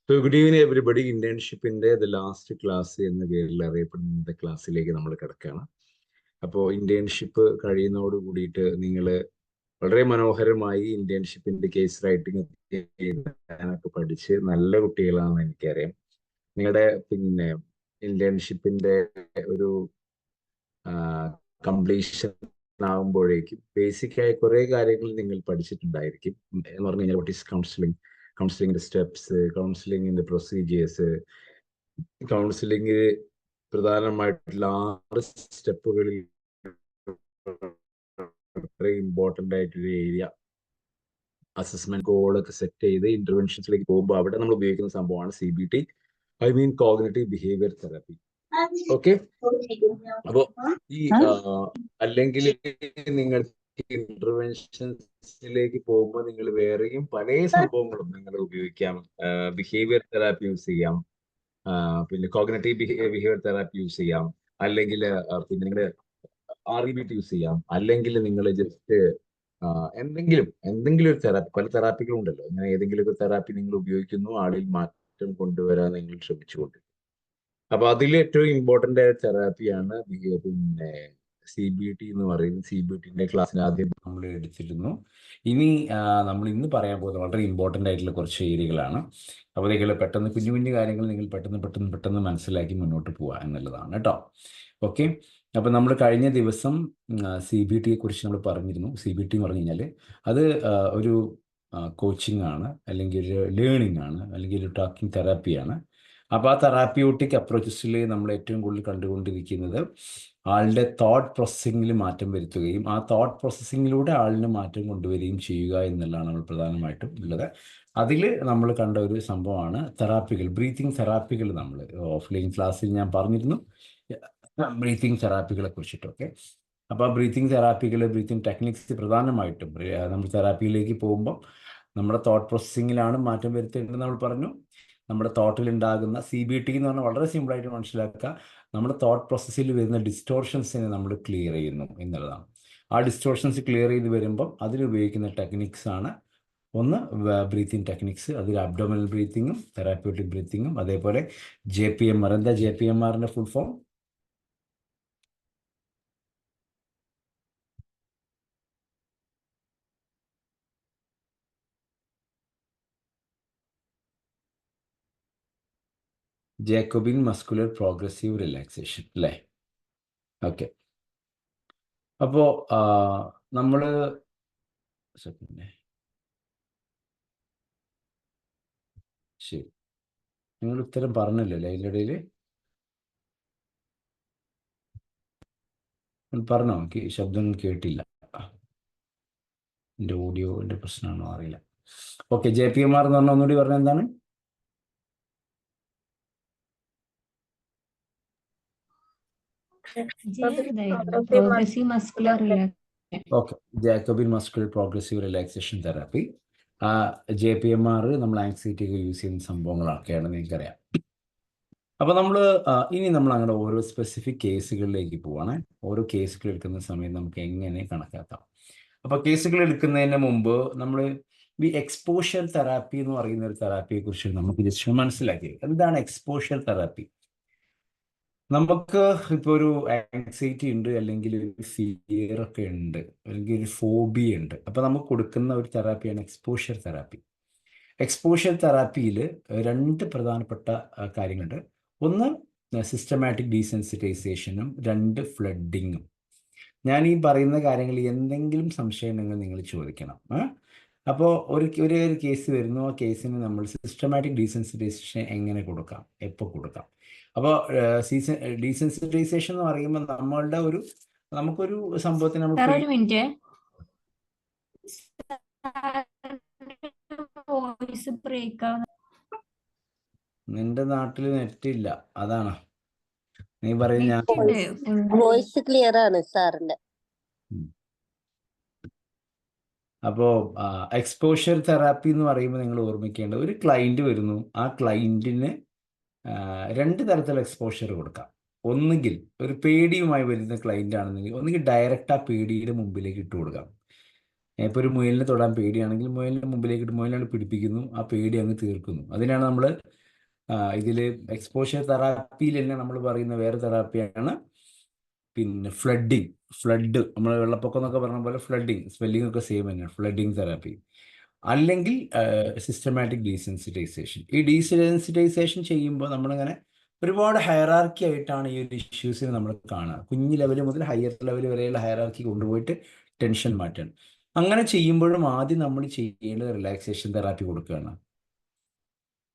Good evening everybody. ഇന്റേൺഷിപ്പിന്റെ the last class എന്ന പേരിൽ അറിയപ്പെടുന്ന ക്ലാസ്സിലേക്ക് നമ്മൾ കിടക്കുകയാണ്. അപ്പോൾ ഇന്റേൺഷിപ്പ് കഴിയുന്നതോട് കൂടിയിട്ട് നിങ്ങൾ വളരെ മനോഹരമായി ഇന്റേൺഷിപ്പിന്റെ കേസ് റൈറ്റിംഗ് ഒക്കെ പഠിച്ച് നല്ല കുട്ടികളാണെന്ന് എനിക്കറിയാം. നിങ്ങളുടെ ഇന്റേൺഷിപ്പിന്റെ ഒരു കംപ്ലീഷൻ ആകുമ്പോഴേക്കും ബേസിക് ആയ കുറെ കാര്യങ്ങൾ നിങ്ങൾ പഠിച്ചിട്ടുണ്ടായിരിക്കും. എന്ന് പറഞ്ഞു കഴിഞ്ഞാൽ വാട്ട് ഈസ് കൗൺസിലിംഗ്, കൗൺസിലിംഗിന്റെ സ്റ്റെപ്സ്, കൗൺസിലിംഗിന്റെ പ്രൊസീജിയേഴ്സ്, കൗൺസിലിംഗ് പ്രധാനമായിട്ടുള്ള 6 സ്റ്റെപ്പുകളിൽ വളരെ ഇമ്പോർട്ടന്റ് ആയിട്ടൊരു ഏരിയ. അസസ്മെന്റ് ഗോളൊക്കെ സെറ്റ് ചെയ്ത് ഇന്റർവെൻഷൻസിലേക്ക് പോകുമ്പോൾ അവിടെ നമ്മൾ ഉപയോഗിക്കുന്ന സംഭവമാണ് CBT, I mean cognitive behaviour therapy. Okay, അപ്പോ ഈ അല്ലെങ്കിൽ നിങ്ങൾ ഇന്റർവെൻഷൻസിലേക്ക് പോകുമ്പോൾ നിങ്ങൾ വേറെയും പല സംഭവങ്ങളും നിങ്ങൾ ഉപയോഗിക്കാം. ബിഹേവിയർ തെറാപ്പി യൂസ് ചെയ്യാം, പിന്നെ കോഗ്നിറ്റീവ് ബിഹേവിയർ തെറാപ്പി യൂസ് ചെയ്യാം, അല്ലെങ്കിൽ പിന്നെ നിങ്ങൾ REBT യൂസ് ചെയ്യാം, അല്ലെങ്കിൽ നിങ്ങൾ ജസ്റ്റ് എന്തെങ്കിലും ഒരു തെറാപ്പി, പല തെറാപ്പികളും ഉണ്ടല്ലോ. അങ്ങനെ ഏതെങ്കിലും ഒരു തെറാപ്പി നിങ്ങൾ ഉപയോഗിക്കുന്നു, ആളിൽ മാറ്റം കൊണ്ടുവരാൻ നിങ്ങൾ ശ്രമിച്ചുകൊണ്ട്. അപ്പൊ അതിൽ ഏറ്റവും ഇമ്പോർട്ടന്റ് ആയ തെറാപ്പിയാണ് പിന്നെ CBT എന്ന് പറയുന്നത്. CBTന്റെ ക്ലാസ്സിന് ആദ്യം നമ്മൾ എടുത്തിരുന്നു. ഇനി നമ്മൾ ഇന്ന് പറയാൻ പോകുന്നത് വളരെ ഇമ്പോർട്ടന്റ് ആയിട്ടുള്ള കുറച്ച് ഏരിയകളാണ്. അപ്പോൾ നിങ്ങൾ പെട്ടെന്ന് കുഞ്ഞു കുഞ്ഞു കാര്യങ്ങൾ നിങ്ങൾ പെട്ടെന്ന് മനസ്സിലാക്കി മുന്നോട്ട് പോവുക എന്നുള്ളതാണ് കേട്ടോ. ഓക്കെ, അപ്പോൾ നമ്മൾ കഴിഞ്ഞ ദിവസം CBTയെ കുറിച്ച് നമ്മൾ പറഞ്ഞിരുന്നു. CBT എന്ന് പറഞ്ഞു കഴിഞ്ഞാൽ അത് ഒരു കോച്ചിങ് ആണ്, അല്ലെങ്കിൽ ഒരു ലേണിംഗ് ആണ്, അല്ലെങ്കിൽ ഒരു ടോക്കിംഗ് തെറാപ്പിയാണ്. അപ്പോൾ ആ തെറാപ്യൂട്ടിക് അപ്രോച്ചസിൽ നമ്മൾ ഏറ്റവും കൂടുതൽ കണ്ടുകൊണ്ടിരിക്കുന്നത് ആളുടെ തോട്ട് പ്രോസസ്സിങ്ങിൽ മാറ്റം വരുത്തുകയും ആ തോട്ട് പ്രോസസ്സിങ്ങിലൂടെ ആളിന് മാറ്റം കൊണ്ടുവരികയും ചെയ്യുക എന്നുള്ളതാണ് നമ്മൾ പ്രധാനമായിട്ടും ഉള്ളത്. അതിൽ നമ്മൾ കണ്ട ഒരു സംഭവമാണ് തെറാപ്പികൾ, ബ്രീത്തിങ് തെറാപ്പികൾ. നമ്മൾ ഓഫ്ലൈൻ ക്ലാസ്സിൽ ഞാൻ പറഞ്ഞിരുന്നു ബ്രീത്തിങ് തെറാപ്പികളെ കുറിച്ചിട്ടൊക്കെ. അപ്പോൾ ആ ബ്രീത്തിങ് തെറാപ്പികൾ, ബ്രീത്തിങ് ടെക്നിക്സ് പ്രധാനമായിട്ടും നമ്മൾ തെറാപ്പിയിലേക്ക് പോകുമ്പോൾ നമ്മുടെ തോട്ട് പ്രോസസ്സിങ്ങിലാണ് മാറ്റം വരുത്തേണ്ടത് നമ്മൾ പറഞ്ഞു. നമ്മുടെ തോട്ടിൽ ഉണ്ടാകുന്ന CBT എന്ന് പറഞ്ഞാൽ വളരെ സിമ്പിളായിട്ട് മനസ്സിലാക്കുക, നമ്മുടെ തോട്ട് പ്രോസസ്സിൽ വരുന്ന ഡിസ്റ്റോർഷൻസിനെ നമ്മൾ ക്ലിയർ ചെയ്യുന്നു എന്നുള്ളതാണ്. ആ ഡിസ്റ്റോർഷൻസ് ക്ലിയർ ചെയ്ത് വരുമ്പം അതിലുപയോഗിക്കുന്ന ടെക്നിക്സ് ആണ് ഒന്ന് ബ്രീത്തിങ് ടെക്നിക്സ്. അതിൽ അബ്ഡോമിനൽ ബ്രീത്തിങ്ങും തെറാപ്യൂട്ടിക് ബ്രീത്തിങ്ങും, അതേപോലെ JPMR. എന്താ JPMRന്റെ full form? Jacobson muscular progressive relaxation അല്ലേ? ഓക്കെ, അപ്പോൾ നമ്മൾ ശരി, നിങ്ങൾ ഉത്തരം പറഞ്ഞില്ലല്ലേ അതിൻ്റെ ഇടയിൽ? പറഞ്ഞോ? എനിക്ക് ശബ്ദം കേട്ടില്ല, എൻ്റെ ഓഡിയോൻ്റെ പ്രശ്നമാണോ അറിയില്ല. ഓക്കെ, JPMR എന്ന് പറഞ്ഞാൽ ഒന്നുകൂടി പറഞ്ഞാൽ എന്താണ്? Okay, Jacobson muscular progressive relaxation therapy. JPMR നമ്മൾ ആങ്സൈറ്റിയൊക്കെ യൂസ് ചെയ്യുന്ന സംഭവങ്ങളൊക്കെയാണ്, നിങ്ങൾക്കറിയാം. അപ്പോൾ ഇനി നമ്മൾ അങ്ങനെ ഓരോ സ്പെസിഫിക് കേസുകളിലേക്ക് പോവാണ്. ഓരോ കേസുകൾ എടുക്കുന്ന സമയം നമുക്ക് എങ്ങനെ കണക്കാക്കാം. അപ്പോൾ കേസുകൾ എടുക്കുന്നതിന് മുമ്പ് നമ്മൾ ഈ എക്സ്പോഷർ തെറാപ്പി എന്ന് പറയുന്ന ഒരു തെറാപ്പിയെ കുറിച്ച് നമുക്ക് ജസ്റ്റ് മനസ്സിലാക്കി. എന്താണ് എക്സ്പോഷർ തെറാപ്പി? നമുക്ക് ഇപ്പോൾ ഒരു ആങ്സൈറ്റി ഉണ്ട്, അല്ലെങ്കിൽ ഒരു ഫിയർ ഒക്കെ ഉണ്ട്, അല്ലെങ്കിൽ ഒരു ഫോബിയ ഉണ്ട്. അപ്പോൾ നമുക്ക് കൊടുക്കുന്ന ഒരു തെറാപ്പിയാണ് എക്സ്പോഷർ തെറാപ്പി. എക്സ്പോഷർ തെറാപ്പിയിൽ 2 പ്രധാനപ്പെട്ട കാര്യങ്ങളുണ്ട്. ഒന്ന് സിസ്റ്റമാറ്റിക് ഡീസെൻസിറ്റൈസേഷനും, 2 ഫ്ലഡിങ്ങും. ഞാൻ ഈ പറയുന്ന കാര്യങ്ങൾ എന്തെങ്കിലും സംശയം ഉണ്ടെങ്കിൽ നിങ്ങൾ ചോദിക്കണം. അപ്പോൾ ഒരു കേസ് വരുന്നു, ആ കേസിന് നമ്മൾ സിസ്റ്റമാറ്റിക് ഡീസെൻസിറ്റൈസേഷൻ എങ്ങനെ കൊടുക്കാം, എപ്പോൾ കൊടുക്കാം? അപ്പോൾ ഡീസെൻസിറ്റൈസേഷൻ എന്ന് പറയുമ്പോൾ നമുക്കൊരു സംഭവത്തിന് നിന്റെ നാട്ടിൽ നെറ്റ് ഇല്ല, അതാണ് നീ പറയുന്നത്. വോയിസ് ക്ലിയർ ആണ് സാറിന്റെ. അപ്പോൾ എക്സ്പോഷർ തെറാപ്പി എന്ന് പറയുമ്പോൾ നിങ്ങൾ ഓർമ്മിക്കേണ്ടത്, ഒരു ക്ലയൻറ്റ് വരുന്നു, ആ ക്ലയൻറ്റിന് 2 തരത്തിലുള്ള എക്സ്പോഷർ കൊടുക്കാം. ഒന്നുകിൽ ഒരു പേടിയുമായി വരുന്ന ക്ലയൻ്റ് ആണെന്നെങ്കിൽ ഒന്നുകിൽ ഡയറക്റ്റ് ആ പേടിയുടെ മുമ്പിലേക്ക് ഇട്ട് കൊടുക്കാം. ഇപ്പോൾ ഒരു മുയലിനെ തൊടാൻ പേടിയാണെങ്കിൽ മുയലിൻ്റെ മുമ്പിലേക്ക് മുയലിനെ പിടിപ്പിക്കുന്നു, ആ പേടി അങ്ങ് തീർക്കുന്നു. അതിനാണ് നമ്മൾ ഇതിൽ എക്സ്പോഷർ തെറാപ്പിയിൽ തന്നെ നമ്മൾ പറയുന്ന വേറെ തെറാപ്പിയാണ് പിന്നെ ഫ്ലഡ് നമ്മൾ വെള്ളപ്പൊക്കം എന്നൊക്കെ പറഞ്ഞ പോലെ ഫ്ലഡിങ്, സ്പെല്ലിംഗ് ഒക്കെ സെയിം തന്നെയാണ്, ഫ്ലഡിങ് തെറാപ്പി. അല്ലെങ്കിൽ സിസ്റ്റമാറ്റിക് ഡീസെൻസിറ്റൈസേഷൻ. ഈ ഡീസെൻസിറ്റൈസേഷൻ ചെയ്യുമ്പോൾ നമ്മളിങ്ങനെ ഒരുപാട് ഹയറാർക്കി ആയിട്ടാണ് ഈ ഒരു ഇഷ്യൂസിന് നമ്മൾ കാണുക. കുഞ്ഞു ലെവൽ മുതൽ ഹയർ ലെവൽ വരെയുള്ള ഹയറാർക്കി കൊണ്ടുപോയിട്ട് ടെൻഷൻ മാറ്റാൻ. അങ്ങനെ ചെയ്യുമ്പോഴും ആദ്യം നമ്മൾ ചെയ്യേണ്ടത് റിലാക്സേഷൻ തെറാപ്പി കൊടുക്കുകയാണ്.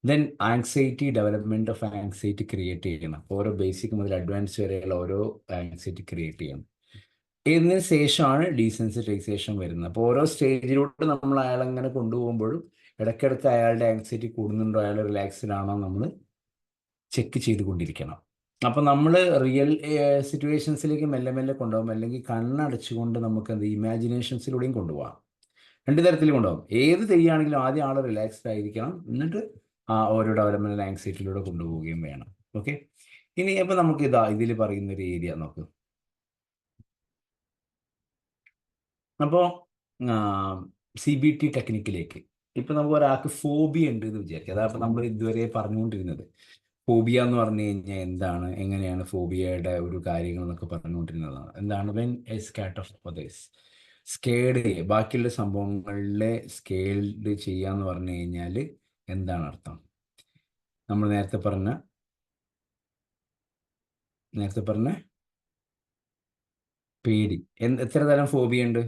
Then anxiety, development of anxiety create ചെയ്യണം. ഓരോ ബേസിക് മുതൽ അഡ്വാൻസ് വരെയുള്ള ഓരോ ആങ്സൈറ്റി ക്രിയേറ്റ് ചെയ്യണം. ഇതിന് ശേഷമാണ് ഡീസെൻസിറ്റൈസേഷൻ വരുന്നത്. അപ്പോൾ ഓരോ സ്റ്റേജിലോട്ട് നമ്മൾ അയാളെങ്ങനെ കൊണ്ടുപോകുമ്പോഴും ഇടയ്ക്കിടയ്ക്ക് അയാളുടെ ആങ്സൈറ്റി കൂടുന്നുണ്ടോ, അയാൾ റിലാക്സ്ഡ് ആണോ നമ്മൾ ചെക്ക് ചെയ്തുകൊണ്ടിരിക്കണം. അപ്പം നമ്മൾ റിയൽ സിറ്റുവേഷൻസിലേക്ക് മെല്ലെ മെല്ലെ കൊണ്ടുപോകും, അല്ലെങ്കിൽ കണ്ണടച്ചുകൊണ്ട് നമുക്ക് എന്ത് ഇമാജിനേഷൻസിലൂടെയും കൊണ്ടുപോകാം. രണ്ട് തരത്തിൽ കൊണ്ടുപോകും. ഏത് ചെയ്യുകയാണെങ്കിലും ആദ്യം ആൾ റിലാക്സ്ഡ് ആയിരിക്കണം, എന്നിട്ട് ഓരോ ഡെവലപ്മെൻറ്റ് ആങ്സൈറ്റിയിലൂടെ കൊണ്ടുപോവുകയും വേണം. ഓക്കെ, ഇനി അപ്പോൾ നമുക്ക് ഇതിൽ പറയുന്ന ഒരു ഏരിയ നോക്ക്. അപ്പോൾ CBT ടെക്നിക്കിലേക്ക് ഇപ്പം നമുക്ക് ഒരാൾക്ക് ഫോബിയ ഉണ്ട് എന്ന് വിചാരിക്കുക. അതാണ് നമ്മൾ ഇതുവരെ പറഞ്ഞുകൊണ്ടിരുന്നത്. ഫോബിയ എന്ന് പറഞ്ഞു കഴിഞ്ഞാൽ എന്താണ്, എങ്ങനെയാണ് ഫോബിയയുടെ ഒരു കാര്യങ്ങൾ എന്നൊക്കെ പറഞ്ഞുകൊണ്ടിരുന്നതാണ്. എന്താണ് when A scat of others, scared ബാക്കിയുള്ള സംഭവങ്ങളിലെ സ്കേൽഡ് ചെയ്യാന്ന് പറഞ്ഞു കഴിഞ്ഞാൽ എന്താണ് അർത്ഥം? നമ്മൾ നേരത്തെ പറഞ്ഞ പേടി. എത്ര തരം ഫോബിയ ഉണ്ട്?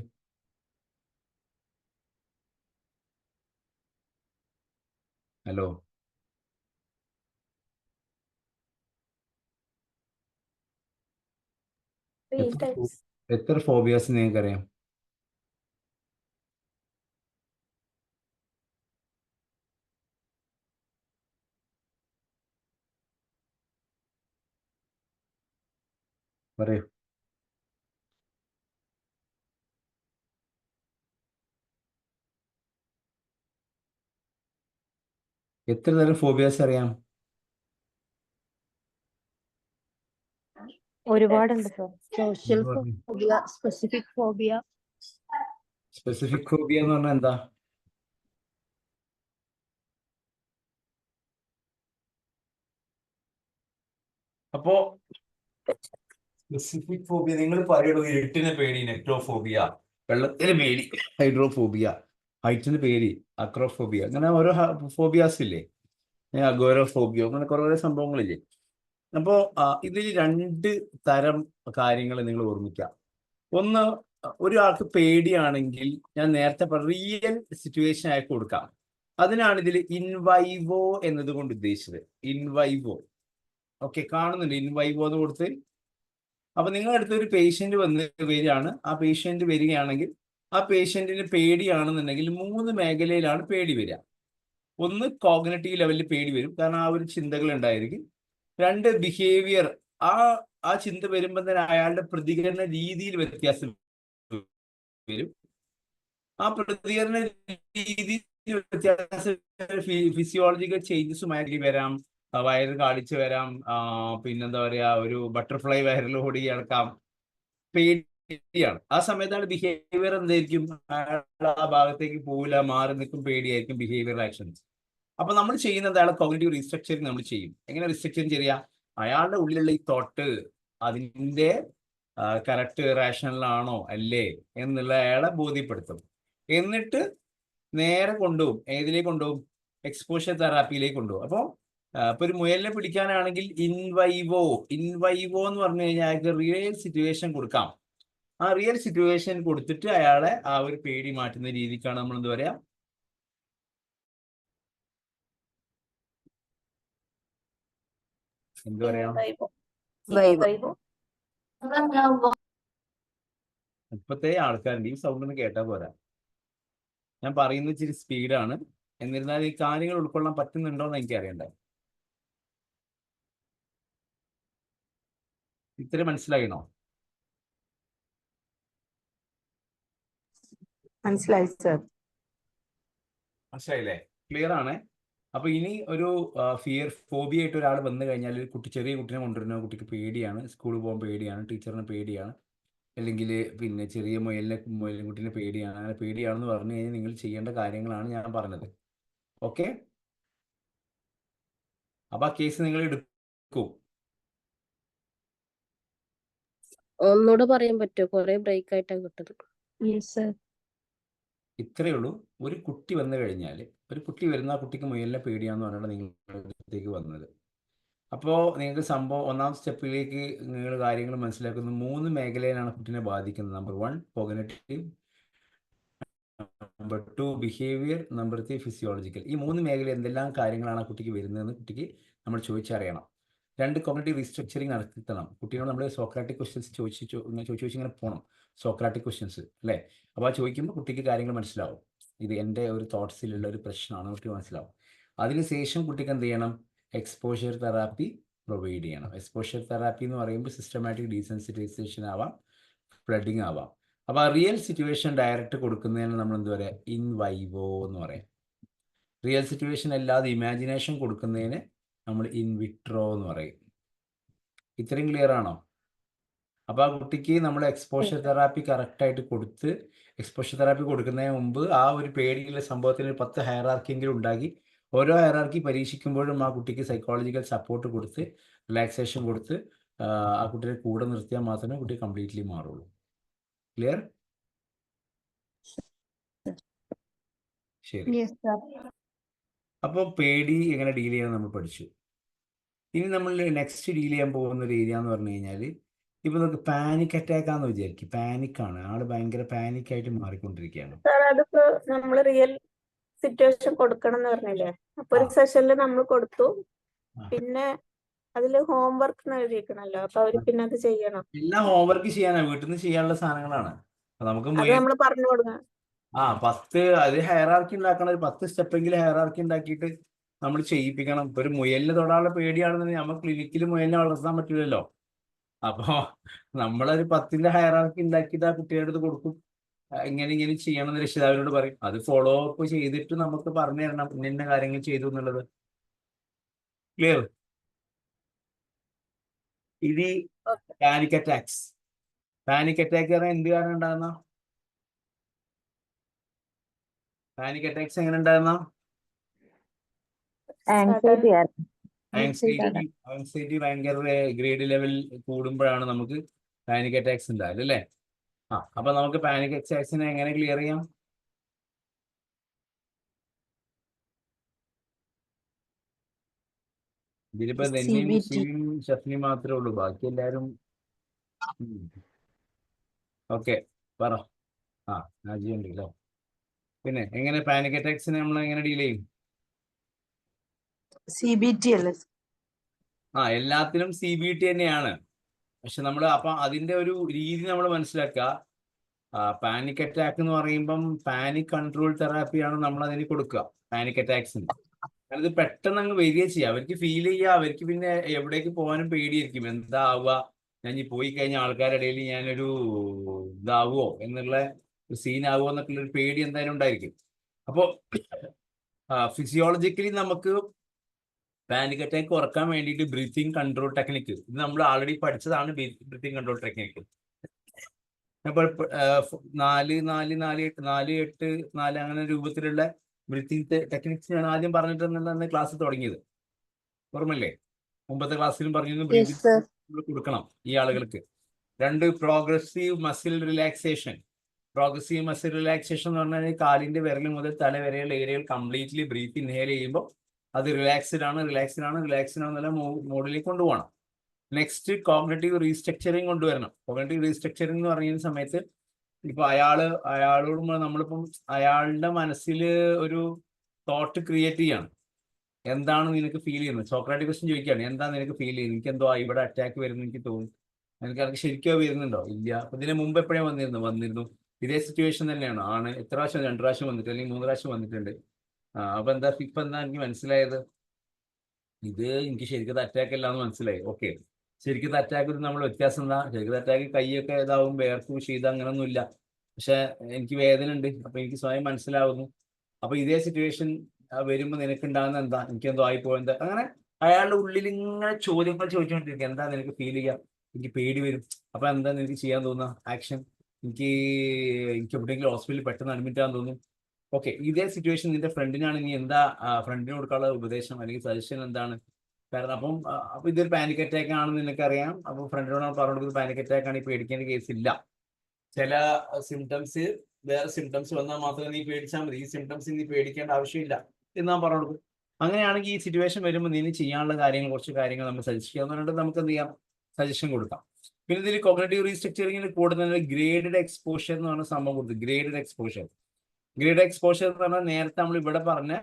ഹലോ, എത്ര ഫോബിയാസ് നിങ്ങൾക്കറിയാം? പറയൂ. എത്ര തരം ഫോബിയാസ് അറിയാം? ഒരുപാടുണ്ട് sir. Social phobia, specific phobia. Specific phobia എന്ന് പറഞ്ഞാൽ എന്താ? അപ്പോ സ്പെസിഫിക് ഫോബിയ നിങ്ങൾ പറയുള്ളൂ. ഇരുട്ടിന് പേടി നെക്ട്രോഫോബിയ, വെള്ളത്തിന് പേടി ഹൈഡ്രോഫോബിയ, ഹൈറ്റിന് പേടി അക്രോഫോബിയ, അങ്ങനെ ഓരോ ഫോബിയാസ് ഇല്ലേ, അഗോരോഫോബിയ, അങ്ങനെ കുറേ സംഭവങ്ങളില്ലേ. അപ്പോൾ ഇതിൽ രണ്ട് തരം കാര്യങ്ങൾ നിങ്ങൾ ഓർമ്മിക്കുക. ഒന്ന്, ഒരാൾക്ക് പേടിയാണെങ്കിൽ ഞാൻ നേരത്തെ റിയൽ സിറ്റുവേഷൻ ആയി കൊടുക്കാം. അതിനാണ് ഇതിൽ ഇൻവൈവോ എന്നതുകൊണ്ട് ഉദ്ദേശിച്ചത്. ഇൻവൈവോ, ഓക്കെ, കാണുന്നുണ്ട് ഇൻവൈവോ എന്ന് കൊടുത്ത്. അപ്പൊ നിങ്ങളുടെ അടുത്ത് ഒരു പേഷ്യന്റ് വരികയാണ്. ആ പേഷ്യന്റ് വരികയാണെങ്കിൽ ആ പേഷ്യന്റിന് പേടിയാണെന്നുണ്ടെങ്കിൽ 3 മേഖലയിലാണ് പേടി വരിക. ഒന്ന്, കോഗ്നിറ്റീവ് ലെവലിൽ പേടി വരും, കാരണം ആ ഒരു ചിന്തകൾ ഉണ്ടായിരിക്കും. 2, ബിഹേവിയർ, ആ ചിന്ത വരുമ്പോൾ തന്നെ അയാളുടെ പ്രതികരണ രീതിയിൽ വ്യത്യാസം വരും. ആ പ്രതികരണ രീതിയിൽ വ്യത്യാസം ഫിസിയോളജിക്കൽ ചേഞ്ചസുമായി വരാം. വയറ് കാളിച്ച് വരാം, പിന്നെന്താ പറയാ, ഒരു ബട്ടർഫ്ലൈ വയറിലോടി കിടക്കാം. പേടിയാണ്. ആ സമയത്താണ് ബിഹേവിയർ എന്തായിരിക്കും, ആ ഭാഗത്തേക്ക് പോവില്ല, മാറി നിൽക്കും, പേടിയായിരിക്കും ബിഹേവിയർ ആക്ഷൻസ്. അപ്പൊ നമ്മൾ ചെയ്യുന്നത് അയാളെ കോഗ്നിറ്റീവ് റീസ്ട്രക്ചറിങ് നമ്മൾ ചെയ്യും. എങ്ങനെ റീസ്ട്രക്ചറിങ് ചെയ്യുക? അയാളുടെ ഉള്ളിലുള്ള ഈ തോട്ട് അതിന്റെ കറക്റ്റ് റാഷണലാണോ അല്ലേ എന്നുള്ള അയാളെ ബോധ്യപ്പെടുത്തും. എന്നിട്ട് നേരെ കൊണ്ടുപോകും. ഏതിലേക്ക് കൊണ്ടുപോകും? എക്സ്പോഷർ തെറാപ്പിയിലേക്ക് കൊണ്ടുപോകും. അപ്പോൾ ഇപ്പൊ ഒരു മുയലിനെ പിടിക്കാനാണെങ്കിൽ ഇൻവൈവോ എന്ന് പറഞ്ഞു കഴിഞ്ഞാൽ അയാൾക്ക് റിയൽ സിറ്റുവേഷൻ കൊടുക്കാം. ആ റിയൽ സിറ്റുവേഷൻ കൊടുത്തിട്ട് അയാളെ ആ ഒരു പേടി മാറ്റുന്ന രീതിക്കാണ് നമ്മൾ എന്താ പറയാ, എന്താ പറയാ, ഇപ്പത്തെ ആൾക്കാരുടെ ഈ സൗണ്ട് ഒന്ന് കേട്ടാ പോരാ. ഞാൻ പറയുന്നത് ഇച്ചിരി സ്പീഡാണ്, എന്നിരുന്നാൽ ഈ കാര്യങ്ങൾ ഉൾക്കൊള്ളാൻ പറ്റുന്നുണ്ടോ എന്ന് എനിക്ക് അറിയണ്ടേ. ഇത്രയും മനസ്സിലായിണോ? മനസ്സിലായി സർ. മനസ്സിലായില്ലേ? ക്ലിയർ ആണ്. അപ്പൊ ഇനി ഒരു ഫോബിയ ആയിട്ട് ഒരാൾ വന്നു കഴിഞ്ഞാൽ, ചെറിയ കുട്ടിനെ കൊണ്ടുവരുന്ന കുട്ടിക്ക് പേടിയാണ്, സ്കൂളിൽ പോകാൻ പേടിയാണ്, ടീച്ചറിന് പേടിയാണ്, അല്ലെങ്കിൽ പിന്നെ ചെറിയ മുയലിൻകുട്ടിനെ പേടിയാണ്, അങ്ങനെ പേടിയാണെന്ന് പറഞ്ഞു കഴിഞ്ഞാൽ നിങ്ങൾ ചെയ്യേണ്ട കാര്യങ്ങളാണ് ഞാൻ പറഞ്ഞത്. ഓക്കെ, അപ്പൊ ആ കേസ് നിങ്ങൾ എടുക്കും. ഒന്നുകൂടെ പറയാൻ പറ്റുമോ? കുറെ ബ്രേക്ക് ആയിട്ടാണ് കിട്ടത്. Yes sir. ഇത്രയേ ഉള്ളൂ. ഒരു കുട്ടി വന്നു കഴിഞ്ഞാൽ, ഒരു കുട്ടി വരുന്ന ആ കുട്ടിക്ക് മുയലിനെ പേടിയാന്ന് പറഞ്ഞാൽ നിങ്ങളുടെ വന്നത്. അപ്പോൾ നിങ്ങൾക്ക് സംഭവം ഒന്നാം സ്റ്റെപ്പിലേക്ക് നിങ്ങൾ കാര്യങ്ങൾ മനസ്സിലാക്കുന്നത് 3 മേഖലയിലാണ് കുട്ടീനെ ബാധിക്കുന്നത്. Number 1 cognitive, number 2 behaviour, number 3 physiological. ഈ 3 മേഖല എന്തെല്ലാം കാര്യങ്ങളാണ് ആ കുട്ടിക്ക് വരുന്നതെന്ന് കുട്ടിക്ക് നമ്മൾ ചോദിച്ചറിയണം. 2 കോഗ്നിറ്റീവ് റീസ്ട്രക്ചറിങ് നടത്തണം. കുട്ടിയോട് നമ്മൾ സോക്രാറ്റിക് ക്വസ്റ്റ്യൻസ് ചോദിച്ച് ഇങ്ങനെ പോകണം. സോക്രാറ്റിക് ക്വസ്റ്റ്യൻസ് അല്ലേ? അപ്പോൾ ആ ചോദിക്കുമ്പോൾ കുട്ടിക്ക് കാര്യങ്ങൾ മനസ്സിലാവും. ഇത് എൻ്റെ ഒരു തോട്ട്സിലുള്ള ഒരു പ്രശ്നമാണ്, കുട്ടിക്ക് മനസ്സിലാവും. അതിനുശേഷം കുട്ടിക്ക് എന്ത് ചെയ്യണം? എക്സ്പോഷർ തെറാപ്പി പ്രൊവൈഡ് ചെയ്യണം. എക്സ്പോഷർ തെറാപ്പി എന്ന് പറയുമ്പോൾ സിസ്റ്റമാറ്റിക് ഡീസെൻസിറ്റൈസേഷൻ ആവാം, ഫ്ലഡിങ് ആവാം. അപ്പോൾ ആ റിയൽ സിറ്റുവേഷൻ ഡയറക്റ്റ് കൊടുക്കുന്നതിന് നമ്മൾ എന്താ പറയുക? ഇൻ വൈവോ എന്ന് പറയാം. റിയൽ സിറ്റുവേഷൻ അല്ലാതെ ഇമാജിനേഷൻ കൊടുക്കുന്നതിന് നമ്മൾ ഇൻ വിട്രോ എന്ന് പറയും. ഇത്രയും ക്ലിയർ ആണോ? അപ്പോൾ ആ കുട്ടിക്ക് നമ്മൾ എക്സ്പോഷർ തെറാപ്പി കറക്റ്റായിട്ട് കൊടുത്ത്, എക്സ്പോഷർ തെറാപ്പി കൊടുക്കുന്നതിന് മുമ്പ് ആ ഒരു പേടിയുള്ള സംഭവത്തിന് 10 ഹയറാർക്കിയെങ്കിലും ഉണ്ടാക്കി ഓരോ ഹയറാർക്കി പരീക്ഷിക്കുമ്പോഴും ആ കുട്ടിക്ക് സൈക്കോളജിക്കൽ സപ്പോർട്ട് കൊടുത്ത് റിലാക്സേഷൻ കൊടുത്ത് ആ കുട്ടിയെ കൂടെ നിർത്തിയാൽ മാത്രമേ കുട്ടി കംപ്ലീറ്റ്ലി മാറുള്ളൂ. ക്ലിയർ? ശരി. Yes sir. അപ്പോൾ പേടി എങ്ങനെ ഡീൽ ചെയ്യാൻ നമ്മൾ പഠിച്ചു. ഇനി നമ്മൾ നെക്സ്റ്റ് ഡീൽ ചെയ്യാൻ പോകുന്ന ഒരു ഏരിയ എന്ന് പറഞ്ഞു കഴിഞ്ഞാൽ, ഇപ്പൊ നമുക്ക് പാനിക് അറ്റാക്ക് ആണെന്ന് വിചാരിക്കും. പാനിക്കാണ്, ആള് ഭയങ്കര പാനിക്കായിട്ട് മാറിക്കൊണ്ടിരിക്കുകയാണ്. സാർ അതിപ്പോ നമ്മൾ റിയൽ സിറ്റുവേഷൻ കൊടുക്കണം എന്ന് പറഞ്ഞില്ലേ? അപ്പൊ ഒരു സെഷനിൽ നമ്മൾ കൊടുത്തു, പിന്നെ അതില് ഹോംവർക്ക് എഴുതിയിരിക്കണല്ലോ, അപ്പൊ അവര് പിന്നെ അത് ചെയ്യണം. എല്ലാം ഹോംവർക്ക് ചെയ്യാനാ, വീട്ടിൽ നിന്ന് ചെയ്യാനുള്ള സാധനങ്ങളാണ്. അപ്പൊ നമുക്ക് അത് നമ്മൾ പറഞ്ഞു കൊടുക്കണം. 10 അത് ഹയറാർക്കി ഉണ്ടാക്കണം. ഒരു 10 സ്റ്റെപ്പെങ്കിലും ഹയറാർക്കി ഉണ്ടാക്കിയിട്ട് നമ്മൾ ചെയ്യിപ്പിക്കണം. ഇപ്പൊ ഒരു മുയലിന് തൊടാനുള്ള പേടിയാണെന്നുണ്ടെങ്കിൽ നമ്മൾ ക്ലിനിക്കിൽ മുയലിനെ വളർത്താൻ പറ്റില്ലല്ലോ. അപ്പൊ നമ്മളൊരു 10ന്റെ ഹയറാർക്കി ഉണ്ടാക്കിയിട്ട് ആ കുട്ടിയുടെ അടുത്ത് കൊടുക്കും. ഇങ്ങനെ ചെയ്യണം എന്ന് രക്ഷിതാവിനോട് പറയും. അത് ഫോളോ അപ്പ് ചെയ്തിട്ട് നമുക്ക് പറഞ്ഞു തരണം ഇന്ന കാര്യങ്ങൾ ചെയ്തു എന്നുള്ളത്. ക്ലിയർ? ഇത് പാനിക് അറ്റാക്സ്. പാനിക് അറ്റാക്ക് പറഞ്ഞാൽ എന്ത് കാരണം ഉണ്ടാകുന്ന? പാനിക് അറ്റാക്സ് എങ്ങനെ ഉണ്ടാകുന്ന? ആൻസൈറ്റി ഭയങ്കര ഗ്രേഡ് ലെവൽ കൂടുമ്പോഴാണ് നമുക്ക് പാനിക് അറ്റാക്സ് ഉണ്ടാവില്ല അല്ലേ? അപ്പൊ നമുക്ക് പാനിക് അറ്റാക്സിനെ എങ്ങനെ ക്ലിയർ ചെയ്യാം? ഇതിലിപ്പോ ഷഫ്നി മാത്രമേ ഉള്ളൂ, ബാക്കി എല്ലാരും ഓക്കെ പറ. നാജി ഉണ്ടല്ലോ. പിന്നെ എങ്ങനെ പാനിക് അറ്റാക്സിനെ നമ്മൾ എങ്ങനെ ഡീൽ ചെയ്യും? CBT അല്ലേ? എല്ലാത്തിനും CBT തന്നെയാണ്. പക്ഷെ നമ്മൾ അപ്പൊ അതിന്റെ ഒരു രീതി നമ്മൾ മനസ്സിലാക്കുക. പാനിക് അറ്റാക്ക് എന്ന് പറയുമ്പം പാനിക് കൺട്രോൾ തെറാപ്പിയാണ് നമ്മൾ അതിന് കൊടുക്കുക പാനിക് അറ്റാക്സിന്. കാരണം ഇത് പെട്ടെന്ന് അങ്ങ് വരിക ചെയ്യുക, അവർക്ക് ഫീൽ ചെയ്യുക, അവർക്ക് പിന്നെ എവിടേക്ക് പോകാനും പേടിയായിരിക്കും. എന്താ ആവുക, ഞാൻ ഈ പോയി കഴിഞ്ഞ ആൾക്കാരുടെ ഇടയിൽ ഞാനൊരു ഇതാവുമോ എന്നുള്ള സീൻ ആവുമോ എന്നൊക്കെ ഒരു പേടി എന്തായാലും ഉണ്ടായിരിക്കും. അപ്പോൾ ഫിസിയോളജിക്കലി നമുക്ക് പാനിക് അറ്റാക്ക് കുറക്കാൻ വേണ്ടിയിട്ട് ബ്രീത്തിങ് കൺട്രോൾ ടെക്നിക്ക്, ഇത് നമ്മൾ ആൾറെഡി പഠിച്ചതാണ്. ബ്രീത്തിങ് കൺട്രോൾ ടെക്നിക്ക് അപ്പോൾ 4, 4, 4, 8, 4, 8, 4 അങ്ങനെ രൂപത്തിലുള്ള ബ്രീത്തിങ് ടെക്നിക്സ് ഞാൻ ആദ്യം പറഞ്ഞിട്ടുണ്ടെന്നാണ് ക്ലാസ് തുടങ്ങിയത്. ഓർമ്മല്ലേ? മുമ്പത്തെ ക്ലാസ്സിലും പറഞ്ഞിരുന്നു ബ്രീത്തിങ് കൊടുക്കണം ഈ ആളുകൾക്ക്. 2 progressive muscle relaxation. Progressive muscle relaxation എന്ന് പറഞ്ഞാൽ കാലിന്റെ വിരൽ മുതൽ തല വരെയുള്ള ഏരിയകൾ കംപ്ലീറ്റ്ലി ബ്രീത്ത് ഇൻഹേൽ ചെയ്യുമ്പോൾ അത് റിലാക്സ്ഡ് ആണ് മോഡിലേക്ക് കൊണ്ടുപോകണം. നെക്സ്റ്റ് കോഗ്നിറ്റീവ് റീസ്ട്രക്ചറിങ് കൊണ്ടുവരണം. കോഗ്നിറ്റീവ് റീസ്ട്രക്ചറിങ് എന്ന് പറയുന്ന സമയത്ത് ഇപ്പൊ അയാളോട് നമ്മളിപ്പം അയാളുടെ മനസ്സിൽ ഒരു തോട്ട് ക്രിയേറ്റ് ചെയ്യാണ്. എന്താണ് നിനക്ക് ഫീൽ ചെയ്യുന്നത്? സോക്രാറ്റിക് ക്വസ്റ്റ്യൻ ചോദിക്കുകയാണ്, എന്താ നിനക്ക് ഫീൽ ചെയ്യുന്നത്? എനിക്ക് എന്തോ ഇവിടെ അറ്റാക്ക് വരുന്നു എനിക്ക് തോന്നുന്നു. നിനക്ക് ശരിക്കും വരുന്നുണ്ടോ? ഇല്ല. അപ്പൊ ഇതിന് മുമ്പ് എപ്പോഴേ വന്നിരുന്നു ഇതേ സിറ്റുവേഷൻ തന്നെയാണ്. എത്ര പ്രാവശ്യം? 2 പ്രാവശ്യം വന്നിട്ട്, അല്ലെങ്കിൽ 3 പ്രാവശ്യം വന്നിട്ടുണ്ട്. അപ്പൊ ഇപ്പൊ എന്താ എനിക്ക് മനസ്സിലായത്? ഇത് എനിക്ക് ശരിക്കും അറ്റാക്ക് അല്ല എന്ന് മനസ്സിലായി. ഓക്കെ, ശരിക്കും അറ്റാക്ക് നമ്മൾ വ്യത്യാസം എന്താ? ശരിക്കും അറ്റാക്ക് കൈയൊക്കെ ഇതാവും, വേർക്കും ചെയ്ത് അങ്ങനൊന്നും ഇല്ല. പക്ഷെ എനിക്ക് വേദന ഉണ്ട്, അപ്പൊ എനിക്ക് സ്വയം മനസ്സിലാവുന്നു. അപ്പൊ ഇതേ സിറ്റുവേഷൻ വരുമ്പോൾ നിനക്ക് ഉണ്ടാകുന്ന എന്താ? എനിക്ക് എന്തോ ആയിപ്പോയെന്താ? അങ്ങനെ അയാളുടെ ഉള്ളിൽ ഇങ്ങനെ ചോദ്യങ്ങൾ ചോദിച്ചുകൊണ്ടിരിക്കുക. എന്താ നിനക്ക് ഫീൽ ചെയ്യുക? എനിക്ക് പേടി വരും. അപ്പൊ എന്താണ് എനിക്ക് ചെയ്യാൻ തോന്നുക? ആക്ഷൻ. എനിക്ക് എവിടെയെങ്കിലും ഹോസ്പിറ്റലിൽ പെട്ടെന്ന് അഡ്മിറ്റ് ആകാൻ തോന്നും. ഓക്കെ, ഇതേ സിറ്റുവേഷൻ നിന്റെ ഫ്രണ്ടിനാണ്, നീ എന്താ ഫ്രണ്ടിന് കൊടുക്കാനുള്ള ഉപദേശം അല്ലെങ്കിൽ സജഷൻ എന്താണ്? കാരണം അപ്പൊ ഇതൊരു പാനിക് അറ്റാക്ക് ആണെന്ന് നിനക്കറിയാം. അപ്പൊ ഫ്രണ്ടിനോട് പറഞ്ഞു കൊടുക്കുന്നത് പാനിക് അറ്റാക്ക് ആണ്, ഈ പേടിക്കേണ്ട കേസ് ഇല്ല. ചില സിംറ്റംസ്, വേറെ സിംറ്റംസ് വന്നാൽ മാത്രമേ നീ പേടിച്ചാൽ മതി, ഈ സിംറ്റംസ് നീ പേടിക്കേണ്ട ആവശ്യമില്ല എന്ന് ഞാൻ പറഞ്ഞു കൊടുക്കും. അങ്ങനെയാണെങ്കിൽ ഈ സിറ്റുവേഷൻ വരുമ്പോൾ നീ ചെയ്യാനുള്ള കാര്യങ്ങൾ, കുറച്ച് കാര്യങ്ങൾ നമ്മൾ സജസ്റ്റ് ചെയ്യാൻ പറഞ്ഞിട്ട് നമുക്ക് എന്ത് ചെയ്യാം, സജഷൻ കൊടുക്കാം. പിന്നെ ഇതിൽ കോഗ്നിറ്റീവ് റീസ്ട്രക്ചറിങ്ങിന് കൂടുതൽ ഗ്രേഡഡ് എക്സ്പോഷർ എന്ന് പറഞ്ഞ സംഭവം കൊടുത്തു. ഗ്രേഡഡ് എക്സ്പോഷർ എന്ന് പറഞ്ഞാൽ നേരത്തെ നമ്മൾ ഇവിടെ പറഞ്ഞ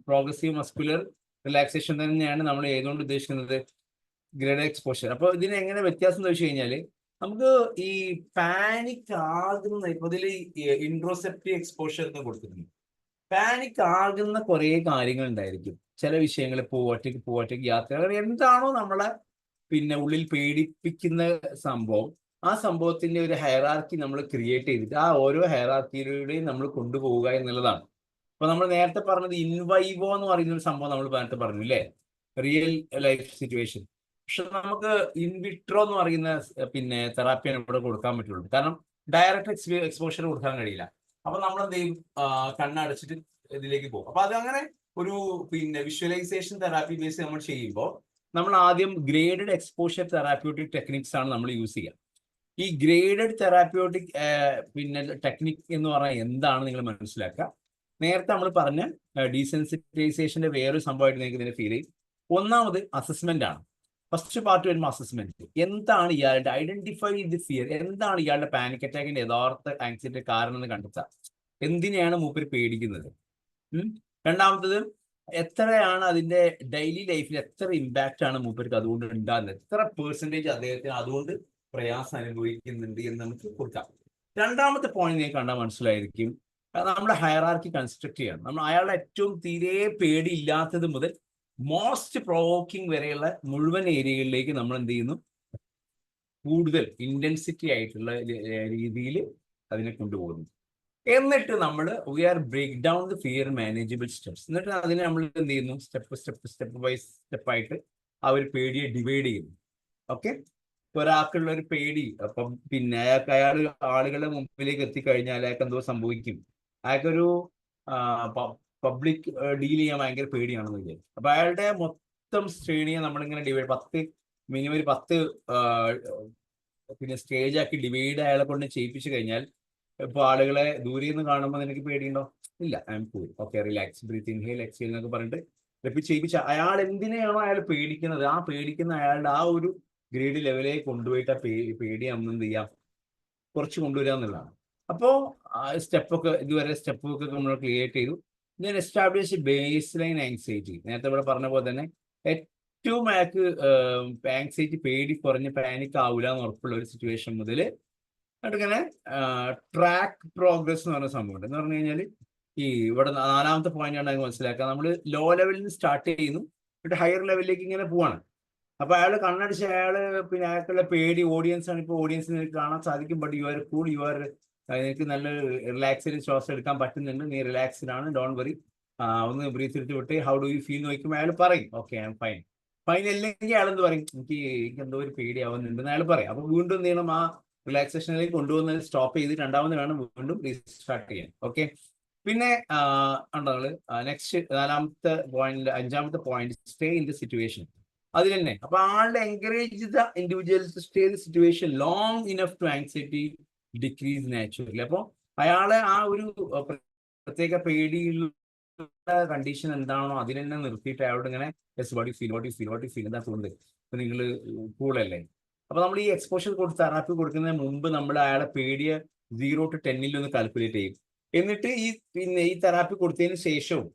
പ്രോഗ്രസീവ് മസ്കുലർ റിലാക്സേഷൻ തന്നെയാണ് നമ്മൾ ഏതുകൊണ്ട് ഉദ്ദേശിക്കുന്നത്, ഗ്രേഡഡ് എക്സ്പോഷർ. അപ്പോൾ ഇതിന് എങ്ങനെ വ്യത്യാസം എന്ന് വെച്ച് കഴിഞ്ഞാൽ, നമുക്ക് ഈ പാനിക് ആകുന്ന, ഇപ്പൊ ഇതിൽ ഇൻട്രോസെപ്റ്റീവ് എക്സ്പോഷർ എന്ന് കൊടുത്തിട്ടുണ്ട്. പാനിക് ആകുന്ന കുറെ കാര്യങ്ങൾ ഉണ്ടായിരിക്കും. ചില വിഷയങ്ങൾ പോവാറ്റേക്ക് യാത്ര, എന്താണോ നമ്മളെ ഉള്ളിൽ പേടിപ്പിക്കുന്ന സംഭവം, ആ സംഭവത്തിന്റെ ഒരു ഹയറാർക്കി നമ്മൾ ക്രിയേറ്റ് ചെയ്തിട്ട് ആ ഓരോ ഹയറാർക്കിയിലൂടെയും നമ്മൾ കൊണ്ടുപോവുക എന്നുള്ളതാണ്. അപ്പൊ നമ്മൾ നേരത്തെ പറഞ്ഞത് ഇൻവൈവോ എന്ന് പറയുന്ന ഒരു സംഭവം നമ്മൾ നേരത്തെ പറഞ്ഞു അല്ലേ, റിയൽ ലൈഫ് സിറ്റുവേഷൻ. പക്ഷെ നമുക്ക് ഇൻവിട്രോ എന്ന് പറയുന്ന തെറാപ്പിയാണ് ഇവിടെ കൊടുക്കാൻ പറ്റുള്ളൂ. കാരണം ഡയറക്റ്റ് എക്സ്പോഷർ കൊടുക്കാൻ കഴിയില്ല. അപ്പൊ നമ്മൾ എന്ത് ചെയ്യും, കണ്ണടച്ചിട്ട് ഇതിലേക്ക് പോകും. അപ്പൊ അതങ്ങനെ ഒരു വിഷ്വലൈസേഷൻ തെറാപ്പി ബേസ് നമ്മൾ ചെയ്യുമ്പോൾ നമ്മൾ ആദ്യം ഗ്രേഡഡ് എക്സ്പോഷർ തെറാപ്യൂട്ടിക് ടെക്നിക്സ് ആണ് നമ്മൾ യൂസ് ചെയ്യുക. ഈ ഗ്രേഡഡ് തെറാപ്യൂട്ടിക് ടെക്നിക് എന്ന് പറഞ്ഞാൽ എന്താണ് നിങ്ങൾ മനസ്സിലാക്കുക. നേരത്തെ നമ്മൾ പറഞ്ഞ ഡീസെൻസിറ്റൈസേഷന്റെ വേറൊരു സംഭവമായിട്ട് നിങ്ങൾക്ക് ഇതിനെ ഫീൽ ചെയ്യും. ഒന്നാമത് അസസ്മെന്റ് ആണ്. ഫസ്റ്റ് പാർട്ട് വരുമ്പോൾ അസസ്മെന്റ്. എന്താണ് ഇയാളുടെ ഐഡന്റിഫൈ ദി ഫിയർ, എന്താണ് ഇയാളുടെ പാനിക് അറ്റാക്കിന്റെ യഥാർത്ഥ ആങ്സൈറ്റി കാരണം എന്ന് കണ്ടെത്തുക. എന്തിനെയാണ് മൂപ്പര് പേടിക്കുന്നത്? രണ്ടാമത്തത്, എത്രയാണ് അതിന്റെ ഡെയിലി ലൈഫിൽ എത്ര ഇമ്പാക്റ്റ് ആണ് മൂപ്പർക്ക് അതുകൊണ്ട് ഉണ്ടാകുന്നത്, എത്ര പെർസെൻറ്റേജ് അദ്ദേഹത്തിന് അതുകൊണ്ട് പ്രയാസം അനുഭവിക്കുന്നുണ്ട് എന്ന് നമുക്ക് കൊടുക്കാം. രണ്ടാമത്തെ പോയിന്റ് നിങ്ങൾക്ക് കണ്ടാൽ മനസ്സിലായിരിക്കും, നമ്മുടെ ഹയറാർക്കി കൺസ്ട്രക്ട് ചെയ്യണം. നമ്മൾ അയാളുടെ ഏറ്റവും തീരെ പേടിയില്ലാത്തത് മുതൽ മോസ്റ്റ് പ്രൊവോക്കിംഗ് വരെയുള്ള മുഴുവൻ ഏരിയകളിലേക്ക് നമ്മൾ എന്ത് ചെയ്യുന്നു, കൂടുതൽ ഇന്റൻസിറ്റി ആയിട്ടുള്ള രീതിയിൽ അതിനെ കൊണ്ടുപോകുന്നു. എന്നിട്ട് നമ്മൾ we are break down the fear manageable steps. എന്നിട്ട് അതിനെ നമ്മൾ എന്ത് ചെയ്യുന്നു, സ്റ്റെപ്പ് ബൈ സ്റ്റെപ്പായിട്ട് ആ ഒരു പേടിയെ ഡിവൈഡ് ചെയ്യുന്നു. ഓക്കെ, ഒരാൾക്കുള്ള ഒരു പേടി, അപ്പം അയാൾ ആളുകളുടെ മുമ്പിലേക്ക് എത്തിക്കഴിഞ്ഞാൽ അയാൾക്ക് എന്തോ സംഭവിക്കും, അയാൾക്കൊരു പബ്ലിക് ഡീൽ ചെയ്യാൻ ഭയങ്കര പേടിയാണെന്ന് വിചാരിക്കും. അപ്പൊ അയാളുടെ മൊത്തം ശ്രേണിയെ നമ്മളിങ്ങനെ ഡിവൈഡ്, മിനിമം ഒരു 10 സ്റ്റേജ് ആക്കി ഡിവൈഡ് അയാളെ കൊണ്ട് ചെയ്യിപ്പിച്ചു കഴിഞ്ഞാൽ, ഇപ്പൊ ആളുകളെ ദൂരെ നിന്ന് കാണുമ്പോൾ നിനക്ക് പേടിയുണ്ടോ? ഇല്ല, I'm cool, okay, relax, breathe inhale exhale എന്നൊക്കെ പറഞ്ഞിട്ട് റിപ്പീറ്റ് ചെയ്യിപ്പിച്ച അയാൾ എന്തിനെയാണോ അയാൾ പേടിക്കുന്നത്, ആ പേടിക്കുന്ന അയാളുടെ ആ ഒരു ഗ്രേഡ് ലെവലിലേക്ക് കൊണ്ടുപോയിട്ട് ആ പേടി നമ്മൾ എന്ത് ചെയ്യാം, കുറച്ച് കൊണ്ടുവരിക എന്നുള്ളതാണ്. അപ്പോൾ സ്റ്റെപ്പൊക്കെ നമ്മൾ ക്രിയേറ്റ് ചെയ്തു. ഞാൻ എസ്റ്റാബ്ലിഷ് ബേസ് ലൈൻ ആങ്സൈറ്റി. നേരത്തെ ഇവിടെ പറഞ്ഞ പോലെ തന്നെ ഏറ്റവും അയാൾക്ക് ആങ്സൈറ്റി, പേടി കുറഞ്ഞ് പാനിക് ആവില്ല എന്ന് ഉറപ്പുള്ള ഒരു സിറ്റുവേഷൻ മുതൽ എന്നിട്ടിങ്ങനെ ട്രാക്ക് പ്രോഗ്രസ് എന്ന് പറഞ്ഞ സംഭവമുണ്ട്. എന്ന് പറഞ്ഞു കഴിഞ്ഞാൽ ഈ ഇവിടെ 4ാമത്തെ പോയിന്റ് ആണ് മനസ്സിലാക്കുക. നമ്മൾ ലോ ലെവലിൽ നിന്ന് സ്റ്റാർട്ട് ചെയ്യുന്നു, എന്നിട്ട് ഹയർ ലെവലിലേക്ക് ഇങ്ങനെ പോവാണ്. അപ്പൊ അയാൾ കണ്ണടിച്ച് അയാൾക്കുള്ള പേടി, ഓഡിയൻസ് ആണ്, ഇപ്പോൾ ഓഡിയൻസിന് കാണാൻ സാധിക്കും. ബട്ട് യു ആർ കൂൾ, നിനക്ക് നല്ല റിലാക്സിൽ ശ്വാസം എടുക്കാൻ പറ്റുന്നുണ്ട്, നീ റിലാക്സ്ഡ് ആണ്, ഡോണ്ട് വറി, ഒന്ന് ബ്രീത്ത് എടുത്ത് വിട്ട് ഹൗ ഡു യു ഫീൽ നോക്കുമ്പോൾ അയാൾ പറയും okay I am fine. Fine അല്ലെങ്കിൽ അയാൾ എന്ത് പറയും, എനിക്ക് എന്തോ ഒരു പേടിയാവുന്നുണ്ടെന്ന് അയാൾ പറയും. അപ്പൊ വീണ്ടും എന്ത് ചെയ്യണം, ആ റിലാക്സേഷനിലേക്ക് കൊണ്ടുപോകുന്നത് സ്റ്റോപ്പ് ചെയ്ത് രണ്ടാമത് വേണം വീണ്ടും റീസ്റ്റാർട്ട് ചെയ്യാൻ. ഓക്കെ, പിന്നെ നെക്സ്റ്റ് 4ാമത്തെ പോയിന്റ്, 5ാമത്തെ point, stay in the situation. അതിൽ തന്നെ അപ്പൊ ആളുടെ encourage the individuals to stay the situation long enough to anxiety decrease naturally. അപ്പോൾ അയാളെ ആ ഒരു പ്രത്യേക പേടിയുള്ള കണ്ടീഷൻ എന്താണോ അതിൽ തന്നെ നിർത്തിയിട്ട് അയാളോട് ഇങ്ങനെ വാട്ട് യു ഫീൽ എന്താ തോന്നുന്നത്, ഇപ്പൊ നിങ്ങൾ കൂളല്ലേ. അപ്പൊ നമ്മൾ ഈ എക്സ്പോഷർ തെറാപ്പി കൊടുക്കുന്നതിന് മുമ്പ് നമ്മൾ അയാളെ പേടിയെ 0 to 10 ഒന്ന് കാൽക്കുലേറ്റ് ചെയ്യും. എന്നിട്ട് ഈ തെറാപ്പി കൊടുത്തതിന് ശേഷവും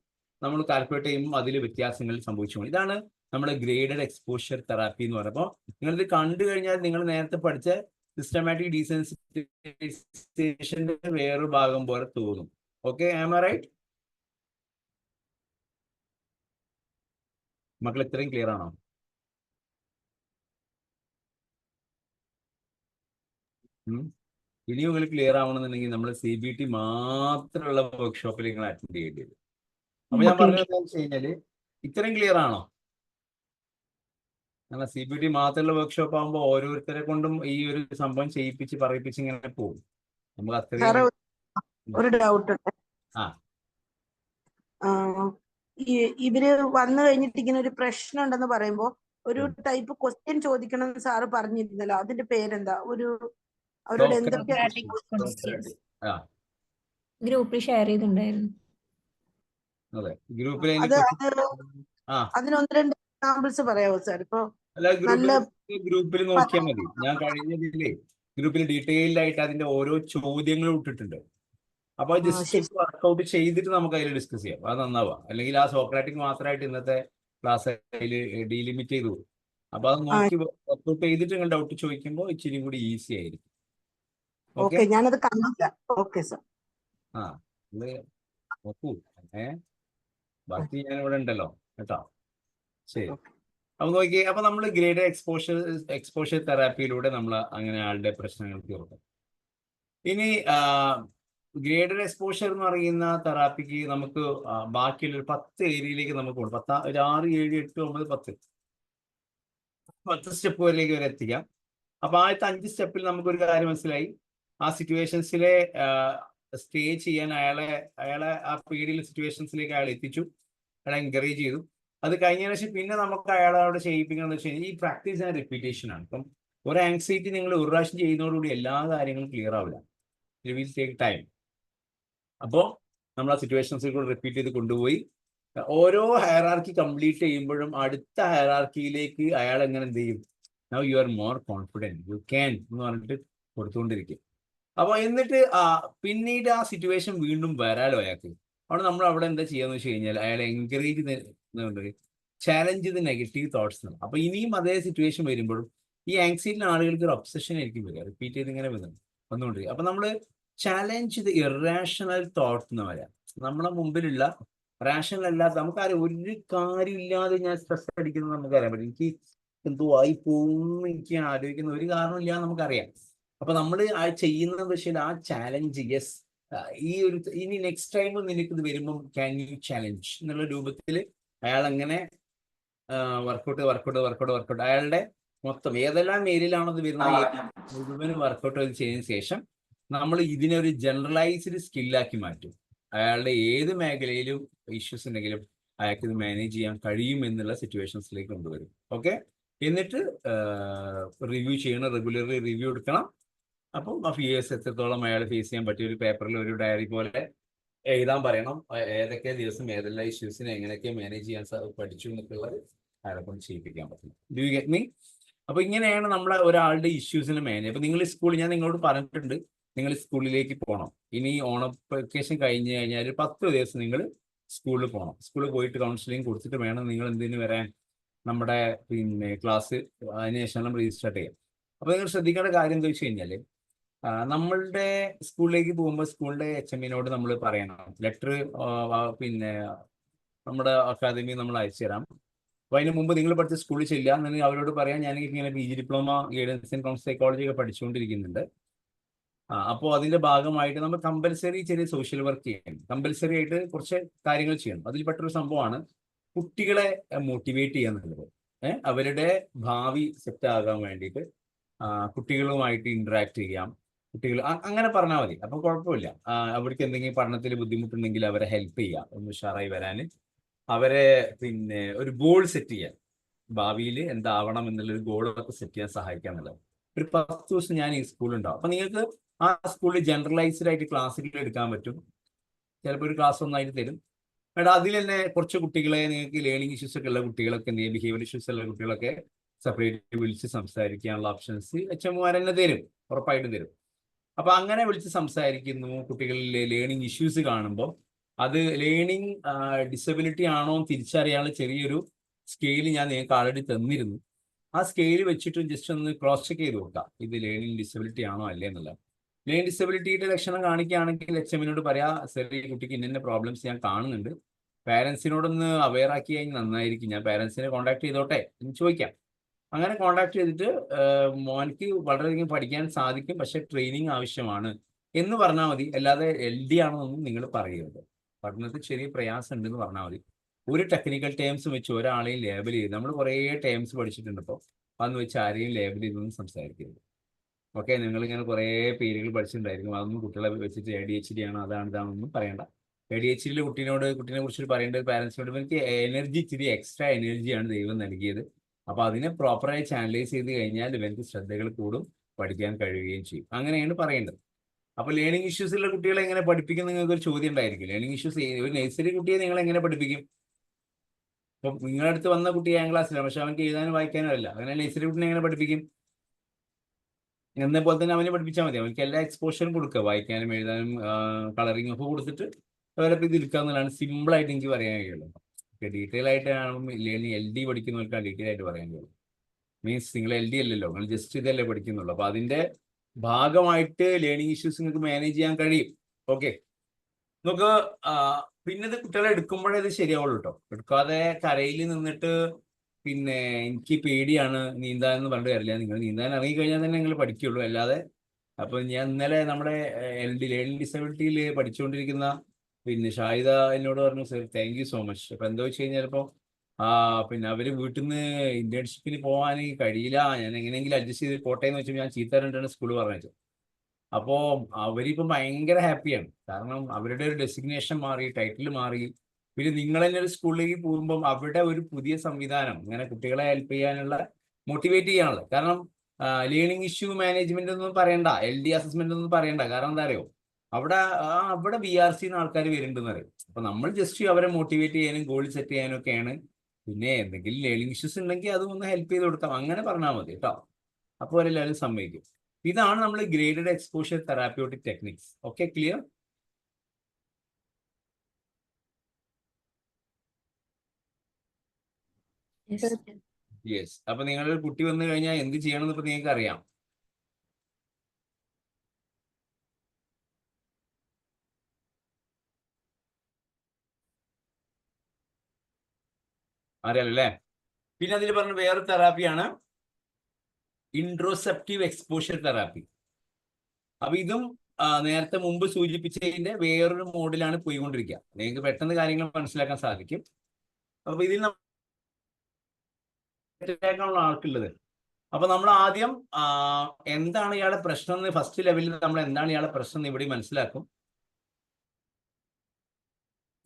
നമ്മൾ കാൽക്കുലേറ്റ് ചെയ്യുമ്പോൾ അതിൽ വ്യത്യാസങ്ങൾ സംഭവിച്ചു. ഇതാണ് നമ്മുടെ ഗ്രേഡഡ് എക്സ്പോഷർ തെറാപ്പി എന്ന് പറയുമ്പോൾ. നിങ്ങളിത് കണ്ടു കഴിഞ്ഞാൽ നിങ്ങൾ നേരത്തെ പഠിച്ച സിസ്റ്റമാറ്റിക് ഡീസെൻസിറ്റൈസേഷന്റെ വേറൊരു ഭാഗം പോലെ തോന്നും. Okay, am I right? മക്കൾ ഇത്രയും ക്ലിയർ ആണോ? ഇനിയും നിങ്ങൾ ക്ലിയർ ആവണമെന്നുണ്ടെങ്കിൽ നമ്മൾ CBT മാത്രമുള്ള വർക്ക്ഷോപ്പിൽ നിങ്ങൾ അറ്റൻഡ് ചെയ്യേണ്ടി വരും. അപ്പൊ ഞാൻ പറഞ്ഞത് എന്താണെന്ന് വെച്ച് കഴിഞ്ഞാല് ഇത്രയും ക്ലിയർ ആണോ? കാരണം CBT മാത്രമുള്ള വർക്ക്ഷോപ്പ് ആകുമ്പോൾ ഓരോരുത്തരെ കൊണ്ടും ഈ ഒരു സംഭവം ചെയ്യിപ്പിച്ച് പറയിപ്പിച്ച് ഇങ്ങനെ പോകും. നമുക്ക് സാറേ അത്രയും ഒരു ഡൗട്ട് ഉണ്ട്. ആ ആ, ഇവര് വന്നു കഴിഞ്ഞിട്ട് ഇങ്ങനെ ഒരു പ്രശ്നം ഉണ്ടെന്ന് പറയുമ്പോ ഒരു ടൈപ്പ് ക്വസ്റ്റ്യൻ ചോദിക്കണം എന്ന് സാറ് പറഞ്ഞിരുന്നല്ലോ, അതിന്റെ പേരെന്താ? അവരോട് എന്തൊക്കെയാണ് Socratic ആ ഗ്രൂപ്പിൽ ഷെയർ ചെയ്തിട്ടുണ്ടായിരുന്നു. അതെ ഗ്രൂപ്പിൽ അത് ആ അതിന് ഒന്ന് രണ്ട് എക്സാമ്പിൾസ് പറയാമോ സാർ? ഇപ്പൊ അല്ല നല്ല ഗ്രൂപ്പിൽ നോക്കിയാൽ മതി. ഞാൻ കഴിഞ്ഞതില്ലേ ഗ്രൂപ്പിൽ ഡീറ്റെയിൽഡ് ആയിട്ട് അതിന്റെ ഓരോ ചോദ്യങ്ങളും ഇട്ടിട്ടുണ്ട്. അപ്പൊ ജസ്റ്റ് വർക്ക്ഔട്ട് ചെയ്തിട്ട് നമുക്ക് അതിൽ ഡിസ്കസ് ചെയ്യാം. അത് നന്നാവുക. അല്ലെങ്കിൽ ആ സോക്രാറ്റിക് മാത്രമായിട്ട് ഇന്നത്തെ ക്ലാസ് അതിൽ ഡീലിമിറ്റ് ചെയ്തു പോകും. അപ്പൊ അത് നോക്കി വർക്ക്ഔട്ട് ചെയ്തിട്ട് നിങ്ങൾ ഡൗട്ട് ചോദിക്കുമ്പോൾ ഇച്ചിരി കൂടി ഈസി ആയിരിക്കും. ഓക്കെ, ഞാനത് കണ്ടില്ല. Okay sir. ആ ഇത് നോക്കൂ. ബാക്കി ഞാൻ ഇവിടെ ഉണ്ടല്ലോ കേട്ടോ. ശരി, അപ്പൊ നോക്കി. അപ്പൊ നമ്മൾ ഗ്രേഡ് എക്സ്പോഷർ തെറാപ്പിയിലൂടെ നമ്മൾ അങ്ങനെ ആളുടെ പ്രശ്നങ്ങൾ തീർക്കും. ഇനി ഗ്രേഡഡ് എക്സ്പോഷർ എന്ന് പറയുന്ന തെറാപ്പിക്ക് നമുക്ക് ബാക്കിയുള്ള ഒരു 10 ഏരിയയിലേക്ക് നമുക്ക് ഒരു 6, 7, 8, 9, 10 സ്റ്റെപ്പ് വരെ എത്തിക്കാം. അപ്പൊ ആദ്യത്തെ 5 സ്റ്റെപ്പിൽ നമുക്കൊരു കാര്യം മനസ്സിലായി. ആ സിറ്റുവേഷൻസിലെ സ്റ്റേ ചെയ്യാൻ അയാളെ ആ പേടിയുള്ള സിറ്റുവേഷൻസിലേക്ക് അയാൾ എത്തിച്ചു, അയാളെ എൻകറേജ് ചെയ്തു. അത് കഴിഞ്ഞതിന് ശേഷം പിന്നെ നമുക്ക് അയാളോട് ചെയ്യിപ്പിക്കുന്നത് വെച്ച് കഴിഞ്ഞാൽ ഈ പ്രാക്ടീസ് ആൻഡ് റിപ്പീറ്റേഷൻ ആണ്. ഇപ്പം ഒരു ആങ്സൈറ്റി നിങ്ങൾ ഒരു പ്രാവശ്യം ചെയ്യുന്നതോടുകൂടി എല്ലാ കാര്യങ്ങളും ക്ലിയർ ആവില്ല. It will take time. അപ്പോൾ നമ്മൾ ആ സിറ്റുവേഷൻസിൽ കൂടെ റിപ്പീറ്റ് ചെയ്ത് കൊണ്ടുപോയി ഓരോ ഹയറാർക്കി കംപ്ലീറ്റ് ചെയ്യുമ്പോഴും അടുത്ത ഹയറാർക്കിയിലേക്ക് അയാൾ എങ്ങനെ എന്ത് ചെയ്യും? Now you are more confident, you can എന്ന് പറഞ്ഞിട്ട് കൊടുത്തുകൊണ്ടിരിക്കും. അപ്പോൾ എന്നിട്ട് പിന്നീട് ആ സിറ്റുവേഷൻ വീണ്ടും വരാലോ അയാൾക്ക്. അവിടെ നമ്മൾ അവിടെ എന്താ ചെയ്യാന്ന് വെച്ച് കഴിഞ്ഞാൽ അയാളെ എൻകറേജ് ചാലഞ്ച് ചെയ്ത് നെഗറ്റീവ് തോട്ട്സ് ആണ്. അപ്പൊ ഇനിയും അതേ സിറ്റുവേഷൻ വരുമ്പോഴും ഈ ആങ്സൈറ്റിയിലെ ആളുകൾക്ക് ഒരു ഒബ്സഷൻ ആയിരിക്കും വരിക, റിപ്പീറ്റ് ചെയ്ത് ഇങ്ങനെ വന്നുകൊണ്ടിരിക്കുക. അപ്പൊ നമ്മൾ ചാലഞ്ച് ചെയ്ത് ഇറാഷണൽ തോട്ട്സ് എന്ന് പറയാം. നമ്മളെ മുമ്പിലുള്ള റാഷണൽ അല്ലാത്ത നമുക്കറിയാം ഒരു കാര്യമില്ലാതെ ഞാൻ സ്ട്രെസ് അടിക്കുന്നത് നമുക്കറിയാൻ പറ്റും. എനിക്ക് എന്തോ ആയി പോകുന്നു, എനിക്ക് ആലോചിക്കുന്ന ഒരു കാരണമില്ല നമുക്കറിയാം. അപ്പൊ നമ്മൾ ആ ചെയ്യുന്നത് വെച്ചാൽ ആ ചാലഞ്ച്, യെസ് ഈ ഒരു ഇനി നെക്സ്റ്റ് ടൈം നിനക്ക് ഇത് വരുമ്പം ക്യാൻ യു ചാലഞ്ച് എന്നുള്ള രൂപത്തിൽ അയാൾ അങ്ങനെ വർക്കൗട്ട് അയാളുടെ മൊത്തം ഏതെല്ലാം ഏരിയയിലാണത് വരുന്നത് മുഴുവനും വർക്കൗട്ട് ചെയ്തതിനു ശേഷം നമ്മൾ ഇതിനൊരു ജനറലൈസ്ഡ് സ്കില്ലാക്കി മാറ്റും. അയാളുടെ ഏത് മേഖലയിലും ഇഷ്യൂസ് ഉണ്ടെങ്കിലും അയാൾക്ക് ഇത് മാനേജ് ചെയ്യാൻ കഴിയും എന്നുള്ള സിറ്റുവേഷൻസിലേക്ക് കൊണ്ടുവരും. ഓക്കെ, എന്നിട്ട് റിവ്യൂ ചെയ്യണം, റെഗുലർലി റിവ്യൂ എടുക്കണം. അപ്പം ആ ഫിയേഴ്സ് എത്രത്തോളം അയാൾ ഫേസ് ചെയ്യാൻ പറ്റിയ ഒരു പേപ്പറിൽ ഒരു ഡയറി പോലെ എഴുതാൻ പറയണം. ഏതൊക്കെ ദിവസം ഏതെല്ലാം ഇഷ്യൂസിനെ എങ്ങനെയൊക്കെ മാനേജ് ചെയ്യാൻ പഠിച്ചു എന്നൊക്കെയുള്ളത് അയാളെ കൊണ്ട് ചെയ്യിപ്പിക്കാൻ പറ്റും. Do you get me? അപ്പൊ ഇങ്ങനെയാണ് നമ്മളെ ഒരാളുടെ ഇഷ്യൂസിനെ മാനേജ്. അപ്പൊ നിങ്ങൾ സ്കൂളിൽ ഞാൻ നിങ്ങളോട് പറഞ്ഞിട്ടുണ്ട്, നിങ്ങൾ സ്കൂളിലേക്ക് പോകണം. ഇനി ഓണം വെക്കേഷൻ കഴിഞ്ഞ് കഴിഞ്ഞാൽ 10 ദിവസം നിങ്ങൾ സ്കൂളിൽ പോകണം. സ്കൂളിൽ പോയിട്ട് കൗൺസിലിംഗ് കൊടുത്തിട്ട് വേണം നിങ്ങൾ എന്തിനു വരാൻ, നമ്മുടെ ക്ലാസ് അതിനുശേഷം നമ്മൾ രജിസ്റ്റർ ചെയ്യാം. അപ്പൊ നിങ്ങൾ ശ്രദ്ധിക്കേണ്ട കാര്യം എന്താ വെച്ച് കഴിഞ്ഞാൽ നമ്മളുടെ സ്കൂളിലേക്ക് പോകുമ്പോൾ സ്കൂളിന്റെ HMനോട് നമ്മൾ പറയണം, ലെറ്റർ നമ്മുടെ അക്കാദമി നമ്മൾ അയച്ചു തരാം. അപ്പോൾ അതിന് മുമ്പ് നിങ്ങൾ പഠിച്ച സ്കൂളിൽ ചെല്ലുക എന്നുണ്ടെങ്കിൽ അവരോട് പറയാം ഞാൻ ഇങ്ങനെ PG diploma guidance and counselling psychology ഒക്കെ പഠിച്ചുകൊണ്ടിരിക്കുന്നുണ്ട്. അപ്പോൾ അതിന്റെ ഭാഗമായിട്ട് നമ്മൾ കമ്പൽസറി ചെറിയ സോഷ്യൽ വർക്ക് ചെയ്യണം. കമ്പൽസറി ആയിട്ട് കുറച്ച് കാര്യങ്ങൾ ചെയ്യണം. അതിൽ പെട്ടൊരു സംഭവമാണ് കുട്ടികളെ മോട്ടിവേറ്റ് ചെയ്യുക എന്നുള്ളത്. അവരുടെ ഭാവി സെറ്റ് ആകാൻ വേണ്ടിയിട്ട് കുട്ടികളുമായിട്ട് ഇന്ററാക്ട് ചെയ്യാം. കുട്ടികൾ അങ്ങനെ പറഞ്ഞാൽ മതി, അപ്പം കുഴപ്പമില്ല. അവർക്ക് എന്തെങ്കിലും പഠനത്തിൽ ബുദ്ധിമുട്ടുണ്ടെങ്കിൽ അവരെ ഹെൽപ്പ് ചെയ്യാം, ഒന്ന് ഉഷാറായി വരാൻ. അവരെ ഒരു ഗോൾ സെറ്റ് ചെയ്യാൻ, ഭാവിയിൽ എന്താവണം എന്നുള്ളൊരു ഗോളൊക്കെ സെറ്റ് ചെയ്യാൻ സഹായിക്കുക എന്നുള്ളത്. ഒരു 10 ദിവസം ഞാൻ ഈ സ്കൂളുണ്ടാവും. അപ്പം നിങ്ങൾക്ക് ആ സ്കൂളിൽ ജനറലൈസ്ഡ് ആയിട്ട് ക്ലാസ്സുകൾ എടുക്കാൻ പറ്റും. ചിലപ്പോൾ ഒരു ക്ലാസ് ഒന്നായിട്ട് തരും. മേഡം അതിൽ തന്നെ കുറച്ച് കുട്ടികളെ നിങ്ങൾക്ക് ലേണിംഗ് ഇഷ്യൂസ് ഒക്കെ ഉള്ള കുട്ടികളൊക്കെ എന്ത് ചെയ്യും, ബിഹേവിയർ ഇഷ്യൂസ് ഉള്ള കുട്ടികളൊക്കെ സെപ്പറേറ്റ് വിളിച്ച് സംസാരിക്കാനുള്ള ഓപ്ഷൻസ് HMമാർ തന്നെ തരും, ഉറപ്പായിട്ടും തരും. അപ്പൊ അങ്ങനെ വിളിച്ച് സംസാരിക്കുന്നു. കുട്ടികളിലെ ലേണിംഗ് ഇഷ്യൂസ് കാണുമ്പോൾ അത് ലേണിംഗ് ഡിസബിലിറ്റി ആണോ എന്ന് തിരിച്ചറിയാനുള്ള ചെറിയൊരു സ്കെയിൽ ഞാൻ നിങ്ങൾക്ക് ആൾറെഡി തന്നിരുന്നു. ആ സ്കെയിൽ വെച്ചിട്ട് ജസ്റ്റ് ഒന്ന് ക്രോസ് ചെക്ക് ചെയ്ത് നോക്കാം, ഇത് ലേണിംഗ് ഡിസബിലിറ്റി ആണോ അല്ലേ എന്നുള്ളത്. ലേണിംഗ് ഡിസബിലിറ്റിയുടെ ലക്ഷണം കാണിക്കുകയാണെങ്കിൽ HMനോട് പറയാ, ചെറിയ കുട്ടിക്ക് ഇന്ന പ്രോബ്ലംസ് ഞാൻ കാണുന്നുണ്ട്, പാരൻസിനോടൊന്ന് അവെയർ ആക്കി കഴിഞ്ഞാൽ നന്നായിരിക്കും, ഞാൻ പാരൻസിനെ കോൺടാക്ട് ചെയ്തോട്ടെ എന്ന് ചോദിക്കാം. അങ്ങനെ കോൺടാക്ട് ചെയ്തിട്ട് മോനിക്ക് വളരെയധികം പഠിക്കാൻ സാധിക്കും, പക്ഷെ ട്രെയിനിങ് ആവശ്യമാണ് എന്ന് പറഞ്ഞാൽ മതി. അല്ലാതെ LD ആണെന്നൊന്നും നിങ്ങൾ പറയരുത്. പഠനത്തിൽ ചെറിയ പ്രയാസം ഉണ്ടെന്ന് പറഞ്ഞാൽ മതി. ഒരു ടെക്നിക്കൽ ടേംസ് വെച്ച് ഒരാളെയും ലേബൽ ചെയ്ത് നമ്മൾ കുറേ ടേംസ് പഠിച്ചിട്ടുണ്ട്. ഇപ്പോൾ അതൊന്ന് വെച്ച് ആരെയും ലേബൽ ചെയ്തൊന്നും സംസാരിക്കരുത്. ഓക്കെ, നിങ്ങളിങ്ങനെ കുറേ പേരുകൾ പഠിച്ചിട്ടുണ്ടായിരിക്കും. അതൊന്നും കുട്ടികളെ വെച്ചിട്ട് ADHD ആണ് അതാണ് ഇതാണെന്നൊന്നും പറയണ്ട. ADHD കുട്ടീനെ കുറിച്ച് പറയേണ്ടത് പാരൻസിനോട്, എനിക്ക് എനർജി, ഇച്ചിരി എക്സ്ട്രാ എനർജിയാണ് ദൈവം നൽകിയത്. അപ്പോൾ അതിനെ പ്രോപ്പറായി ചാനലൈസ് ചെയ്ത് കഴിഞ്ഞാൽ ഇവർക്ക് ശ്രദ്ധകൾ കൂടും, പഠിക്കാൻ കഴിയുകയും ചെയ്യും. അങ്ങനെയാണ് പറയേണ്ടത്. അപ്പോൾ ലേണിംഗ് ഇഷ്യൂസ് ഉള്ള കുട്ടികളെ എങ്ങനെ പഠിപ്പിക്കും നിങ്ങൾക്ക് ഒരു ചോദ്യം ഉണ്ടായിരിക്കും. ലേണിംഗ് ഇഷ്യൂസ് ഒരു നഴ്സറി കുട്ടിയെ നിങ്ങൾ എങ്ങനെ പഠിപ്പിക്കും? ഇപ്പം നിങ്ങളുടെ അടുത്ത് വന്ന കുട്ടി 7ാം ക്ലാസ്സിലാണ്, പക്ഷെ അവർക്ക് എഴുതാനും വായിക്കാനും അല്ല. അങ്ങനെ നഴ്സറി കുട്ടിനെ എങ്ങനെ പഠിപ്പിക്കും? എന്നപോലെ തന്നെ അവനെ പഠിപ്പിച്ചാൽ മതി. അവർക്ക് എല്ലാ എക്സ്പോഷറും കൊടുക്കുക, വായിക്കാനും എഴുതാനും കളറിങ് ഒക്കെ കൊടുത്തിട്ട് ഡെവലപ്പ് ചെയ്തെടുക്കുക എന്നുള്ളതാണ് സിമ്പിളായിട്ട് എനിക്ക് പറയാൻ കഴിയുള്ളൂ. ഡീറ്റെയിൽ ആയിട്ടാണ് ലേണിംഗ് LD പഠിക്കുന്നവർക്കാണ് ഡീറ്റെയിൽ ആയിട്ട് പറയാൻ കഴിയുള്ളൂ. മീൻസ് നിങ്ങൾ LD അല്ലല്ലോ, നിങ്ങൾ ജസ്റ്റ് ഇതല്ലേ പഠിക്കുന്നുള്ളൂ. അപ്പോൾ അതിൻ്റെ ഭാഗമായിട്ട് ലേണിംഗ് ഇഷ്യൂസ് നിങ്ങൾക്ക് മാനേജ് ചെയ്യാൻ കഴിയും. ഓക്കെ, നമുക്ക് പിന്നെ ഇത് കുട്ടികളെ എടുക്കുമ്പോഴേ ഇത് ശരിയാവുള്ളൂ കേട്ടോ. എടുക്കാതെ കരയിൽ നിന്നിട്ട് പിന്നെ എനിക്ക് പേടിയാണ് നീന്താൻ എന്ന് പറഞ്ഞിട്ട് കാര്യമില്ല. നിങ്ങൾ നീന്താൻ ഇറങ്ങിക്കഴിഞ്ഞാൽ തന്നെ നിങ്ങൾ പഠിക്കുള്ളൂ. അല്ലാതെ അപ്പോൾ ഞാൻ ഇന്നലെ നമ്മുടെ ലേണിംഗ് ഡിസബിലിറ്റിയിൽ പഠിച്ചുകൊണ്ടിരിക്കുന്ന പിന്നെ ഷാഹിദ എന്നോട് പറഞ്ഞു, sir thank you so much. അപ്പോൾ എന്താ വെച്ച് കഴിഞ്ഞാൽ ഇപ്പോൾ പിന്നെ അവർ വീട്ടിൽ നിന്ന് ഇന്റേൺഷിപ്പിന് പോകാൻ കഴിയില്ല, ഞാൻ എങ്ങനെയെങ്കിലും അഡ്ജസ്റ്റ് ചെയ്ത് പോട്ടെ എന്ന് വെച്ചാൽ ഞാൻ ചീത്ത പറഞ്ഞിട്ടാണ് സ്കൂളിൽ പറഞ്ഞത്. അപ്പോൾ അവരിപ്പം ഭയങ്കര ഹാപ്പിയാണ്. കാരണം അവരുടെ ഒരു ഡെസിഗ്നേഷൻ മാറി, ടൈറ്റിൽ മാറി. പിന്നെ നിങ്ങൾ തന്നെ ഒരു സ്കൂളിലേക്ക് പോകുമ്പം അവിടെ ഒരു പുതിയ സംവിധാനം ഇങ്ങനെ കുട്ടികളെ ഹെൽപ്പ് ചെയ്യാനുള്ള, മോട്ടിവേറ്റ് ചെയ്യാനുള്ള. കാരണം ലേണിംഗ് ഇഷ്യൂ മാനേജ്മെന്റ് ഒന്നും പറയണ്ട, LD അസസ്മെന്റ് ഒന്നും പറയണ്ട. കാരണം എന്താ അറിയോ, അവിടെ BRC ആൾക്കാർ വരുന്നുണ്ടെന്ന് അറിയും. അപ്പൊ നമ്മൾ ജസ്റ്റ് അവരെ മോട്ടിവേറ്റ് ചെയ്യാനും ഗോൾ സെറ്റ് ചെയ്യാനും ഒക്കെയാണ്. പിന്നെ എന്തെങ്കിലും ലേണിംഗ് ഇഷ്യൂസ് ഉണ്ടെങ്കിൽ അതും ഒന്ന് ഹെൽപ്പ് ചെയ്ത് കൊടുക്കാം, അങ്ങനെ പറഞ്ഞാൽ മതി കേട്ടോ. അപ്പോൾ അവരെല്ലാവരും സമ്മതിക്കും. ഇതാണ് നമ്മൾ graded exposure therapeutic techniques. Okay, clear? Yes. അപ്പൊ നിങ്ങളൊരു കുട്ടി വന്നു കഴിഞ്ഞാൽ എന്ത് ചെയ്യണമെന്ന് ഇപ്പൊ നിങ്ങൾക്ക് അറിയാം. അറിയാലല്ലേ? പിന്നെ അതിൽ പറഞ്ഞ വേറെ തെറാപ്പിയാണ് ഇൻട്രോസെപ്റ്റീവ് എക്സ്പോഷർ തെറാപ്പി. അപ്പൊ ഇതും നേരത്തെ മുമ്പ് സൂചിപ്പിച്ചതിന്റെ വേറൊരു മോഡിലാണ് പോയിക്കൊണ്ടിരിക്കുക. നിങ്ങൾക്ക് പെട്ടെന്ന് കാര്യങ്ങൾ മനസ്സിലാക്കാൻ സാധിക്കും. അപ്പൊ ഇതിൽ ആൾക്കുള്ളത്. അപ്പൊ നമ്മൾ ആദ്യം എന്താണ് ഇയാളുടെ പ്രശ്നം എന്ന് ഫസ്റ്റ് ലെവലിൽ നമ്മൾ എന്താണ് ഇയാളുടെ പ്രശ്നം എന്ന് ഇവിടെ മനസ്സിലാക്കും.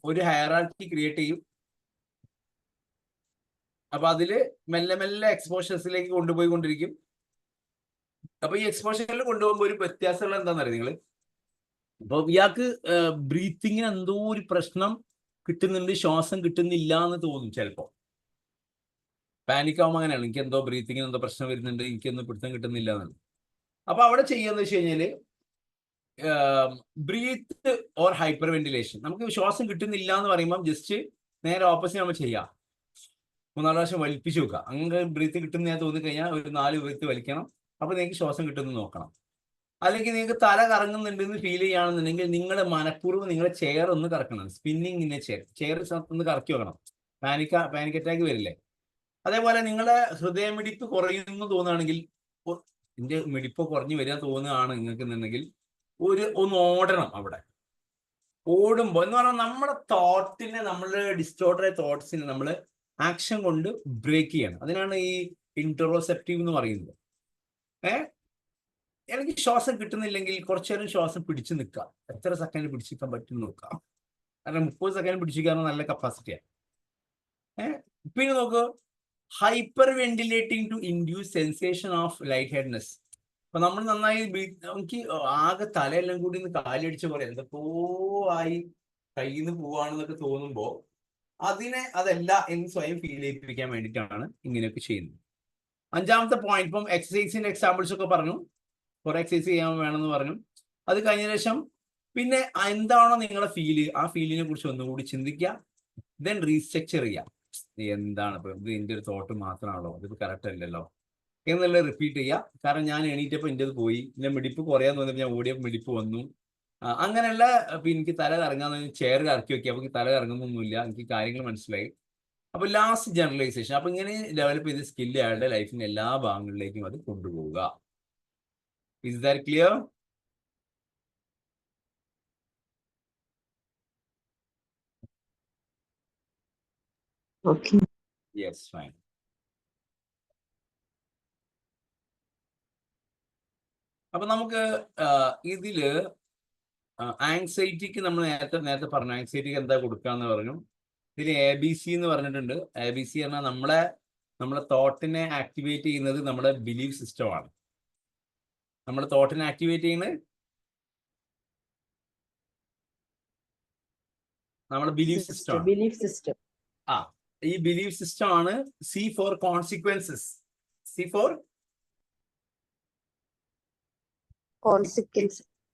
ഒരു ഹയറാർക്കി ക്രിയേറ്റ് ചെയ്യും. അപ്പൊ അതില് മെല്ലെ മെല്ലെ എക്സ്പോഷേഴ്സിലേക്ക് കൊണ്ടുപോയിക്കൊണ്ടിരിക്കും. അപ്പൊ ഈ എക്സ്പോഷറിൽ കൊണ്ടുപോകുമ്പോൾ ഒരു വ്യത്യാസമുള്ള എന്താണെന്നറിയാം നിങ്ങൾ. അപ്പൊ ഇയാൾക്ക് ബ്രീത്തിങ്ങിന് എന്തോ ഒരു പ്രശ്നം കിട്ടുന്നുണ്ട്, ശ്വാസം കിട്ടുന്നില്ല എന്ന് തോന്നും ചിലപ്പോൾ. പാനിക് ആവുമ്പോൾ അങ്ങനെയാണ്, എനിക്ക് എന്തോ ബ്രീത്തിങ്ങിന് എന്തോ പ്രശ്നം വരുന്നുണ്ട്, എനിക്കൊന്നും പിടുത്തം കിട്ടുന്നില്ല എന്നാണ്. അപ്പൊ അവിടെ ചെയ്യാന്ന് വെച്ച് കഴിഞ്ഞാല് ബ്രീത്ത് ഓർ ഹൈപ്പർ വെന്റിലേഷൻ. നമുക്ക് ശ്വാസം കിട്ടുന്നില്ല എന്ന് പറയുമ്പോൾ ജസ്റ്റ് നേരെ ഓപ്പോസിറ്റ് നമ്മൾ ചെയ്യാം. 3-4 പ്രാവശ്യം വലിപ്പിച്ചു വെക്കുക. അങ്ങനെ ബ്രീത്ത് കിട്ടുന്ന തോന്നിക്കഴിഞ്ഞാൽ ഒരു 4 ബ്രീത്ത് വലിക്കണം. അപ്പൊ നിങ്ങൾക്ക് ശ്വാസം കിട്ടുമെന്ന് നോക്കണം. അല്ലെങ്കിൽ നിങ്ങൾക്ക് തല കറങ്ങുന്നുണ്ടെന്ന് ഫീൽ ചെയ്യുകയാണെന്നുണ്ടെങ്കിൽ നിങ്ങൾ മനഃപൂർവ്വം നിങ്ങളെ ചെയർ ഒന്ന് കറക്കണം. സ്പിന്നിങ് ഇന്നെ ചെയർ ഒന്ന് കറക്കി വെക്കണം. പാനിക് അറ്റാക്ക് വരില്ലേ? അതേപോലെ നിങ്ങളുടെ ഹൃദയമിടിപ്പ് കുറയുന്നു തോന്നുകയാണെങ്കിൽ, ഇതിന്റെ മിടിപ്പ് കുറഞ്ഞു വരിക തോന്നുകയാണ് നിങ്ങൾക്ക് എന്നുണ്ടെങ്കിൽ ഒന്ന് ഓടണം. അവിടെ ഓടുമ്പോൾ എന്ന് പറഞ്ഞാൽ നമ്മുടെ തോട്ടിനെ, നമ്മുടെ ഡിസ്റ്റോർട്ടഡ് തോട്ട്സിനെ നമ്മൾ ആക്ഷൻ കൊണ്ട് ബ്രേക്ക് ചെയ്യണം. അതിനാണ് ഈ ഇൻട്രോസെപ്റ്റീവ് എന്ന് പറയുന്നത്. എനിക്ക് ശ്വാസം കിട്ടുന്നില്ലെങ്കിൽ കുറച്ചു നേരം ശ്വാസം പിടിച്ചു നിൽക്കുക. എത്ര സെക്കൻഡ് പിടിച്ചിരിക്കാൻ പറ്റും നോക്കാം. കാരണം 30 സെക്കൻഡ് പിടിച്ചിരിക്കാൻ നല്ല കപ്പാസിറ്റിയാണ്. പിന്നെ നോക്കൂ, hyperventilating to induce sensation of light headedness. അപ്പൊ നമ്മൾ നന്നായി നമുക്ക് ആകെ തലയെല്ലാം കൂടി ഒന്ന് കാലടിച്ച പോലെ എന്തൊക്കെയോ ആയി കയ്യിൽ നിന്ന് പോവാണെന്നൊക്കെ തോന്നുമ്പോൾ അതല്ല എന്ന് സ്വയം ഫീൽ ചെയ്യിപ്പിക്കാൻ വേണ്ടിയിട്ടാണ് ഇങ്ങനെയൊക്കെ ചെയ്യുന്നത്. 5ാമത്തെ പോയിന്റ്, ഇപ്പം എക്സസൈസിന്റെ എക്സാമ്പിൾസ് ഒക്കെ പറഞ്ഞു, കുറെ എക്സസൈസ് ചെയ്യാൻ വേണമെന്ന് പറഞ്ഞു. അത് കഴിഞ്ഞ ശേഷം പിന്നെ എന്താണോ നിങ്ങളുടെ ഫീല്, ആ ഫീലിനെ കുറിച്ച് ഒന്നുകൂടി ചിന്തിക്കുക. ദെൻ റീസ്ട്രക്ചർ ചെയ്യുക. എന്താണ് ഇപ്പൊ ഇത്, എൻ്റെ ഒരു തോട്ട് മാത്രമാണല്ലോ, അതിപ്പോ കറക്റ്റ് അല്ലല്ലോ എന്നുള്ളത് റിപ്പീറ്റ് ചെയ്യുക. കാരണം ഞാൻ എണീറ്റപ്പോൾ എൻ്റെ അത് പോയി, എൻ്റെ മിടിപ്പ് കുറയാൻ തോന്നിയപ്പോൾ ഞാൻ ഓടിയപ്പോൾ മിടിപ്പ് വന്നു. അങ്ങനെയുള്ള എനിക്ക് തല കറങ്ങാന്ന് ചെയർ കറക്കി വെക്കുക. അപ്പോൾ തല കറങ്ങുന്നൊന്നുമില്ല, എനിക്ക് കാര്യങ്ങൾ മനസ്സിലായി. അപ്പൊ ലാസ്റ്റ് ജനറലൈസേഷൻ. അപ്പൊ ഇങ്ങനെ ഡെവലപ്പ് ചെയ്ത സ്കില്ല് അയാളുടെ ലൈഫിന്റെ എല്ലാ ഭാഗങ്ങളിലേക്കും അത് കൊണ്ടുപോവുക. Is that clear? Okay. Yes fine. അപ്പൊ നമുക്ക് ഇതില് ആങ്സൈറ്റിക്ക് നമ്മൾ നേരത്തെ പറഞ്ഞു ആങ്സൈറ്റിക്ക് എന്താ കൊടുക്കാന്ന് പറഞ്ഞു. ഇതിൽ ABC എന്ന് പറഞ്ഞിട്ടുണ്ട്. ABC പറഞ്ഞാൽ നമ്മളെ തോട്ടിനെ ആക്ടിവേറ്റ് ചെയ്യുന്നത് നമ്മുടെ ബിലീഫ് സിസ്റ്റമാണ്. നമ്മുടെ തോട്ടിനെ ആക്ടിവേറ്റ് ചെയ്യുന്നത് നമ്മുടെ ബിലീഫ് സിസ്റ്റമാണ്. Belief system. ഈ ബിലീഫ് സിസ്റ്റം ആണ് C for consequences. C for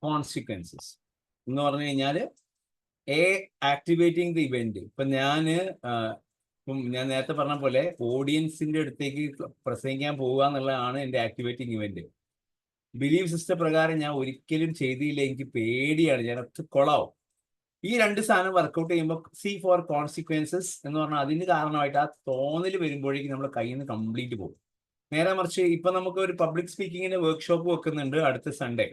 Consequence. എന്ന് പറഞ്ഞു കഴിഞ്ഞാൽ ആക്ടിവേറ്റിംഗ് ദി ഇവന്റ്. ഇപ്പൊ ഞാൻ നേരത്തെ പറഞ്ഞ പോലെ ഓഡിയൻസിന്റെ അടുത്തേക്ക് പ്രസംഗിക്കാൻ പോവുക എന്നുള്ളതാണ് എൻ്റെ ആക്ടിവേറ്റിംഗ് ഇവന്റ്. ബിലീഫ് സിസ്റ്റം പ്രകാരം ഞാൻ ഒരിക്കലും ചെയ്തില്ല, എനിക്ക് പേടിയാണ്, ഞാൻ ഒറ്റ കൊളാവും. ഈ രണ്ട് സാധനം വർക്കൗട്ട് ചെയ്യുമ്പോൾ C for consequences എന്ന് പറഞ്ഞാൽ അതിന് കാരണമായിട്ട് ആ തോന്നൽ വരുമ്പോഴേക്കും നമ്മുടെ കയ്യിൽ നിന്ന് കംപ്ലീറ്റ് പോകും. നേരെ മറിച്ച് ഇപ്പൊ നമുക്ക് ഒരു പബ്ലിക് സ്പീക്കിങ്ങിന്റെ വർക്ക്ഷോപ്പ് വെക്കുന്നുണ്ട് അടുത്ത സൺഡേ.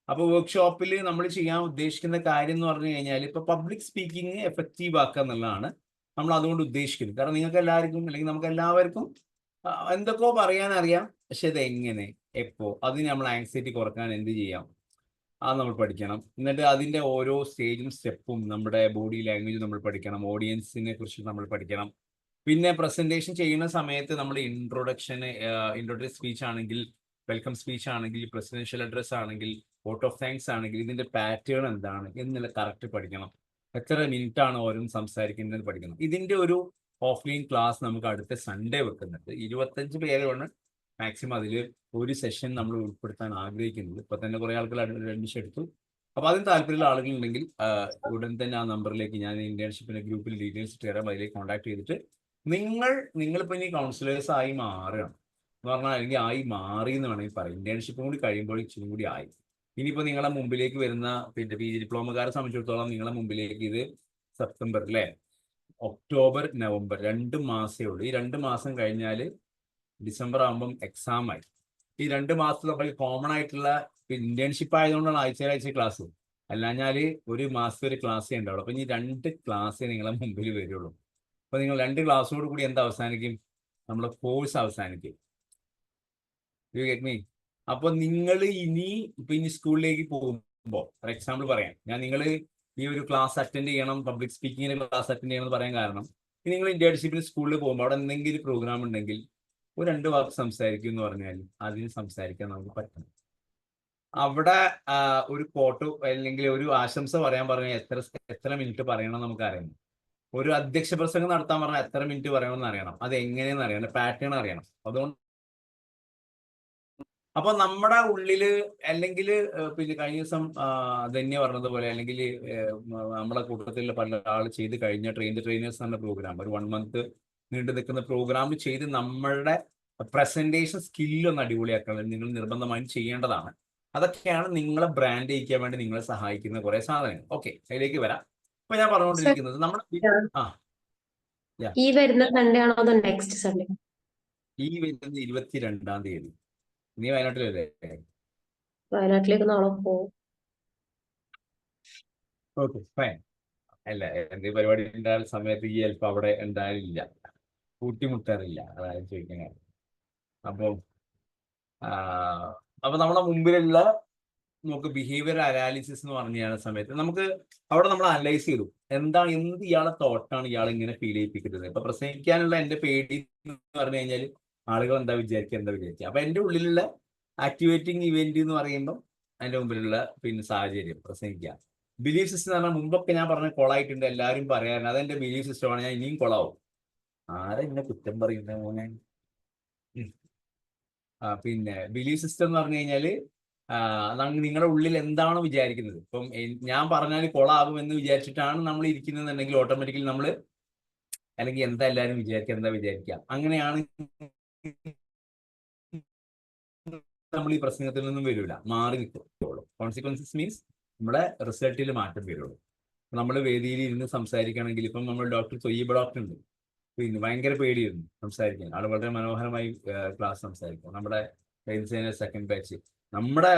അപ്പോൾ വർക്ക്ഷോപ്പിൽ നമ്മൾ ചെയ്യാൻ ഉദ്ദേശിക്കുന്ന കാര്യം എന്ന് പറഞ്ഞു കഴിഞ്ഞാൽ ഇപ്പൊ പബ്ലിക് സ്പീക്കിംഗ് എഫക്റ്റീവ് ആക്കുക എന്നുള്ളതാണ് നമ്മൾ അതുകൊണ്ട് ഉദ്ദേശിക്കുന്നത്. കാരണം നിങ്ങൾക്ക് എല്ലാവർക്കും അല്ലെങ്കിൽ നമുക്ക് എല്ലാവർക്കും എന്തൊക്കെയോ പറയാൻ അറിയാം, പക്ഷെ അത് എങ്ങനെ, എപ്പോ, അതിന് നമ്മൾ ആങ്സൈറ്റി കുറക്കാൻ എന്ത് ചെയ്യാം, അത് നമ്മൾ പഠിക്കണം. എന്നിട്ട് അതിന്റെ ഓരോ സ്റ്റേജും സ്റ്റെപ്പും നമ്മുടെ ബോഡി ലാംഗ്വേജ് നമ്മൾ പഠിക്കണം, ഓഡിയൻസിനെ കുറിച്ച് നമ്മൾ പഠിക്കണം. പിന്നെ പ്രസന്റേഷൻ ചെയ്യുന്ന സമയത്ത് നമ്മൾ ഇൻട്രോഡക്ടറി സ്പീച്ച് ആണെങ്കിൽ, വെൽക്കം സ്പീച്ച് ആണെങ്കിൽ, പ്രസിഡൻഷ്യൽ അഡ്രസ് ആണെങ്കിൽ, വോട്ട് ഓഫ് താങ്ക്സ് ആണെങ്കിൽ ഇതിന്റെ പാറ്റേൺ എന്താണ് എന്നുള്ള കറക്റ്റ് പഠിക്കണം. എത്ര മിനിറ്റ് ആണ് ഓരോ സംസാരിക്കുന്നത് പഠിക്കണം. ഇതിന്റെ ഒരു ഓഫ്ലൈൻ ക്ലാസ് നമുക്ക് അടുത്ത സൺഡേ വെക്കുന്നുണ്ട്. 25 പേരാണ് മാക്സിമം അതിൽ ഒരു സെഷൻ നമ്മൾ ഉൾപ്പെടുത്താൻ ആഗ്രഹിക്കുന്നത്. ഇപ്പൊ തന്നെ കുറെ ആളുകൾ അഡ്മിഷൻ എടുത്തു. അപ്പൊ അതിന് താല്പര്യമുള്ള ആളുകളുണ്ടെങ്കിൽ ഉടൻ തന്നെ ആ നമ്പറിലേക്ക് ഞാൻ ഇന്റേൺഷിപ്പിന്റെ ഗ്രൂപ്പിൽ ഡീറ്റെയിൽസ് തരാം. അതിലേക്ക് കോൺടാക്ട് ചെയ്തിട്ട് നിങ്ങളിപ്പോൾ ഇനി കൗൺസിലേഴ്സ് ആയി മാറുകയാണ് എന്ന് പറഞ്ഞാൽ, അല്ലെങ്കിൽ ആയി മാറി എന്ന് വേണമെങ്കിൽ പറയും. ഇന്റേൺഷിപ്പും കൂടി കഴിയുമ്പോൾ ഇച്ചിരി കൂടി ആയി. ഇനിയിപ്പോൾ നിങ്ങളെ മുമ്പിലേക്ക് വരുന്ന പിന്നെ PG ഡിപ്ലോമക്കാരെ സംബന്ധിച്ചിടത്തോളം നിങ്ങളെ മുമ്പിലേക്ക് ഇത് സെപ്റ്റംബർ അല്ലേ, ഒക്ടോബർ, നവംബർ 2 മാസമേ ഉള്ളൂ. ഈ 2 മാസം കഴിഞ്ഞാൽ ഡിസംബർ ആകുമ്പം എക്സാം ആയി. ഈ 2 മാസത്തിൽ നമ്മൾ കോമൺ ആയിട്ടുള്ള ഇന്റേൺഷിപ്പ് ആയതുകൊണ്ടാണ് ആഴ്ച ക്ലാസ്, അല്ലാഞ്ഞാൽ ഒരു മാസത്തെ ഒരു ക്ലാസ്സേ ഉണ്ടാവുള്ളൂ. അപ്പൊ ഈ 2 ക്ലാസ്സേ നിങ്ങളെ മുമ്പിൽ വരുള്ളൂ. അപ്പൊ നിങ്ങൾ 2 ക്ലാസ്സോട് കൂടി എന്താ അവസാനിക്കും, നമ്മുടെ കോഴ്സ് അവസാനിക്കും. You get me? അപ്പൊ നിങ്ങൾ ഇനി സ്കൂളിലേക്ക് പോകുമ്പോൾ, ഫോർ എക്സാമ്പിൾ പറയാം, നിങ്ങൾ ഈ ഒരു ക്ലാസ് അറ്റൻഡ് ചെയ്യണം, പബ്ലിക് സ്പീക്കിങ്ങിന്റെ ക്ലാസ് അറ്റൻഡ് ചെയ്യണം എന്ന് പറയാൻ കാരണം, നിങ്ങൾ ഇന്റേൺഷിപ്പിന് സ്കൂളിൽ പോകുമ്പോൾ അവിടെ എന്തെങ്കിലും പ്രോഗ്രാം ഉണ്ടെങ്കിൽ ഒരു 2 വാക്ക് സംസാരിക്കും എന്ന് പറഞ്ഞാൽ അതിന് സംസാരിക്കാൻ നമുക്ക് പറ്റണം. അവിടെ ഒരു ഫോട്ടോ അല്ലെങ്കിൽ ഒരു ആശംസ പറയാൻ പറഞ്ഞാൽ എത്ര മിനിറ്റ് പറയണം നമുക്കറിയണം. ഒരു അധ്യക്ഷ പ്രസംഗം നടത്താൻ പറഞ്ഞാൽ എത്ര മിനിറ്റ് പറയണമെന്ന് അറിയണം. അത് എങ്ങനെയെന്ന് അറിയണം, പാറ്റേൺ അറിയണം. അതുകൊണ്ട് അപ്പൊ നമ്മുടെ ഉള്ളില് അല്ലെങ്കിൽ പിന്നെ കഴിഞ്ഞ ദിവസം ധന്യ പറഞ്ഞതുപോലെ, അല്ലെങ്കിൽ നമ്മുടെ കൂട്ടത്തിലുള്ള പല ആൾ ചെയ്ത് കഴിഞ്ഞ ട്രെയിനേഴ്സ് എന്ന പ്രോഗ്രാം, ഒരു 1 മന്ത് നീണ്ടു നിൽക്കുന്ന പ്രോഗ്രാം ചെയ്ത് നമ്മളുടെ പ്രസന്റേഷൻ സ്കില്ലൊന്ന് അടിപൊളിയാക്കണം. നിങ്ങൾ നിർബന്ധമായും ചെയ്യേണ്ടതാണ്. അതൊക്കെയാണ് നിങ്ങളെ ബ്രാൻഡ് ചെയ്യിക്കാൻ വേണ്ടി നിങ്ങളെ സഹായിക്കുന്ന കുറെ സാധനങ്ങൾ. ഓക്കെ, അതിലേക്ക് വരാം. ഇപ്പൊ ഞാൻ പറഞ്ഞുകൊണ്ടിരിക്കുന്നത് ഈ വരുന്ന സൺഡേ ആണോ അതോ നെക്സ്റ്റ് സൺഡേ? ഈ വരുന്ന 22-ാം തീയതി. നീ വയനാട്ടിലല്ലേ? വയനാട്ടിലേക്ക് നാളെ പോകും. Okay fine. അല്ല, എന്തെങ്കിലും പരിപാടി ഉണ്ടാകുന്ന സമയത്ത് ഈ ചിലപ്പോൾ അവിടെ ഉണ്ടാകില്ല, കൂട്ടിമുട്ടാറില്ല, അതായത് ചോദിക്കാൻ കാര്യം. അപ്പൊ നമ്മുടെ മുമ്പിലുള്ള നമുക്ക് ബിഹേവിയർ അനാലിസിസ് എന്ന് പറഞ്ഞ സമയത്ത് നമുക്ക് അവിടെ നമ്മൾ അനലൈസ് ചെയ്തു എന്ത് ഇയാളെ തോട്ടാണ് ഇയാൾ ഇങ്ങനെ ഫീൽ ചെയ്യിപ്പിക്കുന്നത്. ഇപ്പൊ പ്രസംഗിക്കാനുള്ള എന്റെ പേടി എന്ന് പറഞ്ഞു കഴിഞ്ഞാൽ ആളുകൾ എന്താ വിചാരിക്കുക. അപ്പൊ എന്റെ ഉള്ളിലുള്ള ആക്ടിവേറ്റിംഗ് ഇവന്റ് എന്ന് പറയുമ്പോൾ അതിന്റെ മുമ്പിലുള്ള പിന്നെ സാഹചര്യം പ്രസംഗിക്കുക. ബിലീഫ് സിസ്റ്റം എന്ന് പറഞ്ഞാൽ മുമ്പൊക്കെ ഞാൻ പറഞ്ഞ കൊളായിട്ടുണ്ട്, എല്ലാവരും പറയാറുണ്ട് അതെന്റെ ബിലീഫ് സിസ്റ്റമാണ്, ഞാൻ ഇനിയും കൊളാവും. ആരെ എന്നെ കുറ്റം പറയുന്നത് മോനെ? പിന്നെ ബിലീഫ് സിസ്റ്റം എന്ന് പറഞ്ഞു കഴിഞ്ഞാല് നിങ്ങളുടെ ഉള്ളിൽ എന്താണോ വിചാരിക്കുന്നത്. ഇപ്പം ഞാൻ പറഞ്ഞാൽ കൊളാകുമെന്ന് വിചാരിച്ചിട്ടാണ് നമ്മൾ ഇരിക്കുന്നതെന്നുണ്ടെങ്കിൽ ഓട്ടോമാറ്റിക്കലി നമ്മൾ അല്ലെങ്കിൽ എന്താ എല്ലാവരും വിചാരിക്കുക അങ്ങനെയാണ് നമ്മൾ ഈ പ്രസംഗത്തിൽ നിന്നും വരില്ല, മാറി നിൽക്കുള്ളൂ. കോൺസിക്വൻസസ് മീൻസ് നമ്മുടെ റിസൾട്ടിൽ മാറ്റം വരുള്ളൂ. നമ്മൾ വേദിയിൽ ഇരുന്ന് സംസാരിക്കുകയാണെങ്കിൽ ഇപ്പം നമ്മൾ ഡോക്ടർ തൊയ്യബ ഡോക്ടർ ഉണ്ട്, പിന്നെ ഭയങ്കര പേടിയായിരുന്നു സംസാരിക്കാൻ. ആൾ വളരെ മനോഹരമായി ക്ലാസ് സംസാരിക്കും. നമ്മുടെ സെക്കൻഡ് ബാച്ച് നമ്മുടെ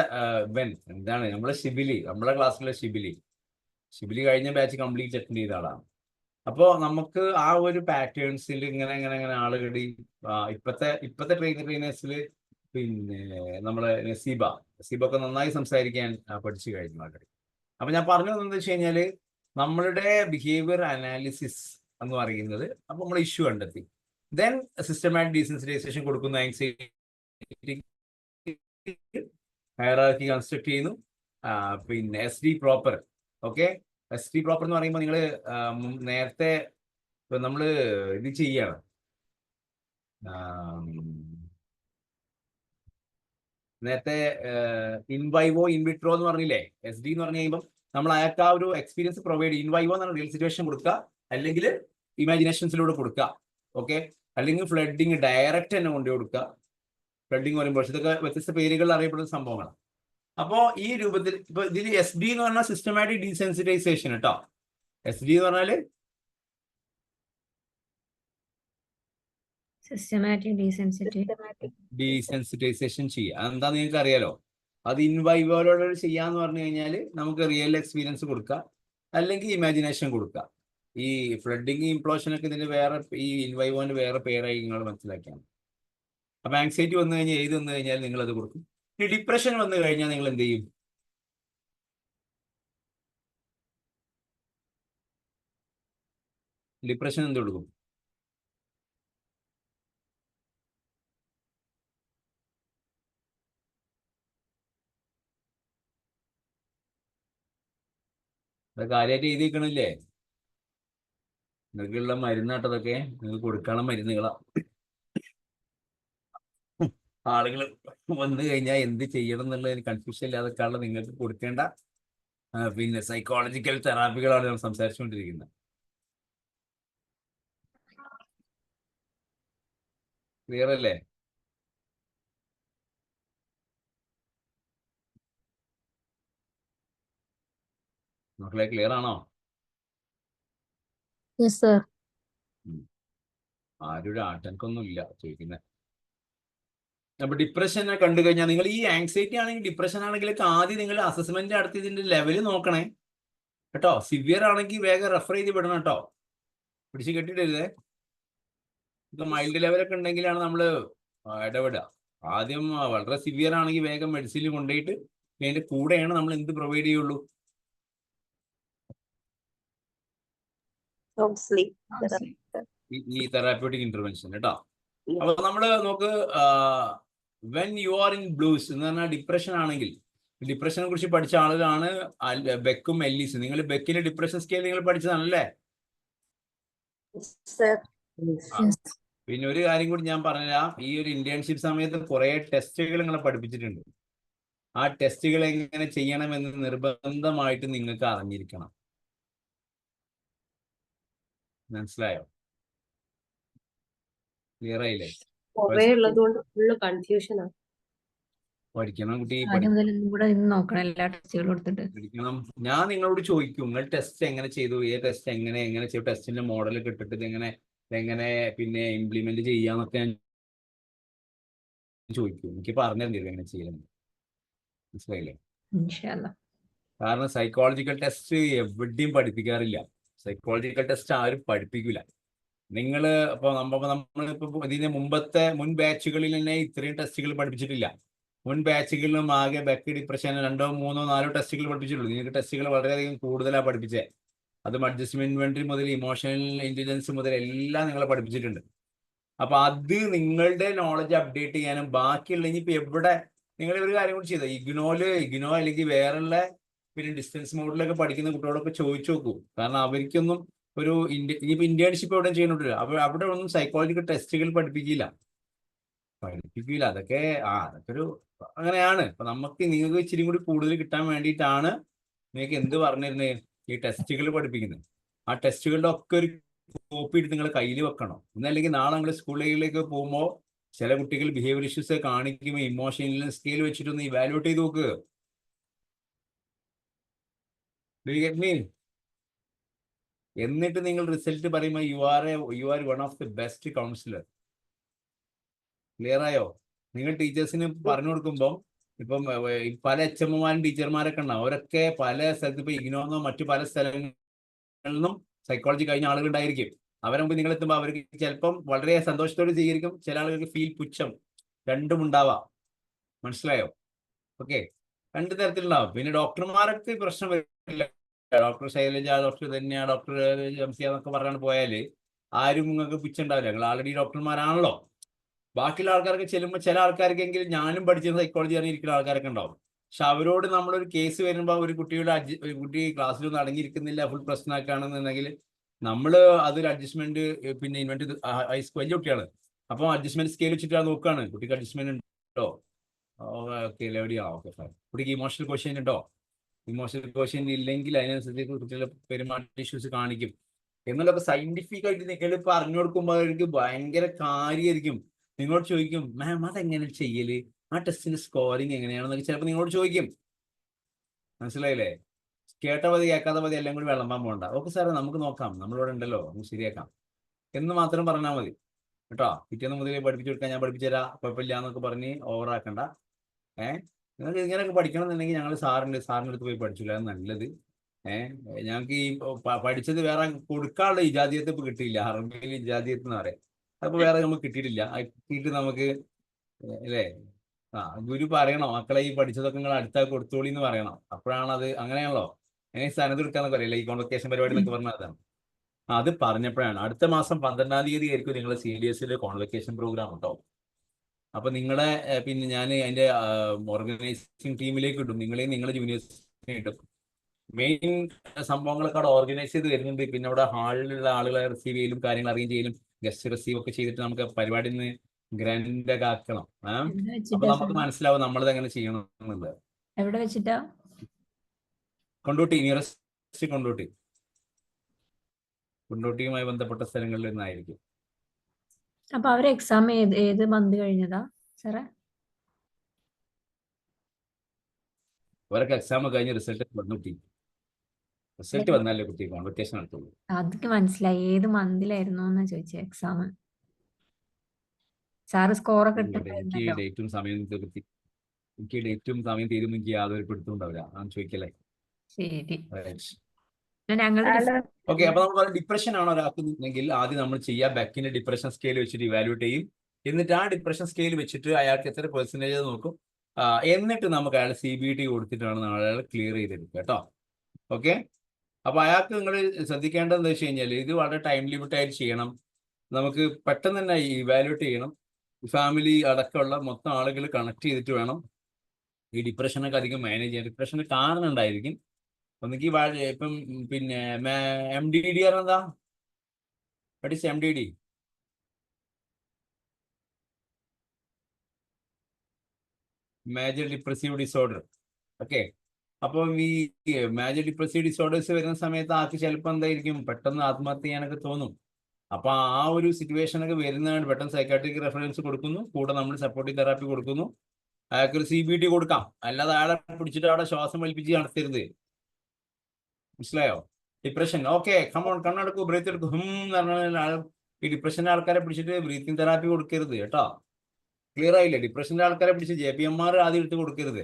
നമ്മളെ ഷിബിലി, നമ്മുടെ ക്ലാസ്സിലെ ഷിബിലി കഴിഞ്ഞ ബാച്ച് കംപ്ലീറ്റ് അറ്റൻഡ് ചെയ്ത ആളാണ്. അപ്പോൾ നമുക്ക് ആ ഒരു പാറ്റേൺസിൽ ഇങ്ങനെ ഇങ്ങനെ ഇങ്ങനെ ആളുകൾ ഇപ്പത്തെ ട്രെയിനേഴ്സിൽ പിന്നെ നമ്മളെ നസീബ ഒക്കെ നന്നായി സംസാരിക്കാൻ പഠിച്ചു കഴിഞ്ഞു ആൾക്കാർ. അപ്പൊ ഞാൻ പറഞ്ഞു എന്താ വെച്ച് കഴിഞ്ഞാല് നമ്മളുടെ ബിഹേവിയർ അനാലിസിസ് എന്ന് പറയുന്നത് അപ്പൊ നമ്മൾ ഇഷ്യൂ കണ്ടെത്തി, ദെൻ സിസ്റ്റമാറ്റിക് ഡീസെൻസിറ്റൈസേഷൻ കൊടുക്കുന്ന ആൻസൈറ്റി ഹയറാർക്കി കൺസ്ട്രക്ട് ചെയ്യുന്നു. പിന്നെ SD proper. Okay, SD proper എന്ന് പറയുമ്പോൾ നിങ്ങൾ നേരത്തെ നമ്മൾ ഇത് ചെയ്യണം, നേരത്തെ ഇൻവൈവോ ഇൻവിട്രോ എന്ന് പറഞ്ഞില്ലേ. SD എന്ന് പറഞ്ഞു കഴിയുമ്പോൾ നമ്മൾ അയാൾക്ക് ആ ഒരു എക്സ്പീരിയൻസ് പ്രൊവൈഡ് ചെയ്യും. ഇൻവൈവോ എന്ന് പറഞ്ഞാൽ റിയൽ സിറ്റുവേഷൻ കൊടുക്കുക, അല്ലെങ്കിൽ ഇമാജിനേഷൻസിലൂടെ കൊടുക്കുക. ഓക്കെ, അല്ലെങ്കിൽ ഫ്ലഡിങ് ഡയറക്റ്റ് തന്നെ കൊണ്ടു കൊടുക്കുക. ഫ്ലഡിങ് പറയുമ്പോൾ ഇതൊക്കെ വ്യത്യസ്ത പേരുകളിൽ അറിയപ്പെടുന്ന സംഭവങ്ങളാണ്. അപ്പോൾ ഈ രൂപത്തിൽ ഇപ്പൊ ഇതിൽ SD എന്ന് പറഞ്ഞാൽ സിസ്റ്റമാറ്റിക് ഡീസെൻസിറ്റൈസേഷൻ കേട്ടോ. SD എന്ന് പറഞ്ഞാല് സിസ്റ്റമാറ്റിക് ഡീസെൻസിറ്റൈസേഷൻ ചെയ്യുക. അതെന്താ നിങ്ങൾക്ക് അറിയാലോ. അത് ഇൻവൈവോലോട് ചെയ്യാന്ന് പറഞ്ഞു കഴിഞ്ഞാൽ നമുക്ക് റിയൽ എക്സ്പീരിയൻസ് കൊടുക്കുക, അല്ലെങ്കിൽ ഇമാജിനേഷൻ കൊടുക്കുക. ഈ ഫ്ലഡിങ് ഇംപ്ലോഷൻ ഒക്കെ ഇതിന് വേറെ, ഈ ഇൻവൈവോന്റെ വേറെ പേരായി നിങ്ങൾ മനസ്സിലാക്കിയാണ്. അപ്പൊ ആങ്സൈറ്റി വന്നു കഴിഞ്ഞാൽ ഏത് വന്നു കഴിഞ്ഞാൽ നിങ്ങൾ അത് കൊടുക്കും. ഈ ഡിപ്രഷൻ വന്നു കഴിഞ്ഞാൽ നിങ്ങൾ എന്ത് ചെയ്യും? ഡിപ്രഷൻ എന്ത് കൊടുക്കും? അത് കാര്യമായിട്ട് എഴുതിക്കണില്ലേ? നിങ്ങൾക്കുള്ള മരുന്നാട്ടതൊക്കെ നിങ്ങൾക്ക് കൊടുക്കാനുള്ള മരുന്നുകളാ. ആളുകൾ വന്നു കഴിഞ്ഞാൽ എന്ത് ചെയ്യണം എന്നുള്ളതിന് കൺഫ്യൂഷൻ ഇല്ലാതെക്കാളുള്ള നിങ്ങൾക്ക് കൊടുക്കേണ്ട പിന്നെ സൈക്കോളജിക്കൽ തെറാപ്പികളാണ് നമ്മൾ സംസാരിച്ചുകൊണ്ടിരിക്കുന്നത്. ക്ലിയർ അല്ലേ? മക്കളെ ക്ലിയർ ആണോ? Yes, sir. ആരും ഒരു ആട്ടൻക്കൊന്നും ഇല്ല ചോദിക്കുന്നത്. അപ്പൊ ഡിപ്രഷനെ കണ്ടു കഴിഞ്ഞാൽ നിങ്ങൾ ഈ ആങ്സൈറ്റി ആണെങ്കിൽ ഡിപ്രഷൻ ആണെങ്കിലൊക്കെ ആദ്യം നിങ്ങൾ അസസ്മെന്റ് നടത്തി ഇതിന്റെ ലെവല് നോക്കണേ കേട്ടോ. സിവിയർ ആണെങ്കിൽ വേഗം റെഫർ ചെയ്ത് വിടണം കേട്ടോ, പിടിച്ച് കെട്ടിയിടരുതേ. ഇപ്പൊ മൈൽഡ് ലെവലൊക്കെ ഉണ്ടെങ്കിലാണ് നമ്മൾ ഇടപെടുക. ആദ്യം വളരെ സിവിയർ ആണെങ്കിൽ വേഗം മെഡിസിനിൽ കൊണ്ടുപോയിട്ട് അതിന്റെ കൂടെയാണ് നമ്മൾ എന്ത് പ്രൊവൈഡ് ചെയ്യുള്ളൂ. ഈ തെറാപ്യൂട്ടിക് ഇന്റർവെൻഷൻ കേട്ടോ. അപ്പൊ നമ്മള് നോക്ക്, when you are in blues എന്ന് പറഞ്ഞാൽ ഡിപ്രഷൻ ആണെങ്കിൽ, ഡിപ്രഷനെ കുറിച്ച് പഠിച്ച ആളുകളാണ് ബെക്കും എല്ലീസും. നിങ്ങൾ ബെക്കിന്റെ ഡിപ്രഷൻ സ്കെയിൽ നിങ്ങൾ പഠിച്ചതാണല്ലേ? പിന്നെ ഒരു കാര്യം കൂടി ഞാൻ പറഞ്ഞുതരാം. ഈ ഒരു ഇന്റേൺഷിപ്പ് സമയത്ത് കുറെ ടെസ്റ്റുകൾ നിങ്ങളെ പഠിപ്പിച്ചിട്ടുണ്ട്. ആ ടെസ്റ്റുകൾ എങ്ങനെ ചെയ്യണമെന്ന് നിർബന്ധമായിട്ട് നിങ്ങൾക്ക് അറിഞ്ഞിരിക്കണം. മനസ്സിലായോ? ക്ലിയർ ആയില്ലേ? പഠിക്കണം കുട്ടി, പഠിക്കണം. ഞാൻ നിങ്ങളോട് ചോദിക്കും, നിങ്ങൾ ടെസ്റ്റ് എങ്ങനെ ചെയ്തു, ടെസ്റ്റ് എങ്ങനെ ചെയ്തു, ടെസ്റ്റിന്റെ മോഡൽ കിട്ടിട്ട് എങ്ങനെ പിന്നെ ഇംപ്ലിമെന്റ് ചെയ്യാന്നൊക്കെ ഞാൻ ചോദിക്കും. എനിക്ക് പറഞ്ഞു തരുന്നില്ല എങ്ങനെ ചെയ്യണം. മനസ്സിലായില്ലേ? കാരണം സൈക്കോളജിക്കൽ ടെസ്റ്റ് എവിടെയും പഠിപ്പിക്കാറില്ല. സൈക്കോളജിക്കൽ ടെസ്റ്റ് ആരും പഠിപ്പിക്കില്ല. നിങ്ങൾ നമ്മളിപ്പോ ഇതിന് മുൻ ബാച്ചുകളിൽ തന്നെ ഇത്രയും ടെസ്റ്റുകൾ പഠിപ്പിച്ചിട്ടില്ല. മുൻ ബാച്ചുകളിലും ആകെ ബെക്ക് ഡിപ്രഷൻ 2, 3, 4 ടെസ്റ്റുകൾ പഠിപ്പിച്ചിട്ടുള്ളൂ. നിങ്ങൾക്ക് ടെസ്റ്റുകൾ വളരെയധികം കൂടുതലാണ് പഠിപ്പിച്ചത്. അതും അഡ്ജസ്റ്റ്മെന്റ് ഇൻവെന്ററി മുതൽ ഇമോഷണൽ ഇന്റലിജൻസ് മുതൽ എല്ലാം നിങ്ങളെ പഠിപ്പിച്ചിട്ടുണ്ട്. അപ്പൊ അത് നിങ്ങളുടെ നോളജ് അപ്ഡേറ്റ് ചെയ്യാനും ബാക്കിയുള്ള ഇനിയിപ്പോ എവിടെ നിങ്ങൾ ഒരു കാര്യം കൂടി ചെയ്തോ, ഇഗ്നോ അല്ലെങ്കിൽ വേറെയുള്ള പിന്നെ ഡിസ്റ്റൻസ് മോഡിലൊക്കെ പഠിക്കുന്ന കുട്ടികളൊക്കെ ചോദിച്ചു നോക്കൂ. കാരണം അവർക്കൊന്നും ഒരു ഇനിയിപ്പോ ഇന്റേൺഷിപ്പ് എവിടെ ചെയ്യുന്നുണ്ടല്ലോ, അവിടെ ഒന്നും സൈക്കോളജിക്കൽ ടെസ്റ്റുകൾ പഠിപ്പിക്കില്ല. അതൊക്കെ ഒരു അങ്ങനെയാണ്. അപ്പൊ നിങ്ങൾക്ക് ഇച്ചിരി കൂടി കൂടുതൽ കിട്ടാൻ വേണ്ടിയിട്ടാണ് നിങ്ങൾക്ക് എന്ത് പറഞ്ഞിരുന്നത്, ഈ ടെസ്റ്റുകൾ പഠിപ്പിക്കുന്നത്. ആ ടെസ്റ്റുകളുടെ ഒക്കെ ഒരു കോപ്പി എടുത്ത് നിങ്ങൾ കയ്യിൽ വെക്കണം. എന്നല്ലെങ്കിൽ നാളെ നിങ്ങൾ സ്കൂളുകളിലേക്ക് പോകുമ്പോൾ ചില കുട്ടികൾ ബിഹേവിയർ ഇഷ്യൂസ് കാണിക്കുമ്പോൾ ഇമോഷണൽ സ്കെയിൽ വെച്ചിട്ടൊന്ന് ഇവാലുവേറ്റ് ചെയ്ത് നോക്കുക. എന്നിട്ട് നിങ്ങൾ റിസൾട്ട് പറയുമ്പോൾ you are one of the best councillor. Clear ആയോ? നിങ്ങൾ ടീച്ചേഴ്സിന് പറഞ്ഞു കൊടുക്കുമ്പോൾ ഇപ്പം പല HMമാരും ടീച്ചർമാരൊക്കെ ഉണ്ടാവും. അവരൊക്കെ പല സ്ഥലത്ത് ഇപ്പൊ ഇഗ്നോന്നോ മറ്റു പല സ്ഥലങ്ങളിൽ നിന്നും സൈക്കോളജി കഴിഞ്ഞ ആളുകൾ ഉണ്ടായിരിക്കും. അവരെ മുമ്പ് നിങ്ങൾ എത്തുമ്പോൾ അവർക്ക് ചിലപ്പം വളരെ സന്തോഷത്തോടെ സ്വീകരിക്കും, ചില ആളുകൾക്ക് ഫീൽ പുച്ഛം, രണ്ടും ഉണ്ടാവാം. മനസ്സിലായോ? ഓക്കെ, രണ്ട് തരത്തിലുണ്ടാവും. പിന്നെ ഡോക്ടർമാർക്ക് പ്രശ്നം വരില്ല. ഡോക്ടർ ശൈലജ ഡോക്ടർ തന്നെയാണ്, ഡോക്ടർ ജംസിയ എന്നൊക്കെ പറഞ്ഞാണ് പോയാൽ ആരും നിങ്ങൾക്ക് പുച്ഛുണ്ടാവില്ല. നിങ്ങൾ ആൾറെഡി ഡോക്ടർമാരാണല്ലോ. ബാക്കിയുള്ള ആൾക്കാർക്ക് ചെല്ലുമ്പോൾ ചില ആൾക്കാർക്കെങ്കിലും ഞാനും പഠിച്ച സൈക്കോളജി അറിഞ്ഞിരിക്കുന്ന ആൾക്കാരൊക്കെ ഉണ്ടാവും. പക്ഷെ അവരോട് നമ്മളൊരു കേസ് വരുമ്പോൾ ഒരു കുട്ടി ക്ലാസ്സിലൊന്നും അടങ്ങിയിരിക്കുന്നില്ല, ഫുൾ പ്രശ്നമാക്കുകയാണെന്നുണ്ടെങ്കിൽ നമ്മൾ അതൊരു അഡ്ജസ്റ്റ്മെന്റ് പിന്നെ ഇൻവെന്റ് വലിയ കുട്ടിയാണ്. അപ്പോൾ അഡ്ജസ്റ്റ്മെന്റ് സ്കെയിൽ വെച്ചിട്ടാണ് നോക്കുകയാണ്, കുട്ടിക്ക് അഡ്ജസ്റ്റ്മെന്റ് ഉണ്ടോ, ഓക്കെ എവിടെയാ, ഓക്കെ ഫൈൻ. കുട്ടിക്ക് ഇമോഷണൽ ക്വസ്റ്റ്യൻ ഉണ്ടോ, ഇമോഷണൽ ക്വസ്റ്റ്യൻ ഇല്ലെങ്കിൽ അതിനനുസരിച്ച് കുട്ടികളുടെ പെരുമാറ്റ ഇഷ്യൂസ് കാണിക്കും എന്നുള്ളതൊക്കെ സയന്റിഫിക് ആയിട്ട് നിങ്ങൾ ഇപ്പൊ അറിഞ്ഞു കൊടുക്കുമ്പോൾ അവർക്ക് ഭയങ്കര കാര്യമായിരിക്കും. നിങ്ങളോട് ചോദിക്കും, മാം അതെങ്ങനെ ചെയ്യല്, ആ ടെസ്റ്റിന്റെ സ്കോറിങ് എങ്ങനെയാണെന്നൊക്കെ ചിലപ്പോൾ നിങ്ങളോട് ചോദിക്കും. മനസ്സിലായില്ലേ? കേട്ട മതി കേൾക്കാത്ത മതി എല്ലാം കൂടി വിളമ്പാൻ പോകണ്ട. ഓക്കെ സാറേ നമുക്ക് നോക്കാം, നമ്മളിവിടെ ഉണ്ടല്ലോ, നമുക്ക് ശരിയാക്കാം എന്ന് മാത്രം പറഞ്ഞാൽ മതി കേട്ടോ. പിറ്റേന്ന് മുതലേ പഠിപ്പിച്ചു കൊടുക്കാൻ ഞാൻ പഠിപ്പിച്ചു തരാം, കുഴപ്പമില്ല എന്നൊക്കെ പറഞ്ഞ് ഓവറാക്കണ്ട. നിങ്ങൾക്ക് ഇങ്ങനെയൊക്കെ പഠിക്കണം എന്നുണ്ടെങ്കിൽ ഞങ്ങൾ സാറിൻ്റെ അടുത്ത് പോയി പഠിച്ചില്ല, അത് നല്ലത്. ഞങ്ങൾക്ക് ഈ പഠിച്ചത് വേറെ കൊടുക്കാനുള്ള ഇജാദിയത്ത് ഇപ്പൊ കിട്ടിയില്ല. അറബിയിൽ ഇജാദിയത്ത് എന്ന് പറയാം, അതിപ്പോ വേറെ നമുക്ക് കിട്ടിയിട്ടില്ല. കിട്ടിയിട്ട് നമുക്ക് അല്ലേ ഗുരു പറയണോ മക്കളെ ഈ പഠിച്ചതൊക്കെ നിങ്ങൾ അടുത്ത കൊടുത്തോളി എന്ന് പറയണം. അപ്പോഴാണ് അത് അങ്ങനെയാണല്ലോ. സ്ഥാനത്ത് എടുക്കാന്നൊക്കെ അറിയില്ല, ഈ കോൺവൊക്കേഷൻ പരിപാടി എന്നൊക്കെ പറഞ്ഞാൽ അതാണ്. അത് പറഞ്ഞപ്പോഴാണ് അടുത്ത മാസം 12-ാം തീയതി ആയിരിക്കും നിങ്ങളെ CDSലെ കോൺവൊക്കേഷൻ പ്രോഗ്രാം കേട്ടോ. അപ്പൊ നിങ്ങളെ പിന്നെ ഞാൻ അതിന്റെ ഓർഗനൈസിങ് ടീമിലേക്ക് ഇടും, നിങ്ങളെയും നിങ്ങളുടെ ജൂനിയേഴ്സിനെ ഇടും. മെയിൻ സംഭവങ്ങളൊക്കെ അവിടെ ഓർഗനൈസ് ചെയ്ത് വരുന്നുണ്ട്. പിന്നെ അവിടെ ഹാളിലുള്ള ആളുകളെ റിസീവ് ചെയ്യലും കാര്യങ്ങൾ അറേഞ്ച് ചെയ്യലും ഗസ്റ്റ് റിസീവ് ഒക്കെ ചെയ്തിട്ട് നമുക്ക് പരിപാടി നിന്ന് ഗ്രാൻഡ് ഒക്കെ ആക്കണം. അപ്പൊ നമുക്ക് മനസ്സിലാവും നമ്മളത് എങ്ങനെ ചെയ്യണം എന്നുള്ളത്. എവിടെ വെച്ചിട്ടാ? കൊണ്ടോട്ടി, നിയറസ്റ്റ് കൊണ്ടോട്ടിയുമായി ബന്ധപ്പെട്ട സ്ഥലങ്ങളിൽ നിന്നായിരിക്കും. അപ്പൊ അവര് എക്സാം ഏത് മന്ത് കഴിഞ്ഞതാ സാറേ? അവരൊക്കെ എക്സാം കഴിഞ്ഞ് റിസൾട്ട് വന്നാലേ കുട്ടി കോൺവൊക്കേഷൻ നടത്തുള്ളൂ. അതൊക്കെ മനസ്സിലായി, ഏത് മന്തിലായിരുന്നു എന്നാ ചോദിച്ചേ എക്സാം. സാറ് സ്കോറൊക്കെ എനിക്ക് ഡേറ്റും സമയം തീരുമ്പോൾ എനിക്ക് യാതൊരു പിടുത്തം ഉണ്ടാവില്ല, ഞാൻ ചോദിക്കല്ലേ. ശരി. ഓക്കെ, അപ്പൊ നമ്മൾ ഡിപ്രഷൻ ആണ് ഒരാൾക്കുന്നെങ്കിൽ ആദ്യം നമ്മൾ ചെയ്യുക ബെക്കിന്റെ ഡിപ്രഷൻ സ്കെയിൽ വെച്ചിട്ട് ഇവാലുവേറ്റ് ചെയ്യും. എന്നിട്ട് ആ ഡിപ്രഷൻ സ്കെയിൽ വെച്ചിട്ട് അയാൾക്ക് എത്ര പെർസെന്റേജ് നോക്കും. എന്നിട്ട് നമുക്ക് അയാൾ CBT കൊടുത്തിട്ടാണ് നമ്മൾ അയാൾ ക്ലിയർ ചെയ്തെടുക്കുക കേട്ടോ. ഓക്കെ, അപ്പൊ അയാൾക്ക് നിങ്ങൾ ശ്രദ്ധിക്കേണ്ടത് എന്താ വെച്ച് കഴിഞ്ഞാൽ ഇത് വളരെ ടൈം ലിമിറ്റ് ആയിട്ട് ചെയ്യണം. നമുക്ക് പെട്ടെന്ന് തന്നെ ഇവാലുവേറ്റ് ചെയ്യണം. ഫാമിലി അടക്കമുള്ള മൊത്തം ആളുകൾ കണക്ട് ചെയ്തിട്ട് വേണം ഈ ഡിപ്രഷനൊക്കെ അധികം മാനേജ് ചെയ്യാൻ. ഡിപ്രഷന് കാരണം ഉണ്ടായിരിക്കും. ഒന്നെങ്കിൽ ഇപ്പം പിന്നെ MDD എന്താ, what is MDD? Major depressive disorder. Okay, അപ്പം ഈ മേജർ ഡിപ്രസീവ് ഡിസോർഡേഴ്സ് വരുന്ന സമയത്ത് ആൾക്ക് ചിലപ്പോൾ എന്തായിരിക്കും പെട്ടെന്ന് ആത്മഹത്യ ചെയ്യാനൊക്കെ തോന്നും. അപ്പൊ ആ ഒരു സിറ്റുവേഷനൊക്കെ വരുന്നതാണ് പെട്ടെന്ന് സൈക്കാട്രിക് റെഫറൻസ് കൊടുക്കുന്നു, കൂടെ നമ്മൾ സപ്പോർട്ടീവ് തെറാപ്പി കൊടുക്കുന്നു. അയാൾക്ക് ഒരു CBT കൊടുക്കാം, അല്ലാതെ അയാളെ പിടിച്ചിട്ട് അവിടെ ശ്വാസം വലിപ്പിച്ച് നടത്തരുത്. മനസ്സിലായോ? ഡിപ്രഷൻ ഓക്കെ കമോൺ കണ്ണെടുക്കൂ, ബ്രീത്ത് എടുക്കൂ, എന്ന് പറഞ്ഞാൽ ഈ ഡിപ്രഷന്റെ ആൾക്കാരെ പിടിച്ചിട്ട് ബ്രീത്തിങ് തെറാപ്പി കൊടുക്കരുത് കേട്ടോ. ക്ലിയർ ആയില്ലേ? ഡിപ്രഷന്റെ ആൾക്കാരെ പിടിച്ച് JPMR ആദ്യം എടുത്ത് കൊടുക്കരുത്,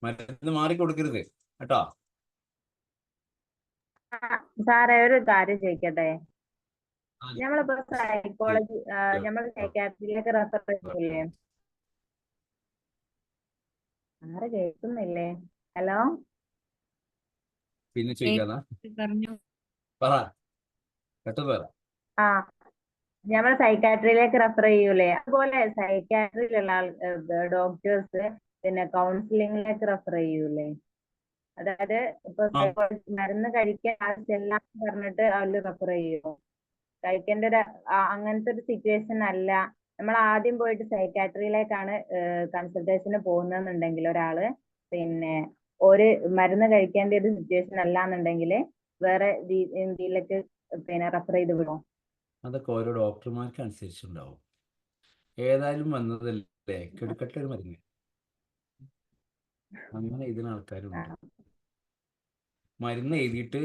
മരുന്ന് മാറി കൊടുക്കരുത് കേട്ടോ. സാറേ ഒരു കാര്യം ചോദിക്കട്ടെ, നമ്മളിപ്പോ സൈക്കോളജി നമ്മൾ സൈക്കാട്രിയിലേക്ക് റെഫർ ചെയ്യില്ലേ? ആരെ കേൾക്കുന്നില്ലേ? ഹലോ, പിന്നെ ചോദിക്കാന്നാ പറ കേട്ടോ പറ. നമ്മൾ സൈക്കാട്രിയിലേക്ക് റെഫർ ചെയ്യൂലേ, അതുപോലെ സൈക്കാട്രിയിലുള്ള ഡോക്ടേഴ്സ് പിന്നെ കൗൺസിലിംഗിലേക്ക് റെഫർ ചെയ്യൂലേ? അതായത് ഇപ്പൊ മരുന്ന് കഴിക്കാൻ ആവശ്യമില്ല പറഞ്ഞിട്ട് അവര് റെഫർ ചെയ്യുമോ? കഴിക്കേണ്ട ഒരു അങ്ങനത്തെ ഒരു സിറ്റുവേഷൻ അല്ല, നമ്മൾ ആദ്യം പോയിട്ട് സൈക്കാട്രിയിലേക്കാണ് കൺസൾട്ടേഷന് പോകുന്നെന്നുണ്ടെങ്കിൽ ഒരാള് പിന്നെ ഒരു മരുന്ന് കഴിക്കേണ്ട ഒരു സിറ്റുവേഷൻ അല്ല എന്നുണ്ടെങ്കിൽ വേറെ രീതിയിലേക്ക് പിന്നെ റെഫർ ചെയ്ത് വിടുമോ? അതൊക്കെ ഓരോ ഡോക്ടർമാർക്ക് അനുസരിച്ചുണ്ടാവും. ഏതായാലും വന്നതല്ലേ, കെടുക്കട്ടെ ഒരു മരുന്ന്, അങ്ങനെ ഇതിന് ആൾക്കാരുണ്ട്. മരുന്ന് എഴുതിയിട്ട്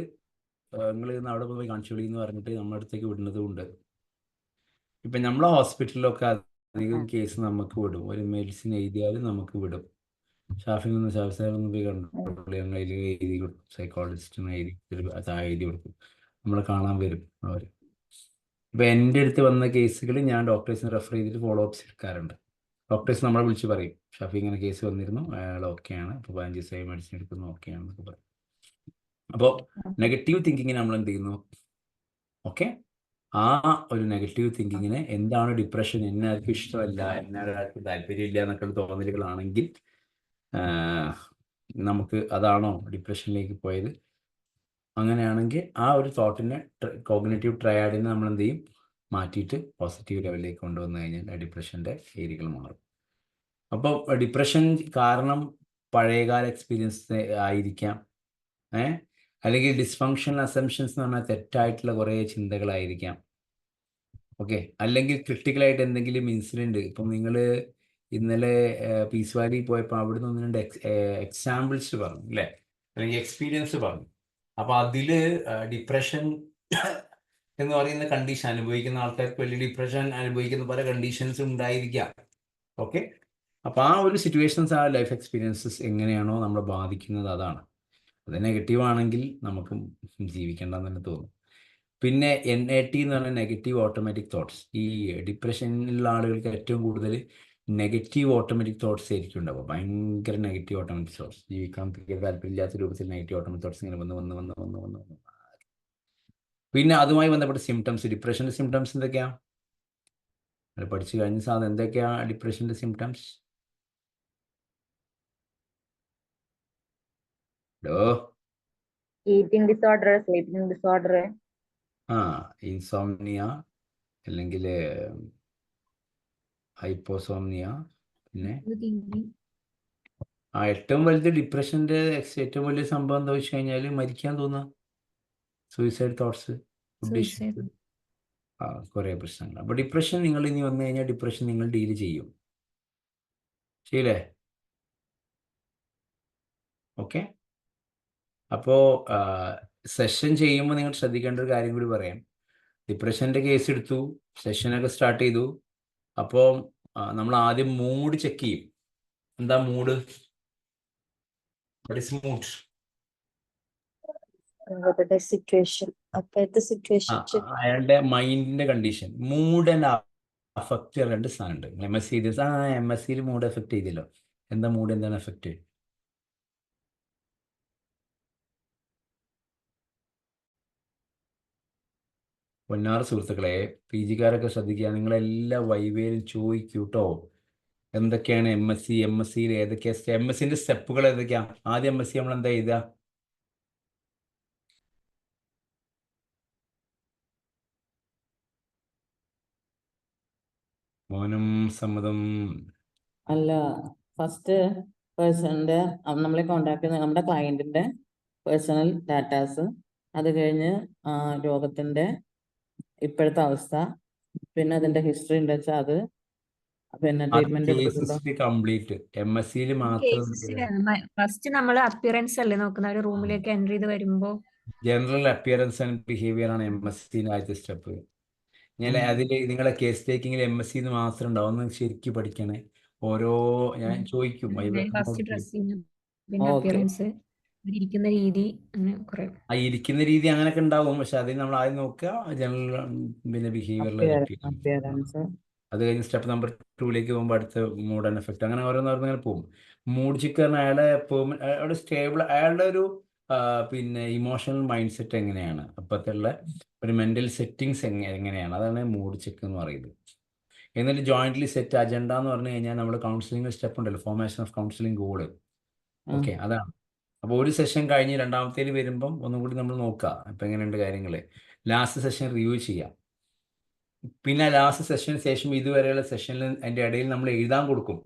നിങ്ങൾ ഇന്ന് അവിടെ പോയി കാണിച്ചോളി എന്ന് പറഞ്ഞിട്ട് നമ്മുടെ അടുത്തേക്ക് വിടുന്നതും ഉണ്ട്. ഇപ്പം നമ്മളെ ഹോസ്പിറ്റലിലൊക്കെ അധികം കേസ് നമുക്ക് വിടും, ഒരു മെഡിസിൻ എഴുതിയാലും നമുക്ക് വിടും. ഷാഫി സാറൊന്നും പോയി കണ്ടു, ഞങ്ങൾ എഴുതി കൊടുക്കും, സൈക്കോളജിസ്റ്റിന് എഴുതി കൊടുക്കും. നമ്മൾ കാണാൻ വരും അവർ. ഇപ്പം എൻ്റെ അടുത്ത് വന്ന കേസുകൾ ഞാൻ ഡോക്ടേഴ്സിന് റെഫർ ചെയ്തിട്ട് ഫോളോ അപ്സ് എടുക്കാറുണ്ട്. ഡോക്ടേഴ്സ് നമ്മളെ വിളിച്ച് പറയും, ഷഫി ഇങ്ങനെ കേസ് വന്നിരുന്നു, അയാൾ ഓക്കെയാണ്, ഇപ്പോൾ 15 ദിവസമായി മെഡിസിൻ എടുക്കുന്നു, ഓക്കെയാണെന്നൊക്കെ പറയും. അപ്പോൾ നെഗറ്റീവ് തിങ്കിങ്ങിന് നമ്മൾ എന്ത് ചെയ്യുന്നു? ഓക്കെ, ആ ഒരു നെഗറ്റീവ് തിങ്കിങ്ങിന് എന്താണ് ഡിപ്രഷൻ, എന്നെ ആർക്കും ഇഷ്ടമല്ല, എന്നെ ആർക്കും താല്പര്യമില്ല എന്നൊക്കെ തോന്നലുകളാണെങ്കിൽ നമുക്ക് അതാണോ ഡിപ്രഷനിലേക്ക് പോയത്? അങ്ങനെയാണെങ്കിൽ ആ ഒരു തോട്ടിനെ കോഗ്നിറ്റീവ് ട്രയാഡിനെ നമ്മൾ എന്ത് ചെയ്യും? മാറ്റിയിട്ട് പോസിറ്റീവ് ലെവലിലേക്ക് കൊണ്ടുവന്നു കഴിഞ്ഞാൽ ആ ഡിപ്രഷൻ്റെ ഏരിയകൾ മാറും. അപ്പോൾ ഡിപ്രഷൻ കാരണം പഴയകാല എക്സ്പീരിയൻസ് ആയിരിക്കാം, അല്ലെങ്കിൽ ഡിസ്ഫങ്ഷണൽ അസംഷൻസ് എന്ന് പറഞ്ഞാൽ തെറ്റായിട്ടുള്ള കുറേ ചിന്തകളായിരിക്കാം. ഓക്കെ, അല്ലെങ്കിൽ ക്രിട്ടിക്കലായിട്ട് എന്തെങ്കിലും ഇൻസിഡൻറ്റ്. ഇപ്പം നിങ്ങൾ ഇന്നലെ പീസ് വാലി പോയപ്പോൾ അവിടെ നിന്ന് 1-2 എക്സാമ്പിൾസ് പറഞ്ഞു അല്ലേ, അല്ലെങ്കിൽ എക്സ്പീരിയൻസ് പറഞ്ഞു. അപ്പോൾ അതിൽ ഡിപ്രഷൻ എന്ന് പറയുന്ന കണ്ടീഷൻ അനുഭവിക്കുന്ന ആൾക്കാർക്ക് വലിയ ഡിപ്രഷൻ അനുഭവിക്കുന്ന പല കണ്ടീഷൻസ് ഉണ്ടായിരിക്കാം. ഓക്കെ, അപ്പോൾ ആ ഒരു സിറ്റുവേഷൻസ്, ആ ലൈഫ് എക്സ്പീരിയൻസസ് എങ്ങനെയാണോ നമ്മളെ ബാധിക്കുന്നത് അതാണ്. അത് നെഗറ്റീവ് ആണെങ്കിൽ നമുക്ക് ജീവിക്കേണ്ടെന്ന് തന്നെ തോന്നും. പിന്നെ NAT എന്ന് പറഞ്ഞാൽ നെഗറ്റീവ് ഓട്ടോമാറ്റിക് തോട്ട്സ്. ഈ ഡിപ്രഷനിലുള്ള ആളുകൾക്ക് ഏറ്റവും കൂടുതൽ നെഗറ്റീവ് ഓട്ടോമാറ്റിക് തോട്ട്സ് ആയിരിക്കും ഉണ്ടാവുക. ഭയങ്കര നെഗറ്റീവ് ഓട്ടോമാറ്റിക് തോട്ട്സ്, ജീവിക്കാൻ താല്പര്യമില്ലാത്ത രൂപത്തിൽ നെഗറ്റീവ് ഓട്ടോമാറ്റിക് തോട്ട്സ് ഇങ്ങനെ വന്ന്. പിന്നെ അതുമായി ബന്ധപ്പെട്ട സിംറ്റംസ്, ഡിപ്രഷൻ്റെ സിംറ്റംസ് എന്തൊക്കെയാ? അത് പഠിച്ചു കഴിഞ്ഞ സാധനം എന്തൊക്കെയാ ഡിപ്രഷൻ്റെ symptoms? Eating disorder, sleeping disorder, insomnia, അല്ലെങ്കിൽ ഹൈപ്പോസോംനിയ. പിന്നെ ഏറ്റവും വലുത് ഡിപ്രഷൻ്റെ ഏറ്റവും വലിയ സംഭവം എന്താ വെച്ച് കഴിഞ്ഞാൽ മരിക്കാൻ തോന്നുക, സൂയിസൈഡ് തോട്ട്സ്, കുറേ പ്രശ്നങ്ങൾ. അപ്പോൾ ഡിപ്രഷൻ നിങ്ങൾ ഇനി വന്നു കഴിഞ്ഞാൽ ഡിപ്രഷൻ നിങ്ങൾ ഡീൽ ചെയ്യും, ശരിയല്ലേ? ഓക്കെ, അപ്പോൾ സെഷൻ ചെയ്യുമ്പോൾ നിങ്ങൾ ശ്രദ്ധിക്കേണ്ട ഒരു കാര്യം കൂടി പറയാം. ഡിപ്രഷൻ്റെ കേസ് എടുത്തു, സെഷനൊക്കെ സ്റ്റാർട്ട് ചെയ്തു. അപ്പോൾ നമ്മൾ ആദ്യം മൂഡ് ചെക്ക് ചെയ്യും. എന്താ മൂഡ്? What is mood? അയാളുടെ മൈൻഡിന്റെ കണ്ടീഷൻ. മൂഡ് ആൻഡ് അഫക്റ്റ് 2 സാധനമുണ്ട്. MSc മൂഡ് എഫക്ട് ചെയ്തല്ലോ. എന്താ മൂഡ്, എന്താണ് എഫക്റ്റ്? പൊന്നാറ് സുഹൃത്തുക്കളെ, PG-കാരൊക്കെ ശ്രദ്ധിക്കുക, നിങ്ങളെല്ലാ വൈവേലും ചോദിക്കൂ കേട്ടോ. എന്തൊക്കെയാണ് MScയിൽ ഏതൊക്കെയാണ് MScന്റെ സ്റ്റെപ്പുകൾ ഏതൊക്കെയാ? ആദ്യം MSc നമ്മൾ എന്താ എഴുതുക? മൗനം സമ്മതം. അല്ല, ഫസ്റ്റ് പേഴ്സണിന്റെ നമ്മളെ കോണ്ടാക്ട് ചെയ്യുന്ന നമ്മുടെ ക്ലയന്റിന്റെ പേഴ്സണൽ ഡാറ്റാസ്, അത് കഴിഞ്ഞ് രോഗത്തിന്റെ ഇപ്പോഴത്തെ അവസ്ഥ, പിന്നെ അതിന്റെ ഹിസ്റ്ററി ഉണ്ട് വെച്ചാൽ അത്, പിന്നെ ട്രീറ്റ്മെന്റ് കംപ്ലീറ്റ് MScയിൽ മാത്രം. ഫസ്റ്റ് നമ്മൾ അപ്പിയറൻസ് അല്ലേ നോക്കുന്ന, ഒരു റൂമിലേക്ക് എൻട്രി ചെയ്ത് വരുമ്പോ ജനറൽ അപ്പിയറൻസ് ആൻഡ് ബിഹേവിയർ ആണ് MScന്റെ ആദ്യത്തെ സ്റ്റെപ്പ്. ഞാൻ അതിൽ നിങ്ങളെ കേസ് ടേക്കിങ്ങിൽ MSc മാത്രം ഉണ്ടാവും, ഒന്ന് ശരിക്കും പഠിക്കണേ. ഓരോ ഞാൻ ചോദിക്കും ഫസ്റ്റ് ഡ്രസ്സിങ്, പിന്നെ അപ്പിയറൻസ്, ഇരിക്കുന്ന രീതി, അങ്ങനെ കുറെ. ആ ഇരിക്കുന്ന രീതി അങ്ങനെയൊക്കെ ഉണ്ടാവും. പക്ഷെ അതിൽ നമ്മൾ ആദ്യം നോക്കുക ജനറൽ പിന്നെ ബിഹേവിയറിൽ. അപ്പിയറൻസ്. അത് കഴിഞ്ഞ് സ്റ്റെപ്പ് നമ്പർ 2ലേക്ക് പോകുമ്പോൾ അടുത്ത മൂഡ് ആൻഡ് എഫക്റ്റ്, അങ്ങനെ ഓരോന്നോരോന്നിങ്ങനെ പോകും. മൂഡ് ചെക്ക് പറഞ്ഞാൽ അയാളുടെ സ്റ്റേബിൾ, അയാളുടെ ഒരു പിന്നെ ഇമോഷണൽ മൈൻഡ് സെറ്റ് എങ്ങനെയാണ്, അപ്പോഴത്തുള്ള ഒരു മെൻ്റൽ സെറ്റിങ്സ് എങ്ങനെയാണ്, അതാണ് മൂഡ് ചെക്ക് എന്ന് പറയുന്നത്. എന്നിട്ട് ജോയിൻ്റ്ലി സെറ്റ് അജണ്ട എന്ന് പറഞ്ഞു കഴിഞ്ഞാൽ നമ്മൾ കൗൺസിലിംഗ് സ്റ്റെപ്പ് ഉണ്ടല്ലോ, formation of counselling goal. Okay, അതാണ്. അപ്പോൾ ഒരു സെഷൻ കഴിഞ്ഞ് രണ്ടാമത്തേൽ വരുമ്പം ഒന്നും കൂടി നമ്മൾ നോക്കുക ഇപ്പം എങ്ങനെയുണ്ട് കാര്യങ്ങൾ. ലാസ്റ്റ് സെഷൻ റിവ്യൂ ചെയ്യാം. പിന്നെ ലാസ്റ്റ് സെഷന് ശേഷം ഇതുവരെയുള്ള സെഷനിൽ അതിൻ്റെ ഇടയിൽ നമ്മൾ എഴുതാൻ കൊടുക്കും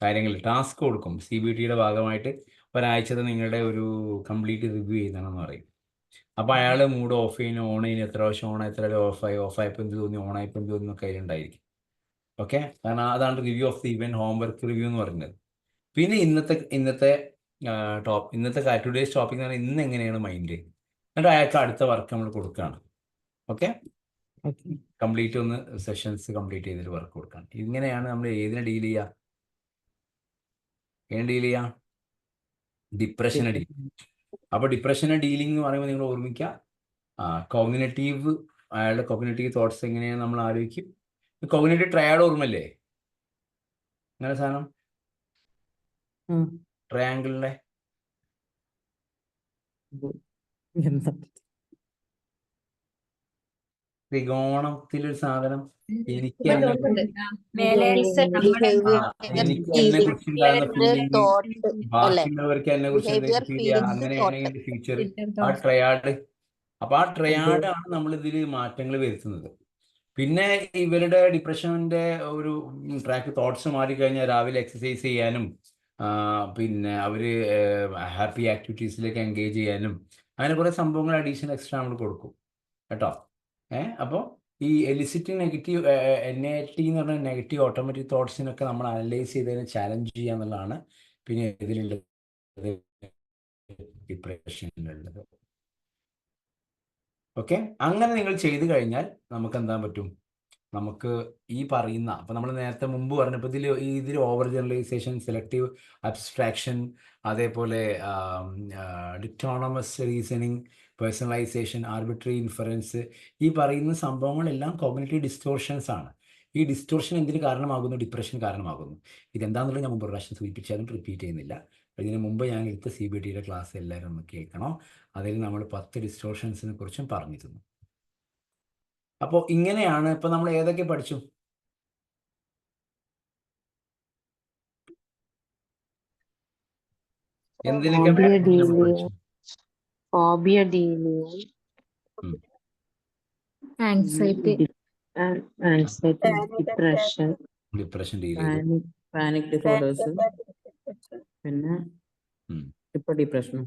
കാര്യങ്ങൾ, ടാസ്ക് കൊടുക്കും. CBTയുടെ ഭാഗമായിട്ട് ഒരാഴ്ചത്തെ നിങ്ങളുടെ ഒരു കംപ്ലീറ്റ് റിവ്യൂ ചെയ്യണമെന്ന് പറയും. അപ്പോൾ അയാൾ മൂഡ് ഓഫ് ചെയ്യുന്നു, ഓൺ ചെയ്യുന്നു, എത്ര പ്രാവശ്യം ഓൺ, എത്ര ഓഫായപ്പോൾ എന്ത് തോന്നി, ഓണായപ്പോൾ എന്ത് തോന്നി എന്നൊക്കെ അതിലുണ്ടായിരിക്കും. ഓക്കെ, കാരണം അതാണ് review of the event, homework review എന്ന് പറയുന്നത്. പിന്നെ ഇന്നത്തെ ടുഡേസ് ടോപ്പിക് എന്ന് പറഞ്ഞാൽ ഇന്ന് എങ്ങനെയാണ് മൈൻഡ്, എന്നിട്ട് അയാൾക്ക് അടുത്ത വർക്ക് നമ്മൾ കൊടുക്കുകയാണ്. ഓക്കെ, കംപ്ലീറ്റ് ഒന്ന് സെഷൻസ് കംപ്ലീറ്റ് ചെയ്തിട്ട് വർക്ക് കൊടുക്കുകയാണ്. ഇങ്ങനെയാണ് നമ്മൾ ഏതിനെ ഡീൽ ചെയ്യുക? ഡിപ്രഷനെ ഡീൽ. അപ്പോൾ ഡിപ്രഷനെ ഡീലിംഗ് എന്ന് പറയുമ്പോൾ നിങ്ങൾ ഓർമ്മിക്കുക, കോഗ്നിറ്റീവ്, അയാളുടെ കോഗ്നിറ്റീവ് തോട്ട്സ് എങ്ങനെയാണ് നമ്മൾ ആലോചിക്കും. കോഗ്നിറ്റീവ് ട്രയാഡ് ഓർമ്മല്ലേ? അങ്ങനെ സാധനം ഉം. ട്രയാങ്കിളിന്റെ എന്താ ത്രികോണത്തിലൊരു സാധനം. എനിക്ക് ഇവിടെ എന്നെ ഉണ്ട്. മേലേലത്തെ നമ്മുടെ എനിക്ക് എന്നെ കുറിച്ച് ഉണ്ടാകുന്ന ഫീലിംഗ്, തോട്ട് അല്ലെ? ബാക്കിയുള്ളവർക്ക് എന്നെ കുറിച്ച് എന്തെങ്കിലും ബിഹേവിയർ, ഫീൽ ചെയ്യുക, ഫീലിങ്സ്, അങ്ങനെയാണെങ്കിൽ തോട്ട്. ഫ്യൂച്ചർ filter ആ thoughts. ട്രയാഡ്. അപ്പൊ ആ ട്രയാഡാണ് നമ്മൾ ഇതിൽ മാറ്റങ്ങൾ വരുത്തുന്നത്. പിന്നെ ഇവരുടെ ഡിപ്രഷന്റെ ഒരു ട്രാക്ക് തോട്ട്സ് മാറിക്കഴിഞ്ഞാൽ രാവിലെ എക്സസൈസ് ചെയ്യാനും പിന്നെ അവര് ഹാപ്പി ആക്ടിവിറ്റീസിലേക്ക് എൻഗേജ് ചെയ്യാനും അങ്ങനെ കുറെ സംഭവങ്ങൾ അഡീഷണൽ എക്സ്ട്രാ നമ്മൾ കൊടുക്കും കേട്ടോ. അപ്പോൾ ഈ എലിസിറ്റിംഗ് നെഗറ്റീവ് NAT എന്ന് പറഞ്ഞ നെഗറ്റീവ് ഓട്ടോമാറ്റിക് തോട്ട്സിനൊക്കെ നമ്മൾ അനലൈസ് ചെയ്തതിനെ ചാലഞ്ച് ചെയ്യുക എന്നുള്ളതാണ് പിന്നെ ഇതിലുള്ളത്, ഡിപ്രഷനിലുള്ളത്. ഓക്കെ, അങ്ങനെ നിങ്ങൾ ചെയ്തു കഴിഞ്ഞാൽ നമുക്ക് എന്താ പറ്റും, നമുക്ക് ഈ പറയുന്ന, അപ്പൊ നമ്മൾ നേരത്തെ മുമ്പ് പറഞ്ഞപ്പോൾ ഇതിൽ ഓവർ ജനറലൈസേഷൻ, സെലക്റ്റീവ് അബ്സ്ട്രാക്ഷൻ, അതേപോലെ ഡിറ്റോണമസ് റീസണിങ്, പേഴ്സണലൈസേഷൻ, ആർബിട്രറി ഇൻഫറൻസ്, ഈ പറയുന്ന സംഭവങ്ങളെല്ലാം കോഗ്നിറ്റീവ് ഡിസ്റ്റോർഷൻസ് ആണ്. ഈ ഡിസ്റ്റോർഷൻ എന്തിന് കാരണമാകുന്നു? ഡിപ്രഷൻ കാരണമാകുന്നു. ഇതെന്താണെന്നുള്ളത് ഞാൻ മുമ്പ് ഒരു പ്രാവശ്യം സൂചിപ്പിച്ചാലും റിപ്പീറ്റ് ചെയ്യുന്നില്ല. ഇതിന് മുമ്പ് ഞാൻ എടുത്ത CBTയുടെ ക്ലാസ് എല്ലാവരും ഒന്ന് കേൾക്കണം. അതിൽ നമ്മൾ 10 ഡിസ്റ്റോർഷൻസിനെ കുറിച്ചും പറഞ്ഞിരുന്നു. അപ്പോൾ ഇങ്ങനെയാണ്. ഇപ്പൊ നമ്മൾ ഏതൊക്കെ പഠിച്ചു? എന്തിനൊക്കെ Phobia നമ്മൾ dealing, പഠിച്ചു? phobia dealing, Anxiety. anxiety, depression, depression deal ചെയ്തു. പാനിക് ഡിസോർഡേഴ്സ്, പിന്നെ ഇപ്പൊ ഡിപ്രഷനും.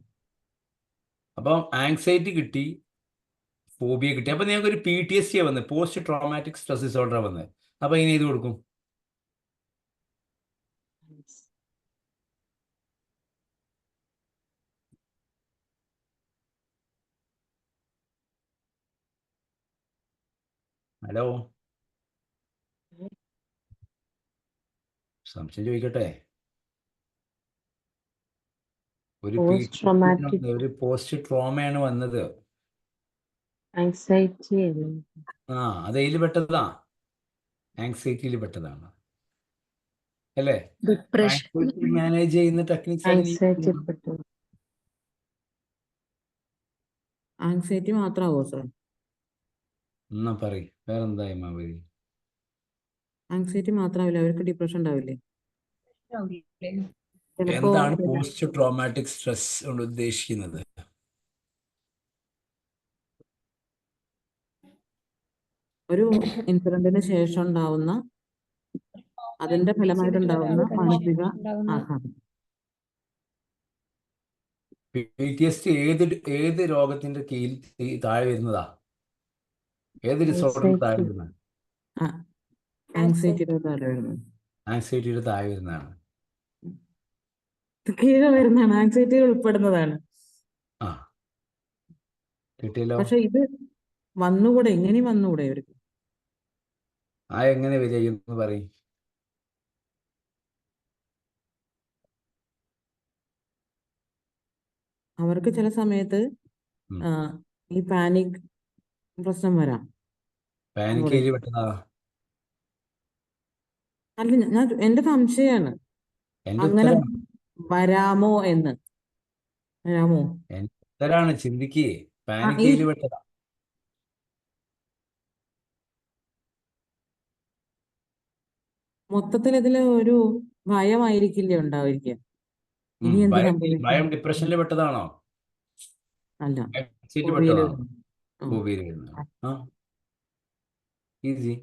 അപ്പം ആങ്സൈറ്റി കിട്ടി, ഫോബിയ കിട്ടി. അപ്പൊ നിങ്ങൾക്ക് ഒരു PTSD വന്നത്, പോസ്റ്റ് ട്രോമാറ്റിക് സ്ട്രെസ് ഡിസോർഡർ വന്നത്. അപ്പൊ ഇനി ഇത് കൊടുക്കും. ഹലോ, സംശയം ചോദിക്കട്ടെ. post-traumatic ഒരു പോസ്റ്റ് ട്രോമയാണ് വന്നത്. anxiety, അത് അതിൽ പെട്ടതാ, ആങ്സൈറ്റിയിൽ പെട്ടതാണ് അല്ലേ? Depression. മാനേജ് ചെയ്യുന്ന ടെക്നിക്സ് anxiety, ആങ്സൈറ്റി മാത്രമാവോ സർ? എന്നാ പറയും വേറെന്താ മാവരി? ആങ്സൈറ്റി മാത്രമാവില്ല, അവർക്ക് ഡിപ്രഷൻ ഉണ്ടാവില്ലേ? ചിലപ്പോ എന്താണ് പോസ്റ്റ് ട്രോമാറ്റിക് സ്ട്രെസ് കൊണ്ട് ഉദ്ദേശിക്കുന്നത്? ഒരു ഇൻസിഡന്റിന് ശേഷം ഉണ്ടാവുന്ന, അതിന്റെ ഫലമായിട്ടുണ്ടാവുന്ന മാനസിക ആഘാതം. PTSD ഏത് രോഗത്തിന്റെ കീഴിൽ താഴെ വരുന്നതാ? ഏത് ഡിസോർഡറിന് താഴെ വരുന്നത്? ആങ്സൈറ്റിയുടെ താഴെ വരുന്നത്. ആങ്സൈറ്റിയുടെ താഴെ വരുന്നതാണ്. കീഴെ വരുന്നതാണ്, ആങ്സൈറ്റി ഉൾപ്പെടുന്നതാണ്. ആ കിട്ടിയല്ലോ. പക്ഷെ ഇത് വന്നുകൂടെ, എങ്ങനെ വന്നുകൂടെ അവർക്ക്? എങ്ങനെ വരികയെന്ന് പറയും. അവർക്ക് ചില സമയത്ത് ഈ പാനിക് പ്രശ്നം വരാം. പാനിക് ഏരിയ പെട്ടതാ. അല്ല, ഞാൻ എന്റെ സംശയമാണ് എന്റെ അങ്ങനെ ഉത്തരം വരാമോ എന്ന്. വരാമോ? എന്റെ ഉത്തരാണ്, ചിന്തിക്കേ. പാനിക് ഈ ഏരിയ പെട്ടതാ. മൊത്തത്തിൽ ഇതില് ഒരു ഭയമായിരിക്കില്ലേ ഉണ്ടായിരിക്കുക? ഇനി എന്ത് സംഭവിക്കും? ഭയം ഡിപ്രഷനിൽ പെട്ടതാണോ? അല്ല, ആങ്സൈറ്റി ഫോബിയയില് പെട്ടതാണോ? വരുന്നു. ഫോബിയയിൽ വരുന്നതാണ്. ഈസി.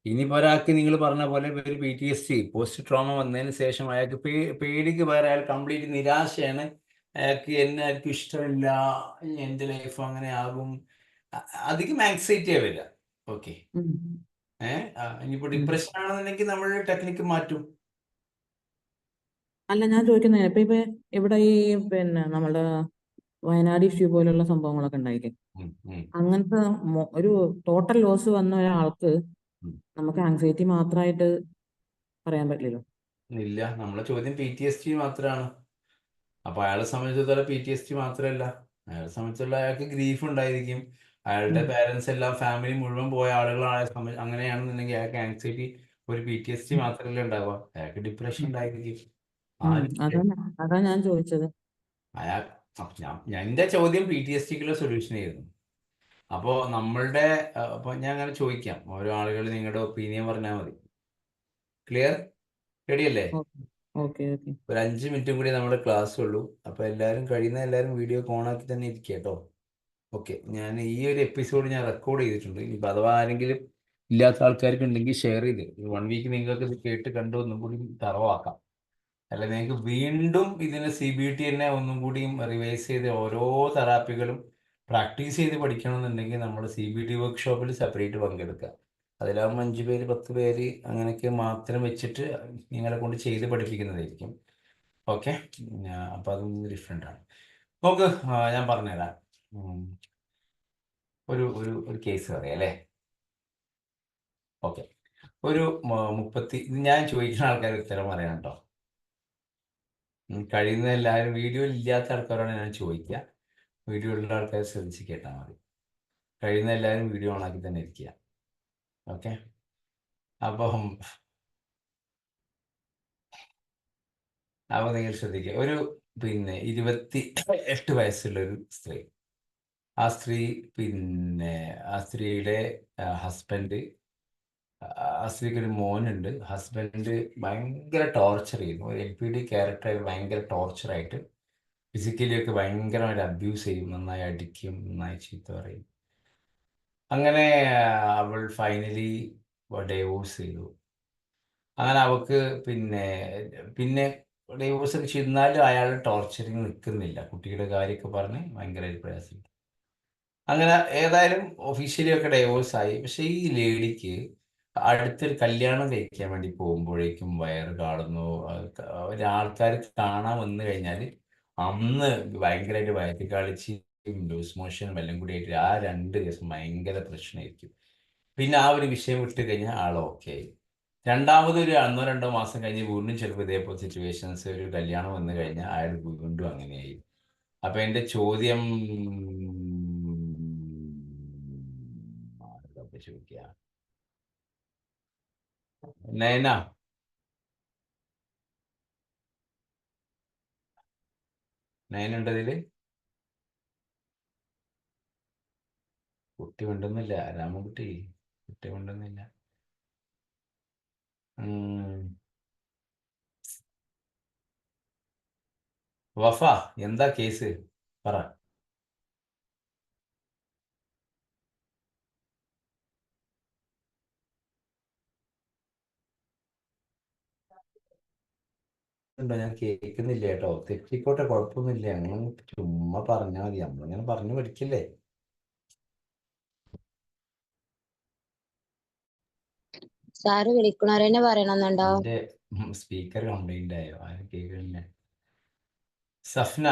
ഇനിയിപ്പോ ഒരാൾക്ക് നിങ്ങൾ പറഞ്ഞ പോലെ ഒരു PTSD, പോസ്റ്റ് ട്രോമ വന്നതിന് ശേഷം അയാൾക്ക് പേടിക്ക് വേറെ, അയാൾ കംപ്ലീറ്റ് നിരാശയാണ്. അയാൾക്ക് എന്നെ ആർക്കും ഇഷ്ടമില്ല, എൻ്റെ ലൈഫ് അങ്ങനെ ആകും. അധികം ആങ്സൈറ്റിയാ വരിക. ഓക്കെ. ഇനിയിപ്പോ ഡിപ്രഷൻ ആണെന്നുണ്ടെങ്കിൽ നമ്മൾ ടെക്നിക്ക് മാറ്റും. അല്ല, ഞാൻ ചോദിക്കുന്നത് ഇപ്പൊ ഇവിടെ ഈ പിന്നെ നമ്മുടെ വയനാട് ഇഷ്യൂ പോലുള്ള സംഭവങ്ങളൊക്കെ ഉണ്ടായില്ലേ? അങ്ങനത്തെ ഒരു ടോട്ടൽ ലോസ് വന്ന ഒരാൾക്ക് നമുക്ക് ആങ്സൈറ്റി മാത്രമായിട്ട് പറയാൻ പറ്റില്ലല്ലോ. ഇല്ല, നമ്മളെ ചോദ്യം PTSD മാത്രമാണ്. അപ്പൊ അയാളെ സംബന്ധിച്ചിടത്തോളം PTSD മാത്രമല്ല, അയാളെ സംബന്ധിച്ചുള്ള അയാൾക്ക് ഗ്രീഫ് ഉണ്ടായിരിക്കും. അയാളുടെ പേരൻസ് എല്ലാം ഫാമിലി മുഴുവൻ പോയ ആളുകളായ അങ്ങനെയാണെന്നുണ്ടെങ്കിൽ അയാൾക്ക് ആങ്സൈറ്റി ഒരു PTSD മാത്രമല്ല ഉണ്ടാവുക, അയാൾക്ക് ഡിപ്രഷൻ ഉണ്ടായിരിക്കും. അതാ ഞാൻ ചോദിച്ചത്. അയാൾ എന്റെ ചോദ്യം PTSDക്കുള്ള സൊല്യൂഷൻ ആയിരുന്നു. അപ്പോൾ നമ്മളുടെ അപ്പോൾ ഞാൻ അങ്ങനെ ചോദിക്കാം, ഓരോ ആളുകൾ നിങ്ങളുടെ ഒപ്പീനിയൻ പറഞ്ഞാൽ മതി. ക്ലിയർ? റെഡിയല്ലേ? ഓക്കെ. ഒരു 5 മിനിറ്റും കൂടി നമ്മുടെ ക്ലാസ് ഉള്ളൂ. അപ്പോൾ കഴിയുന്ന എല്ലാവരും വീഡിയോ ഓണാക്കി തന്നെ ഇരിക്കുക കേട്ടോ. ഓക്കെ, ഞാൻ ഈ ഒരു എപ്പിസോഡ് ഞാൻ റെക്കോർഡ് ചെയ്തിട്ടുണ്ട്. ഇനി അഥവാ ആരെങ്കിലും ഇല്ലാത്ത ആൾക്കാർക്ക് ഉണ്ടെങ്കിൽ ഷെയർ ചെയ്ത് 1 വീക്ക് നിങ്ങൾക്ക് ഇത് കേട്ട് കണ്ട് ഒന്നും കൂടി തറവാക്കാം. അല്ല നിങ്ങൾക്ക് വീണ്ടും ഇതിന് CBT തന്നെ ഒന്നും കൂടിയും റിവൈസ് ചെയ്ത് ഓരോ തെറാപ്പികളും പ്രാക്ടീസ് ചെയ്ത് പഠിക്കണമെന്നുണ്ടെങ്കിൽ നമ്മൾ CBT വർക്ക്ഷോപ്പിൽ സെപ്പറേറ്റ് പങ്കെടുക്കുക. അതിലാകുമ്പോൾ 5 പേര് 10 പേര് അങ്ങനെയൊക്കെ മാത്രം വെച്ചിട്ട് നിങ്ങളെ കൊണ്ട് ചെയ്ത് പഠിപ്പിക്കുന്നതായിരിക്കും. ഓക്കെ, അപ്പം അതൊന്നും ഡിഫറെൻ്റ് ആണ്. നോക്ക്, ഞാൻ പറഞ്ഞുതരാം. ഒരു കേസ് പറയാം അല്ലേ? ഓക്കെ, ഒരു ഞാൻ ചോദിക്കുന്ന ആൾക്കാർ ഉത്തരം പറയാം കേട്ടോ. കഴിയുന്ന എല്ലാവരും വീഡിയോയിൽ ഇല്ലാത്ത ആൾക്കാരോട് ഞാൻ ചോദിക്കുക, വീഡിയോ ഉള്ള ആൾക്കാർ ശ്രദ്ധിച്ച് കേട്ടാൽ മതി. കഴിയുന്ന എല്ലാവരും വീഡിയോ ഓണാക്കി തന്നെ ഇരിക്കുക. ഓക്കെ, അപ്പം നിങ്ങൾ ശ്രദ്ധിക്കുക. ഒരു 28 വയസ്സുള്ളൊരു സ്ത്രീ. ആ സ്ത്രീയുടെ ഹസ്ബൻഡ്, ആ സ്ത്രീക്ക് ഒരു മോനുണ്ട്. ഹസ്ബൻഡ് ഭയങ്കര ടോർച്ചർ ചെയ്യുന്നു. ഒരു LPD ക്യാരക്ടറായിട്ട് ഭയങ്കര ടോർച്ചറായിട്ട് ഫിസിക്കലി ഒക്കെ ഭയങ്കരമായിട്ട് അബ്യൂസ് ചെയ്യും. നന്നായി അടിക്കും, നന്നായി ചീത്ത പറയും. അങ്ങനെ അവൾ ഫൈനലി ഡൈവോഴ്സ് ചെയ്തു. അങ്ങനെ അവൾക്ക് പിന്നെ ഡൈവോഴ്സ് ഒക്കെ ചെയ്താലും അയാൾ ടോർച്ചറിങ് നിൽക്കുന്നില്ല. കുട്ടിയുടെ കാര്യമൊക്കെ പറഞ്ഞ് ഭയങ്കരമായിട്ട് പ്രയാസം. അങ്ങനെ ഏതായാലും ഒഫീഷ്യലി ഒക്കെ ഡൈവോഴ്സ് ആയി. പക്ഷെ ഈ ലേഡിക്ക് അടുത്തൊരു കല്യാണം കഴിക്കാൻ വേണ്ടി പോകുമ്പോഴേക്കും വയറ് കാണുന്നു. ഒരാൾക്കാർ കാണാൻ വന്നു കഴിഞ്ഞാൽ അന്ന് ഭയങ്കരമായിട്ട് വയറ്റി കളിച്ചും ലൂസ് മോഷനും എല്ലാം കൂടി ആയിട്ട് ആ 2 ദിവസം ഭയങ്കര പ്രശ്നമായിരിക്കും. പിന്നെ ആ ഒരു വിഷയം വിട്ട് കഴിഞ്ഞാൽ ആൾ ഓക്കെ ആയി. രണ്ടാമതൊരു 1-2 മാസം കഴിഞ്ഞ് വീണ്ടും ചിലപ്പോൾ ഇതേപോലെ സിറ്റുവേഷൻസ്, ഒരു കല്യാണം വന്നു കഴിഞ്ഞാൽ അയാൾ വീണ്ടും അങ്ങനെയായി. അപ്പൊ എൻ്റെ ചോദ്യം ചോദിക്കുക, നയന ഉണ്ടതില്? കുട്ടി ഉണ്ടെന്നില്ല, രാമൻകുട്ടി കുട്ടി ഉണ്ടെന്നില്ല. വഫ, എന്താ കേസ് പറ. ഉണ്ടോ? ഞാൻ കേൾക്കുന്നില്ല കേട്ടോ. തെറ്റിക്കോട്ടെ, കുഴപ്പമൊന്നുമില്ല. അങ്ങനെ ചുമ്മാ പറഞ്ഞാൽ മതി, നമ്മളിങ്ങനെ പറഞ്ഞു പഠിക്കില്ലേ. സാറ് വിളിക്കണവരെന്നെ പറയണമെന്നുണ്ടോ? എന്റെ സ്പീക്കർ കംപ്ലൈന്റ് ആയോ? ആരും കേൾക്കുന്നില്ല. സഫ്ന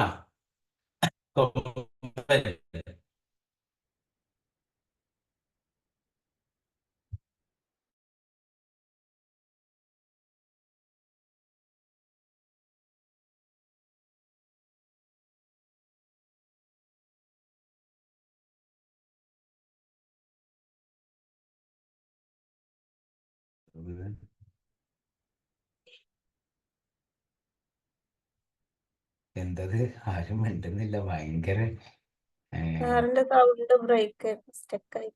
എന്തത്? ആരും മിണ്ടുന്നില്ല, ഭയങ്കര. സാറിന്റെ സൗണ്ട് ബ്രേക്ക് സ്റ്റക്കായി.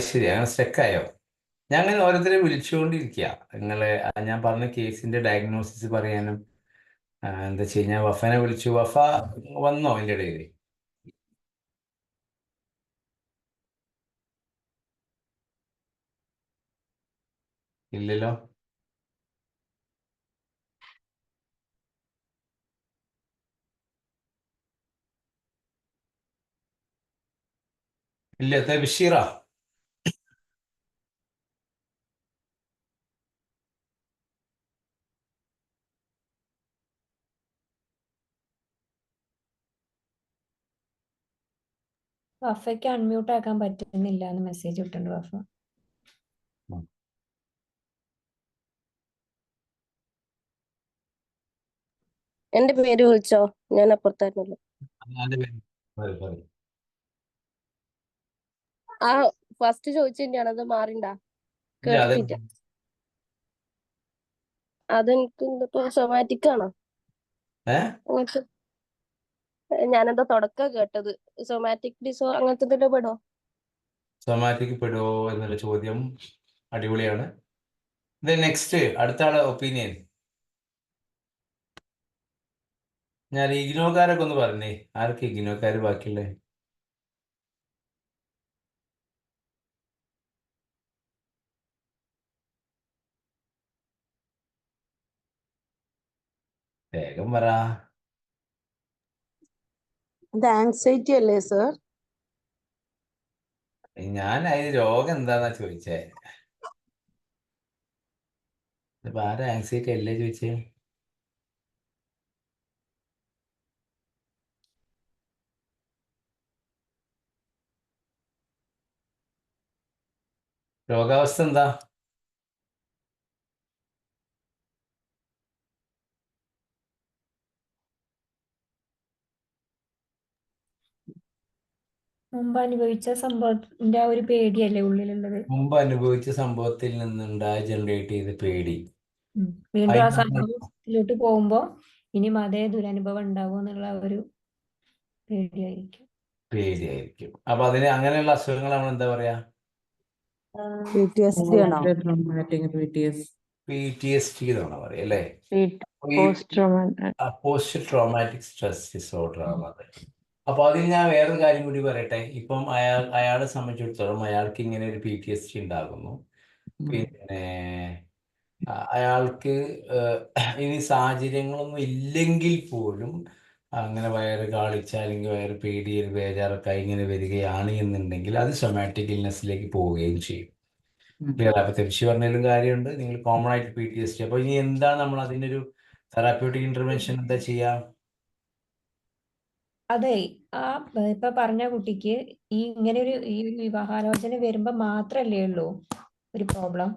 ശരി, അങ്ങനെ സ്റ്റക്കായോ? ഞാൻ അങ്ങനെ ഓരോരുത്തരെ വിളിച്ചുകൊണ്ടിരിക്കുക. ഞാൻ പറഞ്ഞ കേസിന്റെ ഡയഗ്നോസിസ് പറയാനും എന്താ വെച്ച് കഴിഞ്ഞാൽ വഫനെ വിളിച്ചു. വഫ വന്നോ അതിൻ്റെ ഇടയിൽ? ഇല്ലല്ലോ. ഇല്ല. ബഷീറ വഫയ്ക്ക് അൺമ്യൂട്ട് ആക്കാൻ പറ്റുന്നില്ല എന്ന് മെസ്സേജ് ഇട്ടുണ്ട് വഫ. എന്റെ പേര് വിളിച്ചോ? ഞാൻ അപ്പുറത്തായിരുന്നല്ലോ. പറയ്. ആ ഫസ്റ്റ് ചോദിച്ചതന്നെയാണ് അത് മാറിണ്ടാ ഇല്ല, അതെ. കേട്ടിട്ടില്ല. അതെനിക്ക് ഇപ്പൊ സൊമാറ്റിക് ആണോ അങ്ങനത്തെ? ഞാനെന്താ തുടക്കം കേട്ടത് സൊമാറ്റിക് അങ്ങനത്തെ എന്തെങ്കിലും പെടോ? സൊമാറ്റിക് പെടുവോ എന്നുള്ള ചോദ്യം അടിപൊളിയാണ്. നെക്സ്റ്റ് അടുത്ത ആളെ ഒപ്പീനിയൻ. ഞാൻ ഇഗ്നോക്കാരൊക്കെ ഒന്ന് പറഞ്ഞേ. ആരൊക്കെ ഇഗ്നോക്കാര് ബാക്കിയുള്ളേ? വേഗം പറ. ഇത് ആങ്സൈറ്റി അല്ലേ സർ? ഞാൻ അതിന് രോഗം എന്താന്നാ ചോദിച്ചേ. ഇപ്പൊ ആരാ ആങ്സൈറ്റി അല്ലേ ചോദിച്ചേ? രോഗാവസ്ഥ എന്താ? മുമ്പ് അനുഭവിച്ച സംഭവത്തിന്റെ ആ ഒരു പേടിയല്ലേ ഉള്ളിലുള്ളത്. മുമ്പ് അനുഭവിച്ച സംഭവത്തിൽ നിന്നുണ്ടായ ജനറേറ്റ് ചെയ്ത പേടി. വീണ്ടും ആ അതിനാണ് സംഭവത്തിലോട്ട് പോകുമ്പോ ഇനിയും അതേ ദുരനുഭവം ഉണ്ടാവും എന്നുള്ള ഒരു പേടിയായിരിക്കും. പേടിയായിരിക്കും. അപ്പൊ അതിന് അങ്ങനെയുള്ള അസുഖങ്ങൾ നമ്മൾ എന്താ പറയാ? PTSD ആണോ? ട്രോമാറ്റിക് PTSD എന്നാണ് പറയാ അല്ലേ? പോസ്റ്റ് ട്രോമാറ്റിക് സ്ട്രെസ് ഡിസോർഡർ ആണ് അത്. അപ്പൊ അതിൽ ഞാൻ വേറൊരു കാര്യം കൂടി പറയട്ടെ. ഇപ്പം അയാളെ സംബന്ധിച്ചിടത്തോളം അയാൾക്ക് ഇങ്ങനെ ഒരു PTSD ഉണ്ടാകുന്നു. പിന്നെ അയാൾക്ക് ഇനി സാഹചര്യങ്ങളൊന്നും ഇല്ലെങ്കിൽ പോലും അങ്ങനെ വയറ് കാളിച്ച അല്ലെങ്കിൽ വയറ് പേടി ബേജാറൊക്കെ ഇങ്ങനെ വരികയാണ് എന്നുണ്ടെങ്കിൽ അത് സൊമാറ്റിക് ഇൽനെസ്സിലേക്ക് പോവുകയും ചെയ്യും. അപ്പൊ തെരിച്ച് പറഞ്ഞാലും കാര്യമുണ്ട്. നിങ്ങൾ കോമൺ ആയിട്ട് PTSD. അപ്പൊ ഇനി എന്താണ് നമ്മൾ അതിനൊരു തെറാപ്യൂട്ടിക് ഇന്റർവെൻഷൻ എന്താ ചെയ്യാ? അതെ, ആ ഇപ്പൊ പറഞ്ഞ കുട്ടിക്ക് ഇങ്ങനെ ഒരു വിവാഹാലോചന വരുമ്പോ മാത്രല്ലേ ഉള്ളൂ ഒരു പ്രോബ്ലം.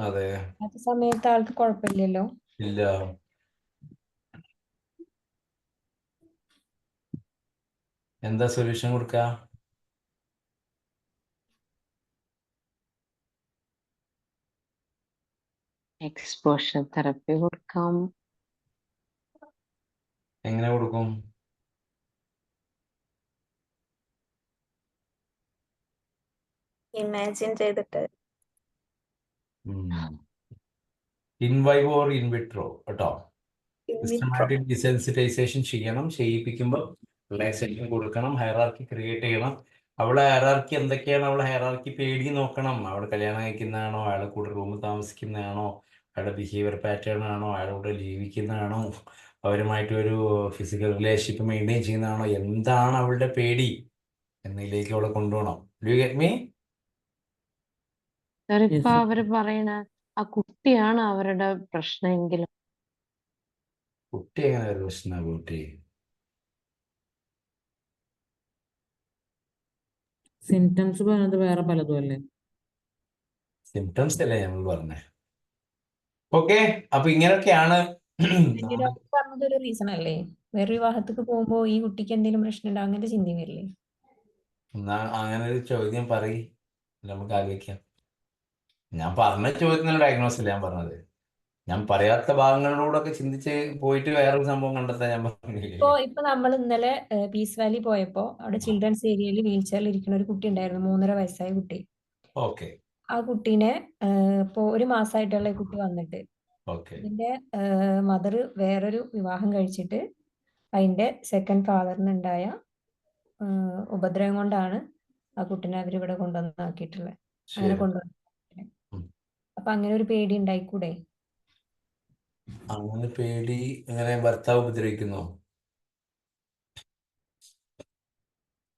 അതെ, ആ സമയത്ത് ആൾക്ക് കുഴപ്പമില്ലല്ലോ. ഇല്ല. എന്താ സൊല്യൂഷൻ കൊടുക്കുക? എക്സ്പോഷർ തെറപ്പി കൊടുക്കാം. എങ്ങനെ കൊടുക്കും? ഇമാജിൻ ചെയ്തിട്ട് ഇൻവൈവോ ഓർ ഇൻവിട്രോ കേട്ടോ. ഇൻവിട്രോ സിസ്റ്റമാറ്റിക് ഡിസെൻസിറ്റൈസേഷൻ ചെയ്യണം. ചെയ്യിപ്പിക്കുമ്പോൾ റിലാക്സേഷൻ കൊടുക്കണം. ഹയറാർക്കി ക്രിയേറ്റ് ചെയ്യണം. അവളെ ഹയറാർക്കി എന്തൊക്കെയാണ്? അവളെ ഹയറാർക്കി പേടി നോക്കണം. അവൾ കല്യാണം കഴിക്കുന്നതാണോ, അയാളെ കൂടെ റൂമിൽ താമസിക്കുന്നതാണോ, അയാളുടെ ബിഹേവിയർ പാറ്റേൺ ആണോ, അയാളുടെ കൂടെ ജീവിക്കുന്നതാണോ, അവരുമായിട്ട് ഒരു ഫിസിക്കൽ റിലേഷൻഷിപ്പ് മെയിൻറ്റെയിൻ ചെയ്യുന്നതാണോ, എന്താണ് അവളുടെ പേടി എന്നതിലേക്ക് അവളെ കൊണ്ടുപോകണം. Do you get me? ഇപ്പൊ അവര് പറയണ ആ കുട്ടിയാണ് അവരുടെ പ്രശ്നമെങ്കിലും കുട്ടി എങ്ങനെ ഒരു പ്രശ്നമാണ്? കുട്ടി സിംറ്റംസ് പറയുന്നത് വേറെ പലതും അല്ലേ? സിംറ്റംസ് അല്ലേ നമ്മൾ പറഞ്ഞേ. ഓക്കെ, അപ്പൊ ഇങ്ങനെയൊക്കെയാണ് നമ്മുടെ ഡോക്ടർ പറഞ്ഞത് ഒരു റീസൺ അല്ലേ? വേറെ വിവാഹത്തേക്ക് പോകുമ്പോ ഈ കുട്ടിക്ക് എന്തെങ്കിലും പ്രശ്നം ഉണ്ടാവും അങ്ങനത്തെ ചിന്തയും വരില്ലേ? അങ്ങനെ ഒരു ചോദ്യം പറയും, നമുക്ക് ആലോചിക്കാം. ഞാൻ പറഞ്ഞ ചോദ്യത്തിനുള്ള ഡയഗ്നോസ് അല്ല ഞാൻ പറഞ്ഞത്. ഞാൻ പറയാത്ത ഭാഗങ്ങളിലൂടെ ഒക്കെ ചിന്തിച്ച് പോയിട്ട് വേറൊരു സംഭവം കണ്ടെത്താൻ ഞാൻ പറഞ്ഞില്ലേ. ഇപ്പൊ നമ്മൾ ഇന്നലെ പീസ് വാലി പോയപ്പോ അവിടെ ചിൽഡ്രൻസ് ഏരിയയിൽ വീൽ ചെയറിൽ ഇരിക്കുന്ന ഒരു കുട്ടി ഉണ്ടായിരുന്നു, 3.5 വയസ്സായ കുട്ടി. ഓക്കെ ആ കുട്ടീനെ ഇപ്പോ 1 മാസമായിട്ടുള്ള കുട്ടി വന്നിട്ട് ഓക്കെ ഇതിന്റെ മദർ വേറൊരു വിവാഹം കഴിച്ചിട്ട് അതിന്റെ സെക്കൻഡ് ഫാദറിനുണ്ടായ ഉപദ്രവം കൊണ്ടാണ് ആ കുട്ടീനെ അവരിവിടെ കൊണ്ടുവന്നാക്കിയിട്ടുള്ളത്. അങ്ങനെ ശരി. കൊണ്ടുവന്നു. അപ്പൊ അങ്ങനെ ഒരു പേടി ഉണ്ടായിക്കൂടെ? അങ്ങനെ പേടി എങ്ങനെ ഭർത്താവ് ഉപദ്രവിക്കുന്നു?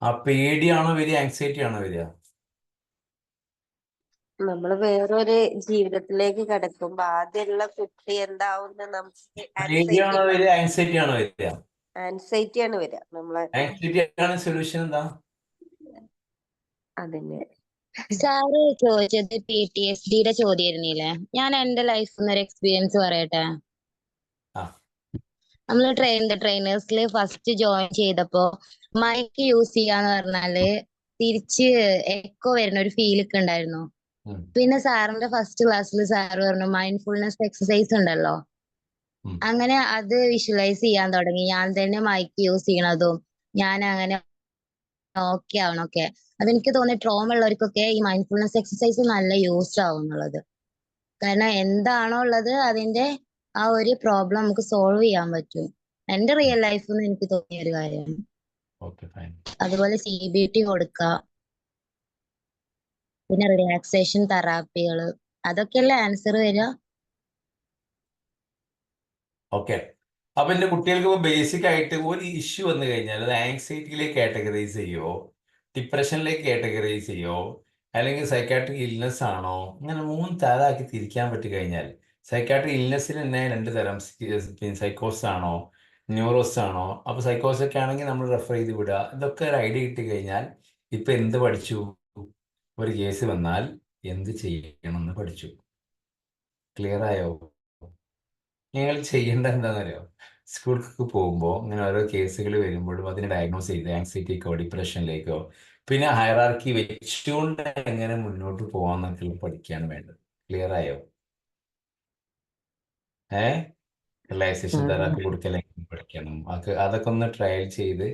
ആ പേടിയാണോ വരിക, ആങ്സൈറ്റി ആണോ വരിക? നമ്മള് വേറൊരു ജീവിതത്തിലേക്ക് കടക്കുമ്പോ ആദ്യമുള്ള കുട്ടി എന്താവും നമുക്ക് പേടിയാണോ വരിക, ആങ്സൈറ്റി ആണോ വരിക? ആൻസൈറ്റി ആണ് വരിക. നമ്മളെ ആങ്സൈറ്റി ആണ് സൊല്യൂഷൻ എന്താ? അതന്നെ സാറ് ചോദിച്ചത് PTSDയുടെ ചോദ്യമായിരുന്നില്ലേ? ഞാൻ എന്റെ ലൈഫിൽ നിന്ന് ഒരു എക്സ്പീരിയൻസ് പറയട്ടെ. ആ. നമ്മൾ ട്രെയിനേഴ്സിൽ ഫസ്റ്റ് ജോയിൻ ചെയ്തപ്പോ മൈക്ക് യൂസ് ചെയ്യാന്ന് പറഞ്ഞാല് തിരിച്ച് എക്കോ വരുന്ന ഒരു ഫീൽ ഒക്കെ ഉണ്ടായിരുന്നു. പിന്നെ സാറിന്റെ ഫസ്റ്റ് ക്ലാസ്സിൽ സാറ് പറഞ്ഞു മൈൻഡ്ഫുൾനെസ് എക്സസൈസ് ഉണ്ടല്ലോ, അങ്ങനെ അത് വിഷ്വലൈസ് ചെയ്യാൻ തുടങ്ങി. ഞാൻ തന്നെ മൈക്ക് യൂസ് ചെയ്യണതും ഞാൻ അങ്ങനെ ഓക്കെ ആവണൊക്കെ. അതെനിക്ക് തോന്നി ട്രോമ ഉള്ളവർക്കൊക്കെ ഈ മൈൻഡ്ഫുൾനെസ് എക്സസൈസ് നല്ല യൂസ് ആവും എന്നുള്ളത്. കാരണം എന്താണോ ഉള്ളത് അതിന്റെ ആ ഒരു പ്രോബ്ലം നമുക്ക് സോൾവ് ചെയ്യാൻ പറ്റും. എന്റെ റിയൽ ലൈഫിൽ നിന്ന് എനിക്ക് തോന്നിയ ഒരു കാര്യമാണ്. അതുപോലെ CBT കൊടുക്കുക, പിന്നെ റിലാക്സേഷൻ തെറാപ്പികൾ, അതൊക്കെയല്ലേ ആൻസർ വരിക. ഓക്കെ. അപ്പൊ എന്റെ കുട്ടികൾക്ക് ബേസിക് ആയിട്ട് ഒരു ഇഷ്യൂ വന്നു കഴിഞ്ഞാൽ അത് ആങ്സൈറ്റിയിലേക്ക് കാറ്റഗറൈസ് ചെയ്യോ, ഡിപ്രഷനിലേക്ക് കാറ്റഗറൈസ് ചെയ്യോ, അല്ലെങ്കിൽ സൈക്കാട്രിക് ഇൽനെസ് ആണോ, ഇങ്ങനെ 3 തരമാക്കി തിരിക്കാൻ പറ്റി കഴിഞ്ഞാൽ സൈക്കാട്രിക് ഇൽനെസ്സിന് തന്നെ 2 തരം, സൈക്കോസ് ആണോ ന്യൂറോസ് ആണോ. അപ്പൊ സൈക്കോസ് ഒക്കെ ആണെങ്കിൽ നമ്മൾ റെഫർ ചെയ്ത് വിടുക. ഇതൊക്കെ ഒരു ഐഡിയ കിട്ടി കഴിഞ്ഞാൽ ഇപ്പൊ എന്ത് പഠിച്ചു, ഒരു കേസ് വന്നാൽ എന്ത് ചെയ്യണമെന്ന് പഠിച്ചു. ക്ലിയർ ആയോ? നിങ്ങൾ ചെയ്യേണ്ട എന്താണെന്നറിയോ, സ്കൂളിലേക്ക് പോകുമ്പോൾ ഇങ്ങനെ ഓരോ കേസുകൾ വരുമ്പോഴും അതിനെ ഡയഗ്നോസ് ചെയ്ത് ആങ്സൈറ്റിക്കോ ഡിപ്രഷനിലേക്കോ പിന്നെ ഹൈറാർക്കി വെച്ചുകൊണ്ട് എങ്ങനെ മുന്നോട്ട് പോകാന്നൊക്കെ പഠിക്കുകയാണ് വേണ്ടത്. ക്ലിയർ ആയോ? റിലാക്സേഷൻ തെറാപ്പി കൊടുക്കൽ എങ്ങനെ പഠിക്കണം, അതൊക്കെ ഒന്ന് ട്രയൽ ചെയ്ത്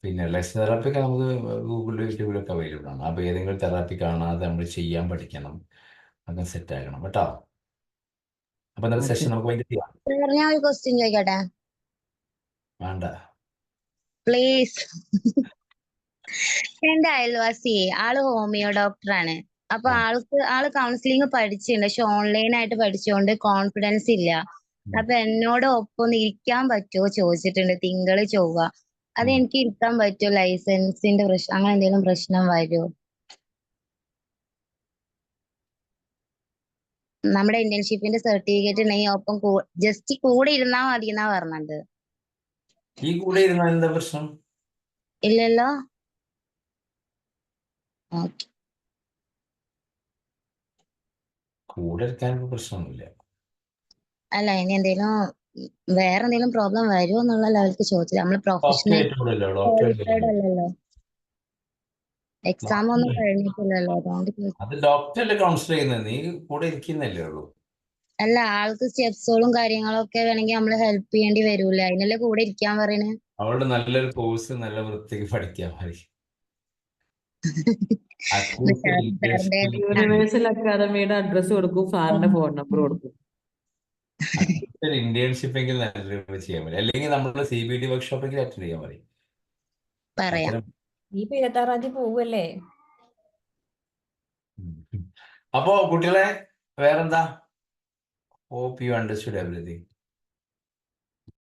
പിന്നെ റിലാക്സേഷൻ തെറാപ്പിക്ക് നമുക്ക് ഗൂഗിളിലും യൂട്യൂബിലൊക്കെ അവൈലബിൾ ആണ്. അപ്പോൾ ഏതെങ്കിലും തെറാപ്പി കാണാതെ നമ്മൾ ചെയ്യാൻ പഠിക്കണം, അങ്ങനെ സെറ്റ് ആക്കണം കേട്ടോ. അപ്പൊ ഇന്നത്തെ സെഷൻ നമുക്ക് വേണ്ടി ചെയ്യാം. ഞാൻ ഒരു ക്വസ്റ്റ്യൻ ചോദിക്കട്ടെ? വേണ്ട, പ്ലീസ്. എന്റെ അയൽവാസി ആള് ഹോമിയോ ഡോക്ടറാണ്. അപ്പൊ ആള് കൗൺസിലിംഗ് പഠിച്ചിട്ടുണ്ട്, പക്ഷെ ഓൺലൈനായിട്ട് പഠിച്ചുകൊണ്ട് കോൺഫിഡൻസ് ഇല്ല. അപ്പൊ എന്നോട് ഒപ്പം ഇരിക്കാൻ പറ്റുമോ ചോദിച്ചിട്ടുണ്ട്, തിങ്കള് ചൊവ്വ. അത് എനിക്ക് ഇരിക്കാൻ പറ്റുമോ? ലൈസൻസിന്റെ പ്രശ്നം അങ്ങനെ എന്തെങ്കിലും പ്രശ്നം വരുമോ? നമ്മുടെ ഇന്റേൺഷിപ്പിന്റെ സർട്ടിഫിക്കറ്റ് ഉണ്ടെങ്കിൽ ഒപ്പം ജസ്റ്റ് കൂടെ ഇരുന്നാ മതി എന്നാ പറഞ്ഞത്. ഈ കൂടെ ഇരുന്നാൽ എന്താ പ്രശ്നം? ഇല്ലല്ലോ. ഓക്കെ. കൂടെ ഇരിക്കാൻ പ്രശ്നമൊന്നുമില്ല. അല്ല, ഇനി എന്തെങ്കിലും വേറെ എന്തെങ്കിലും പ്രോബ്ലം വരുമോ എന്നുള്ള ലെവലിലേക്ക് ചോദിച്ചത്. നമ്മള് പ്രൊഫഷണൽ ക്വാളിഫൈഡ് അല്ലല്ലോ, എക്സാം ഒന്നും കഴിഞ്ഞിട്ടില്ലല്ലോ, അതുകൊണ്ട് അത് ഡോക്ടറല്ലേ കൗൺസിൽ ചെയ്യുന്നത്, നീ കൂടെ ഇരിക്കുന്നല്ലേ ഉള്ളൂ. അല്ല, ആൾക്ക് സ്റ്റെപ്സുകളും കാര്യങ്ങളും ഒക്കെ വേണമെങ്കിൽ നമ്മള് ഹെൽപ്പ് ചെയ്യേണ്ടി വരൂലേ, അതിനല്ലേ കൂടെ ഇരിക്കാൻ പറയണേ. അവളുടെ നല്ലൊരു കോഴ്സ് നല്ല വൃത്തിക്ക് പഠിക്കാൻ മതി. യൂണിവേഴ്സൽ അക്കാദമിയുടെ അഡ്രസ് കൊടുക്കും, സാറിന്റെ ഫോൺ നമ്പർ കൊടുക്കും. ഇന്റേൺഷിപ്പ് എങ്കിൽ നല്ല ചെയ്യാൻ മതി, അല്ലെങ്കിൽ നമ്മൾ CBT വർക്ക്ഷോപ്പെങ്കിൽ അറ്റൻഡ് ചെയ്യാൻ മതി. ഈ 26-ാം തീയതി പോവല്ലേ? അപ്പോ കുട്ടികളെ വേറെന്താ? Hope you understood everything.